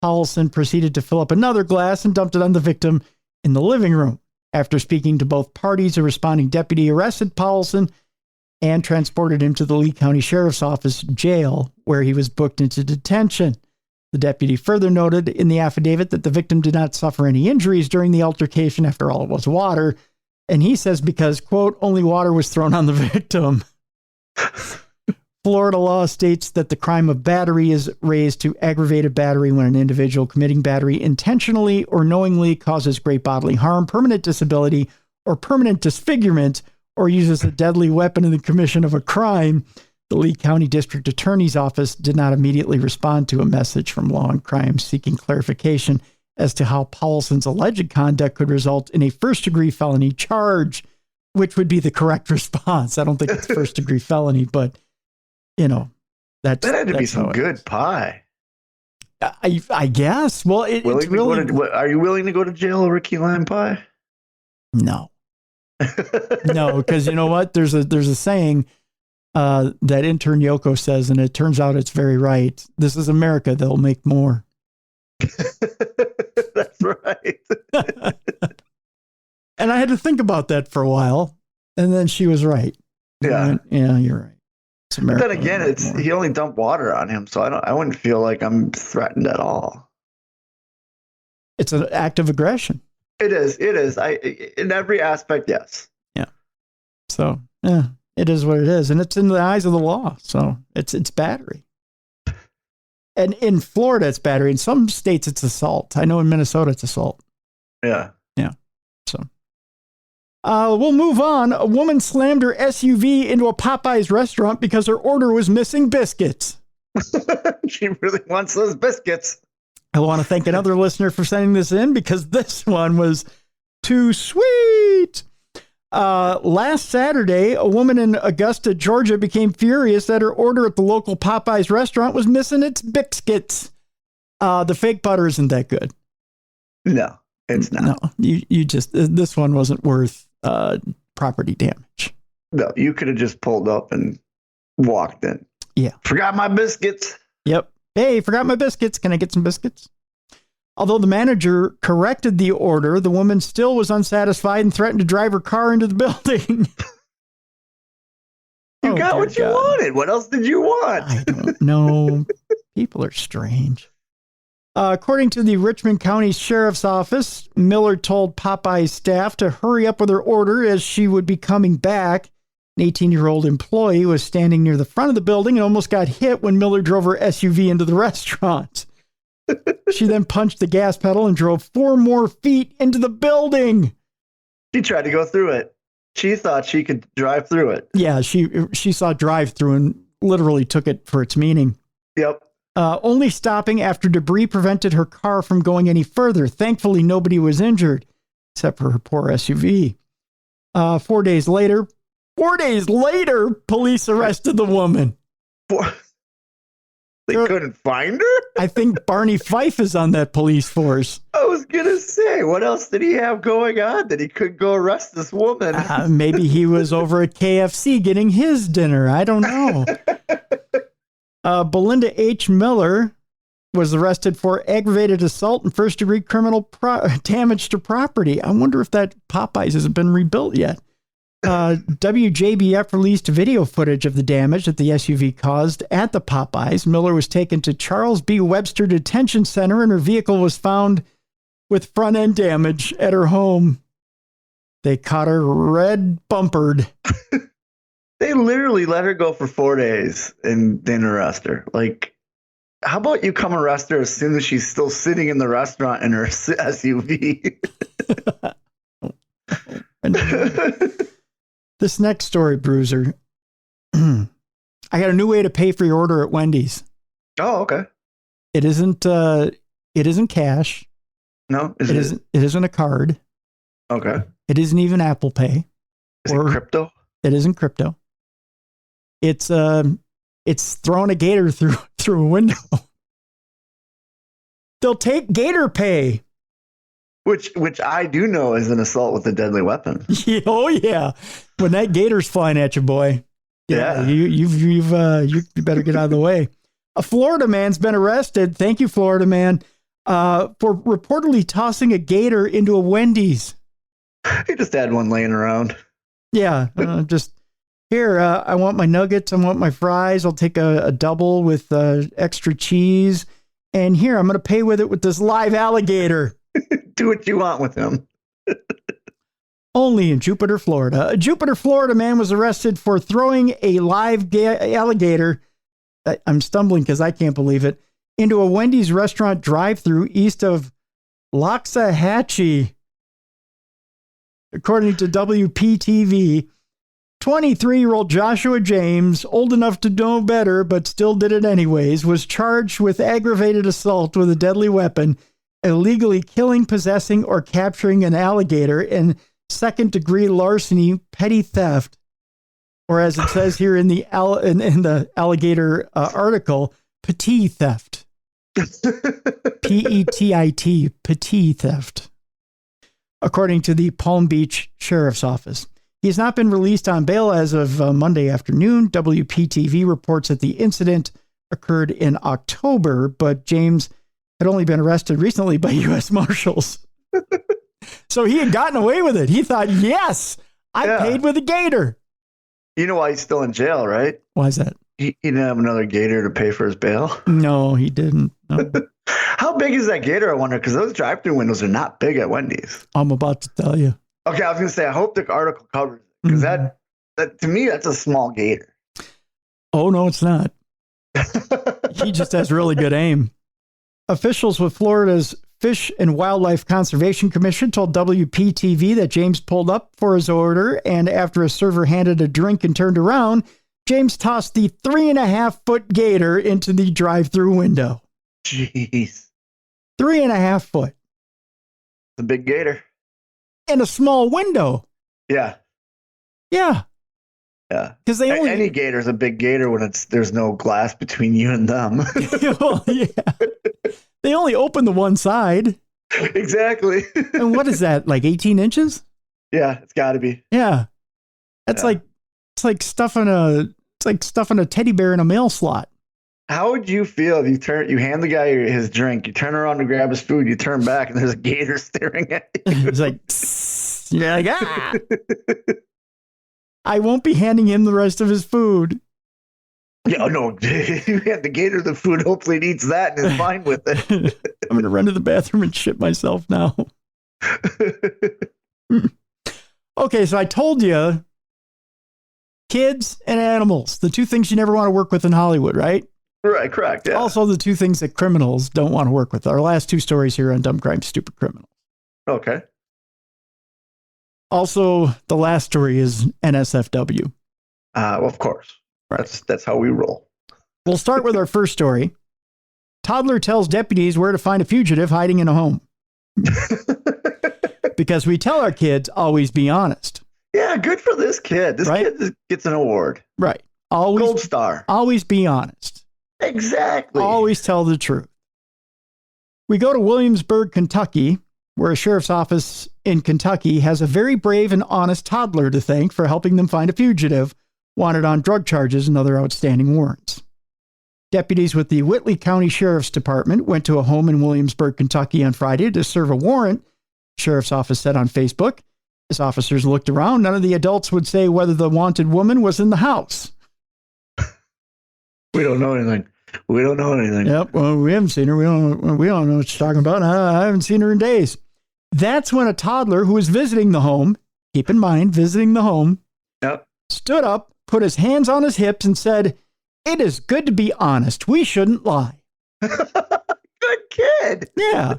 S1: Paulson proceeded to fill up another glass and dumped it on the victim in the living room. After speaking to both parties, a responding deputy arrested Paulson and transported him to the Lee County Sheriff's Office jail, where he was booked into detention. The deputy further noted in the affidavit that the victim did not suffer any injuries during the altercation. After all, it was water. And he says because, quote, only water was thrown on the victim. Florida law states that the crime of battery is raised to aggravated battery when an individual committing battery intentionally or knowingly causes great bodily harm, permanent disability, or permanent disfigurement, or uses a deadly weapon in the commission of a crime. The Lee County District Attorney's Office did not immediately respond to a message from Law and Crime seeking clarification as to how Paulson's alleged conduct could result in a first-degree felony charge, which would be the correct response. I don't think it's first-degree felony, but, you know, that
S8: had to be some good pie.
S1: I guess. Well, it's really...
S8: Are you willing to go to jail over key lime pie?
S1: No. No, because you know what? There's a saying, that intern Yoko says, and it turns out it's very right. This is America. They'll make more.
S8: That's right.
S1: And I had to think about that for a while, and then she was right.
S8: Yeah.
S1: Went, yeah, you're right. It's America.
S8: But then again, he only dumped water on him, so I wouldn't feel like I'm threatened at all.
S1: It's an act of aggression.
S8: It is. In every aspect, yes.
S1: Yeah. So, yeah, it is what it is, and it's in the eyes of the law. So it's battery. And in Florida, it's battery. In some states, it's assault. I know in Minnesota, it's assault.
S8: Yeah.
S1: Yeah. So we'll move on. A woman slammed her SUV into a Popeyes restaurant because her order was missing biscuits.
S8: She really wants those biscuits.
S1: I want to thank another listener for sending this in because this one was too sweet. Last Saturday, a woman in Augusta, Georgia became furious that her order at the local Popeyes restaurant was missing its biscuits. The fake butter isn't that good.
S8: No, it's not.
S1: No, you just, this one wasn't worth property damage.
S8: No, you could have just pulled up and walked in.
S1: Yeah.
S8: Forgot my biscuits.
S1: Yep. Hey, forgot my biscuits. Can I get some biscuits? Although the manager corrected the order, the woman still was unsatisfied and threatened to drive her car into the building.
S8: You got what you wanted. What else did you want?
S1: I don't know. People are strange. According to the Richmond County Sheriff's Office, Miller told Popeye's staff to hurry up with her order as she would be coming back. An 18-year-old employee was standing near the front of the building and almost got hit when Miller drove her SUV into the restaurant. She then punched the gas pedal and drove 4 more feet into the building.
S8: She tried to go through it. She thought she could drive through it.
S1: Yeah, she saw drive-through and literally took it for its meaning.
S8: Yep.
S1: Only stopping after debris prevented her car from going any further. Thankfully, nobody was injured, except for her poor SUV. 4 days later, police arrested the woman.
S8: They couldn't find her?
S1: I think Barney Fife is on that police force.
S8: I was going to say, what else did he have going on that he could go arrest this woman?
S1: Maybe he was over at KFC getting his dinner. I don't know. Belinda H. Miller was arrested for aggravated assault and first-degree criminal damage to property. I wonder if that Popeyes hasn't been rebuilt yet. WJBF released video footage of the damage that the SUV caused at the Popeyes. Miller was taken to Charles B. Webster Detention Center, and her vehicle was found with front-end damage at her home. They caught her red-bumpered.
S8: They literally let her go for 4 days and then arrest her. Like, how about you come arrest her as soon as she's still sitting in the restaurant in her SUV? This
S1: next story, Bruiser. I got a new way to pay for your order at Wendy's.
S8: Oh, okay.
S1: It isn't cash.
S8: No,
S1: it isn't a card.
S8: Okay.
S1: It isn't even Apple Pay.
S8: Is it crypto?
S1: It isn't crypto. It's throwing a gator through a window. They'll take gator pay.
S8: Which I do know is an assault with a deadly weapon.
S1: Oh yeah, when that gator's flying at you, boy.
S8: Yeah.
S1: You better get out of the way. A Florida man's been arrested. Thank you, Florida man, for reportedly tossing a gator into a Wendy's.
S8: He just had one laying around.
S1: Yeah, just here. I want my nuggets. I want my fries. I'll take a double with extra cheese. And here, I'm going to pay with it with this live alligator.
S8: Do what you want with him.
S1: Only in Jupiter, Florida. A Jupiter, Florida man was arrested for throwing a live alligator. I'm stumbling because I can't believe it. Into a Wendy's restaurant drive-thru east of Loxahatchee. According to WPTV, 23-year-old Joshua James, old enough to know better but still did it anyways, was charged with aggravated assault with a deadly weapon, illegally killing, possessing, or capturing an alligator, and second-degree larceny, petty theft, or as it says here in the alligator article, petit theft. P-E-T-I-T, petit theft. According to the Palm Beach Sheriff's Office. He has not been released on bail as of Monday afternoon. WPTV reports that the incident occurred in October, but James had only been arrested recently by U.S. Marshals. So he had gotten away with it. He thought, yes, I paid with a gator.
S8: You know why he's still in jail, right?
S1: Why is that?
S8: He didn't have another gator to pay for his bail.
S1: No, he didn't. No.
S8: How big is that gator, I wonder? Because those drive-through windows are not big at Wendy's.
S1: I'm about to tell you.
S8: Okay, I was going to say, I hope the article covers it. Because that, to me, that's a small gator.
S1: Oh, no, it's not. He just has really good aim. Officials with Florida's Fish and Wildlife Conservation Commission told WPTV that James pulled up for his order, and after a server handed a drink and turned around, James tossed the 3.5-foot gator into the drive-through window.
S8: Jeez.
S1: 3.5 foot.
S8: It's a big gator.
S1: In a small window.
S8: Yeah.
S1: Yeah.
S8: Yeah.
S1: Because they only...
S8: Any gator's a big gator when there's no glass between you and them.
S1: Well, yeah. They only open the one side.
S8: Exactly.
S1: And what is that, like 18 inches?
S8: Yeah, it's got to be.
S1: Yeah. That's like, it's like stuffing a teddy bear in a mail slot. How
S8: would you feel if you hand the guy his drink, you turn around to grab his food, you turn back, and there's a gator staring at you?
S1: It's like, you're like, ah! I won't be handing him the rest of his food.
S8: Yeah, no, you hand the gator the food, hopefully it eats that and is fine with it.
S1: I'm going to run to the bathroom and shit myself now. Okay, so I told you, kids and animals, the two things you never want to work with in Hollywood, right?
S8: Right, correct. Yeah.
S1: Also, the two things that criminals don't want to work with. Our last two stories here on Dumb Crime, Stupid Criminals.
S8: Okay.
S1: Also, the last story is NSFW.
S8: Well, of course. Right. That's how we roll.
S1: We'll start with our first story. Toddler tells deputies where to find a fugitive hiding in a home. Because we tell our kids, always be honest.
S8: Yeah, good for this kid. This kid gets an award.
S1: Right. Always,
S8: Gold star.
S1: Always be honest.
S8: Exactly.
S1: Always tell the truth. We go to Williamsburg, Kentucky, where a sheriff's office in Kentucky has a very brave and honest toddler to thank for helping them find a fugitive wanted on drug charges and other outstanding warrants. Deputies with the Whitley County Sheriff's Department went to a home in Williamsburg, Kentucky on Friday to serve a warrant, Sheriff's office said on Facebook. As officers looked around, none of the adults would say whether the wanted woman was in the house.
S8: We don't know anything. We don't know anything.
S1: Yep. Well, we haven't seen her. We don't know what you're talking about. I haven't seen her in days. That's when a toddler who was visiting the home, keep in mind, visiting the home, stood up, put his hands on his hips and said, "It is good to be honest. We shouldn't lie."
S8: Good kid.
S1: Yeah.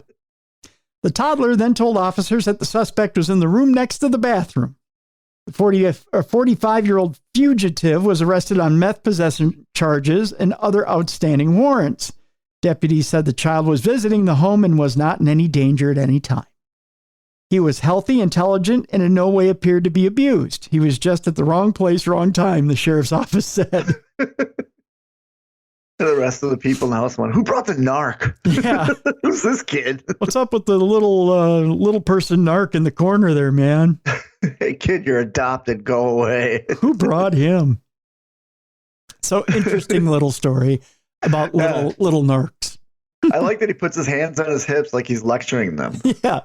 S1: The toddler then told officers that the suspect was in the room next to the bathroom. The 45-year-old fugitive was arrested on meth possession charges and other outstanding warrants. Deputies said the child was visiting the home and was not in any danger at any time. He was healthy, intelligent, and in no way appeared to be abused. He was just at the wrong place, wrong time, the sheriff's office said.
S8: The rest of the people in the house went, "Who brought the narc?
S1: Yeah.
S8: Who's this kid?
S1: What's up with the little person narc in the corner there, man?
S8: Hey, kid, you're adopted. Go away."
S1: Who brought him? So interesting little story about little narcs.
S8: I like that he puts his hands on his hips like he's lecturing them.
S1: Yeah.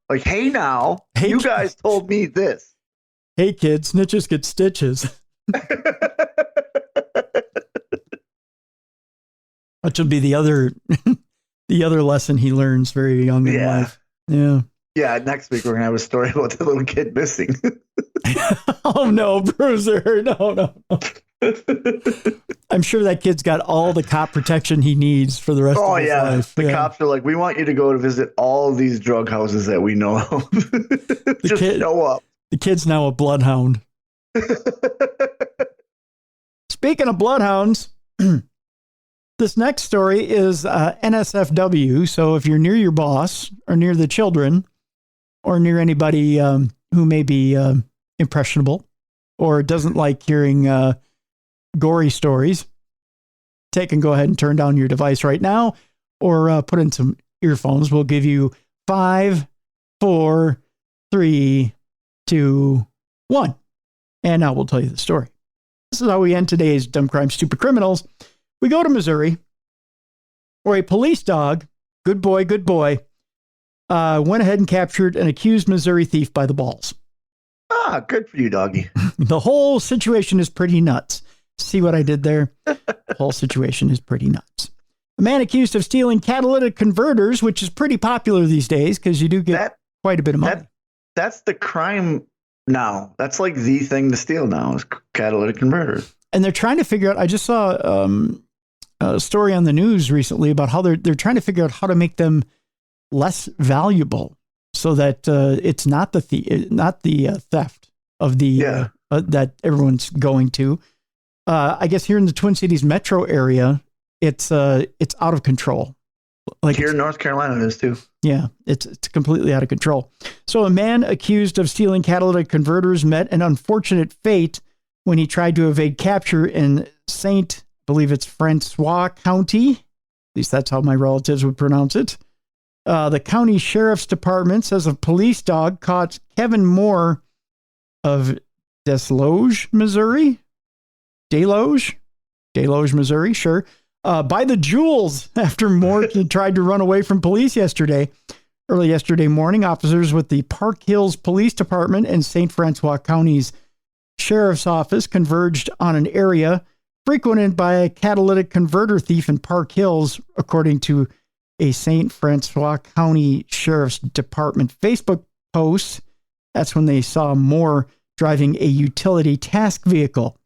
S8: Like, hey, now, you guys told me this.
S1: Hey, kid, snitches get stitches. Which will be the other lesson he learns very young in life. Yeah.
S8: Yeah, next week we're going to have a story about the little kid missing.
S1: Oh, no, Bruiser. No. I'm sure that kid's got all the cop protection he needs for the rest of his life.
S8: The cops are like, "We want you to go to visit all of these drug houses that we know of." Just show up.
S1: The kid's now a bloodhound. Speaking of bloodhounds, this next story is NSFW. So if you're near your boss or near the children or near anybody who may be impressionable or doesn't like hearing gory stories, take and go ahead and turn down your device right now or put in some earphones. We'll give you 5, 4, 3, 2, 1. And now we'll tell you the story. This is how we end today's Dumb Crime, Stupid Criminals. We go to Missouri, where a police dog, good boy, went ahead and captured an accused Missouri thief by the balls.
S8: Ah, good for you, doggy.
S1: The whole situation is pretty nuts. See what I did there? The whole situation is pretty nuts. A man accused of stealing catalytic converters, which is pretty popular these days because you do get quite a bit of money.
S8: That's the crime now. That's like the thing to steal now is catalytic converters.
S1: And they're trying to figure out, I just saw a story on the news recently about how they're trying to figure out how to make them less valuable so that it's not the theft of the that everyone's going to. I guess here in the Twin Cities metro area, it's out of control. Like
S8: here in North Carolina, it is too.
S1: Yeah, it's completely out of control. So a man accused of stealing catalytic converters met an unfortunate fate when he tried to evade capture in I believe it's Francois County. At least that's how my relatives would pronounce it. The county sheriff's department says a police dog caught Kevin Moore of Desloge, Missouri. Desloge, Missouri, sure. By the jewels after Moore tried to run away from police yesterday. Early yesterday morning, officers with the Park Hills Police Department and St. Francois County's Sheriff's Office converged on an area frequented by a catalytic converter thief in Park Hills, according to a St. Francois County Sheriff's Department Facebook post. That's when they saw Moore driving a utility task vehicle.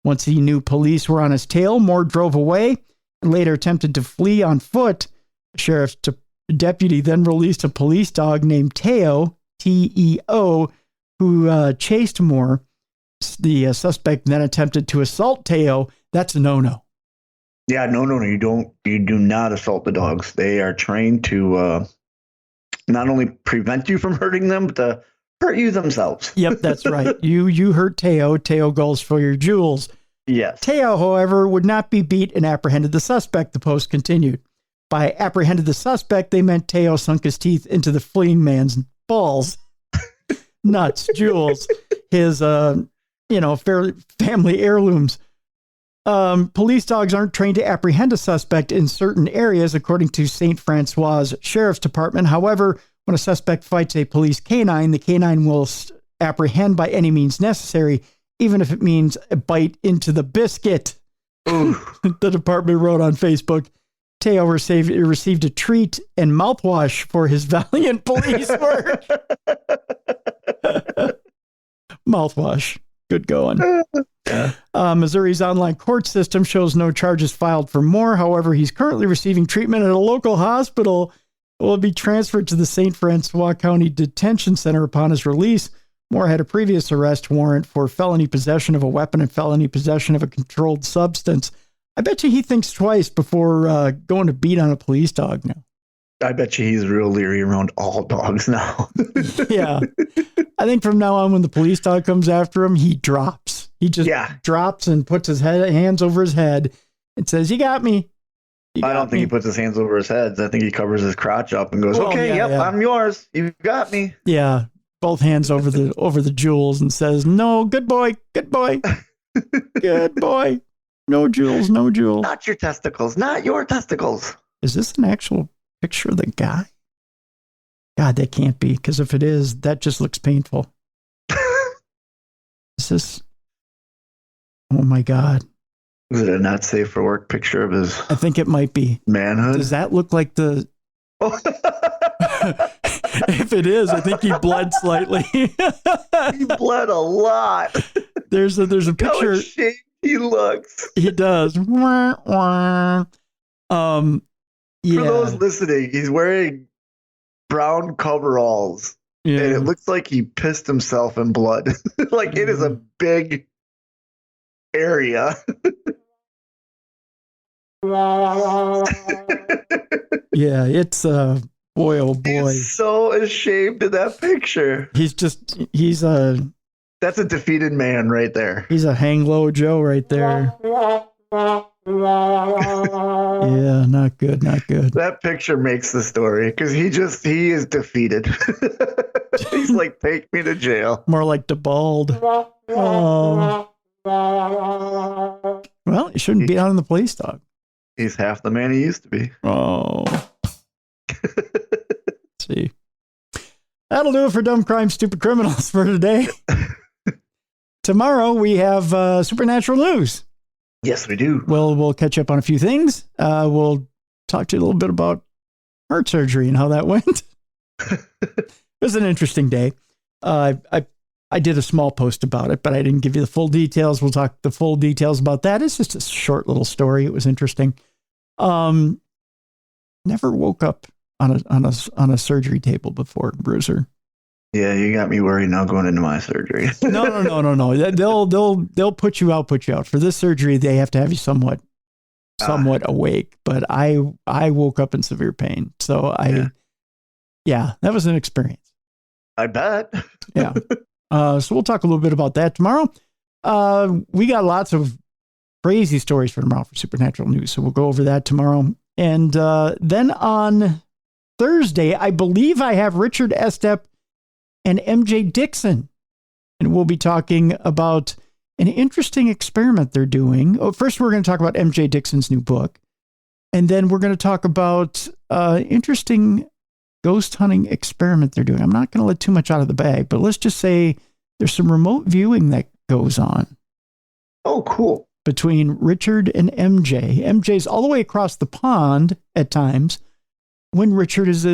S1: Once he knew police were on his tail, Moore drove away and later attempted to flee on foot. The sheriff's deputy then released a police dog named Teo, T-E-O, who chased Moore. The suspect then attempted to assault Teo. That's a no-no.
S8: Yeah, no. You do not assault the dogs. They are trained to not only prevent you from hurting them, but to hurt you themselves.
S1: Yep, that's right. You hurt Teo. Teo goes for your jewels.
S8: Yes.
S1: Teo, however, would not be beat and apprehended the suspect, the post continued. By apprehended the suspect, they meant Teo sunk his teeth into the fleeing man's balls. Nuts, jewels, his, family heirlooms. Police dogs aren't trained to apprehend a suspect in certain areas, according to St. Francois Sheriff's Department. However, when a suspect fights a police canine, the canine will apprehend by any means necessary, even if it means a bite into the biscuit. The department wrote on Facebook. Teo received a treat and mouthwash for his valiant police work. Mouthwash. Good going. Missouri's online court system shows no charges filed for Moore. However, he's currently receiving treatment at a local hospital. Will be transferred to the St. Francois County Detention Center upon his release. Moore had a previous arrest warrant for felony possession of a weapon and felony possession of a controlled substance. I bet you he thinks twice before going to beat on a police dog now.
S8: I bet you he's real leery around all dogs now.
S1: Yeah. I think from now on, when the police dog comes after him, he drops. He just drops and puts his hands over his head and says, "You got me."
S8: I don't think he puts his hands over his head. I think he covers his crotch up and goes, I'm yours. You got me.
S1: Yeah. Both hands over the jewels and says, "No, good boy, good boy, good boy. No jewels, no jewels.
S8: Not your testicles, not your testicles."
S1: Is this an actual picture of the guy? God, that can't be, because if it is, that just looks painful. Is this? Oh my God.
S8: Is it a not safe for work picture of his?
S1: I think it might be.
S8: Manhood?
S1: Does that look like the? If it is, I think he bled slightly.
S8: He bled a lot.
S1: There's a picture.
S8: How ashamed he looks.
S1: He does. Yeah.
S8: For those listening, he's wearing brown coveralls. Yeah. And it looks like he pissed himself in blood. Like it is a big area.
S1: Yeah, it's boy, oh boy.
S8: He's so ashamed in that picture.
S1: He's
S8: that's a defeated man right there.
S1: He's a hang low Joe right there. Yeah, not good, not good.
S8: That picture makes the story because he is defeated. He's like, take me to jail.
S1: More like DeBald. Oh. Well, you shouldn't be out on the police dog.
S8: He's half the man he used to be.
S1: Oh. Let's see. That'll do it for Dumb Crime, Stupid Criminals for today. Tomorrow we have supernatural news.
S8: Yes, we do.
S1: We'll catch up on a few things. We'll talk to you a little bit about heart surgery and how that went. It was an interesting day. I did a small post about it, but I didn't give you the full details. We'll talk the full details about that. It's just a short little story. It was interesting. Never woke up on a surgery table before, Bruiser.
S8: Yeah, you got me worried now going into my surgery.
S1: No. They'll put you out. For this surgery, they have to have you somewhat awake. But I woke up in severe pain. So yeah, that was an experience.
S8: I bet.
S1: Yeah. So we'll talk a little bit about that tomorrow. We got lots of crazy stories for tomorrow for Supernatural News. So we'll go over that tomorrow. And then on Thursday, I believe I have Richard Estep and MJ Dixon. And we'll be talking about an interesting experiment they're doing. Oh, first, we're going to talk about MJ Dixon's new book. And then we're going to talk about interesting ghost hunting experiment they're doing. I'm not going to let too much out of the bag, but let's just say there's some remote viewing that goes on.
S8: Oh, cool.
S1: Between Richard and MJ. MJ's all the way across the pond at times when Richard is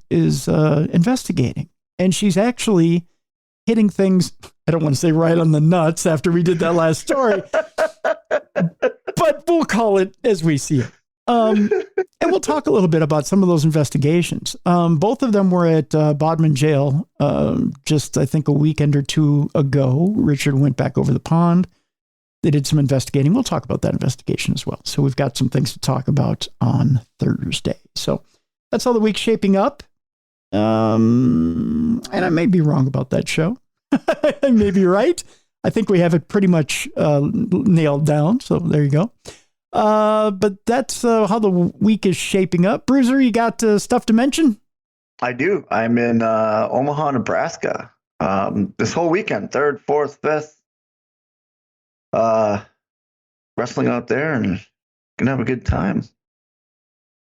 S1: investigating. And she's actually hitting things, I don't want to say right on the nuts after we did that last story, but we'll call it as we see it. And we'll talk a little bit about some of those investigations. Both of them were at Bodmin Jail just, I think, a weekend or two ago. Richard went back over the pond. They did some investigating. We'll talk about that investigation as well. So we've got some things to talk about on Thursday. So that's how the week's shaping up. And I may be wrong about that show. I may be right. I think we have it pretty much nailed down. So there you go. But that's how the week is shaping up. Bruiser, you got stuff to mention?
S8: I do. I'm in Omaha, Nebraska. This whole weekend, 3rd, 4th, 5th. Wrestling out there and gonna have a good time.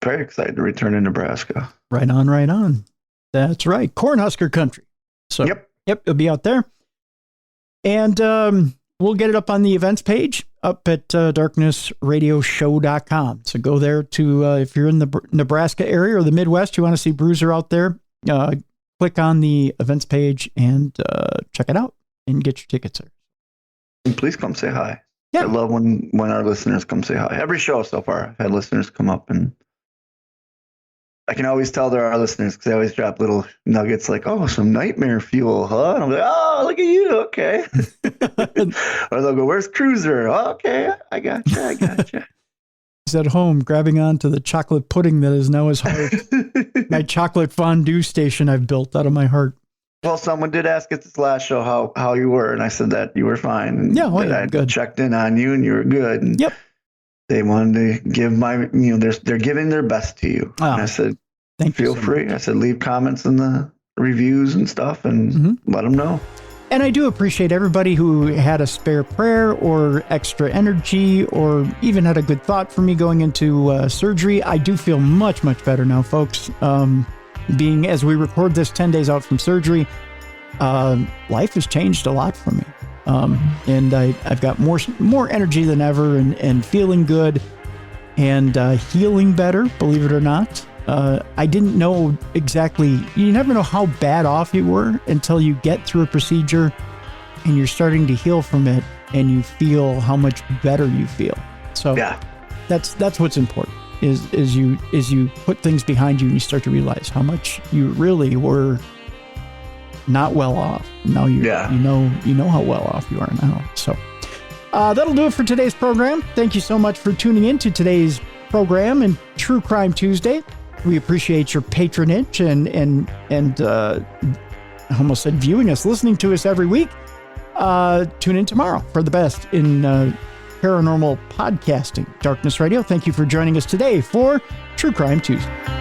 S8: Very excited to return to Nebraska.
S1: Right on, right on. That's right. Cornhusker country. So yep, it'll be out there. And we'll get it up on the events page up at darknessradioshow.com. So go there to, if you're in the Nebraska area or the Midwest, you want to see Bruiser out there, click on the events page and check it out and get your tickets there.
S8: And please come say hi.
S1: Yeah.
S8: I love when our listeners come say hi. Every show so far, I've had listeners come up, and I can always tell they're our listeners because they always drop little nuggets like, oh, some nightmare fuel, huh? And I'm like, oh, look at you. Okay. Or they'll go, where's Cruiser? Oh, okay. I gotcha.
S1: He's at home grabbing onto the chocolate pudding that is now his heart. My chocolate fondue station I've built out of my heart.
S8: Well, someone did ask at this last show how you were, and I said that you were fine. And
S1: yeah, well,
S8: I
S1: good.
S8: Checked in on you, and you were good. And
S1: yep.
S8: They wanted to give they're giving their best to you. And I said, feel free. I said, leave comments in the reviews and stuff and let them know.
S1: And I do appreciate everybody who had a spare prayer or extra energy or even had a good thought for me going into surgery. I do feel much, much better now, folks. Being as we record this 10 days out from surgery, life has changed a lot for me. And I've got more energy than ever and feeling good and healing better, believe it or not. I didn't know exactly, you never know how bad off you were until you get through a procedure and you're starting to heal from it and you feel how much better you feel. So yeah, that's what's important is you put things behind you and you start to realize how much you really were not well off. Now you know how well off you are now. So that'll do it for today's program. Thank you so much for tuning in to today's program and True Crime Tuesday. We appreciate your patronage and I almost said viewing us, listening to us every week. Tune in tomorrow for the best in paranormal podcasting. Darkness Radio, thank you for joining us today for True Crime Tuesday.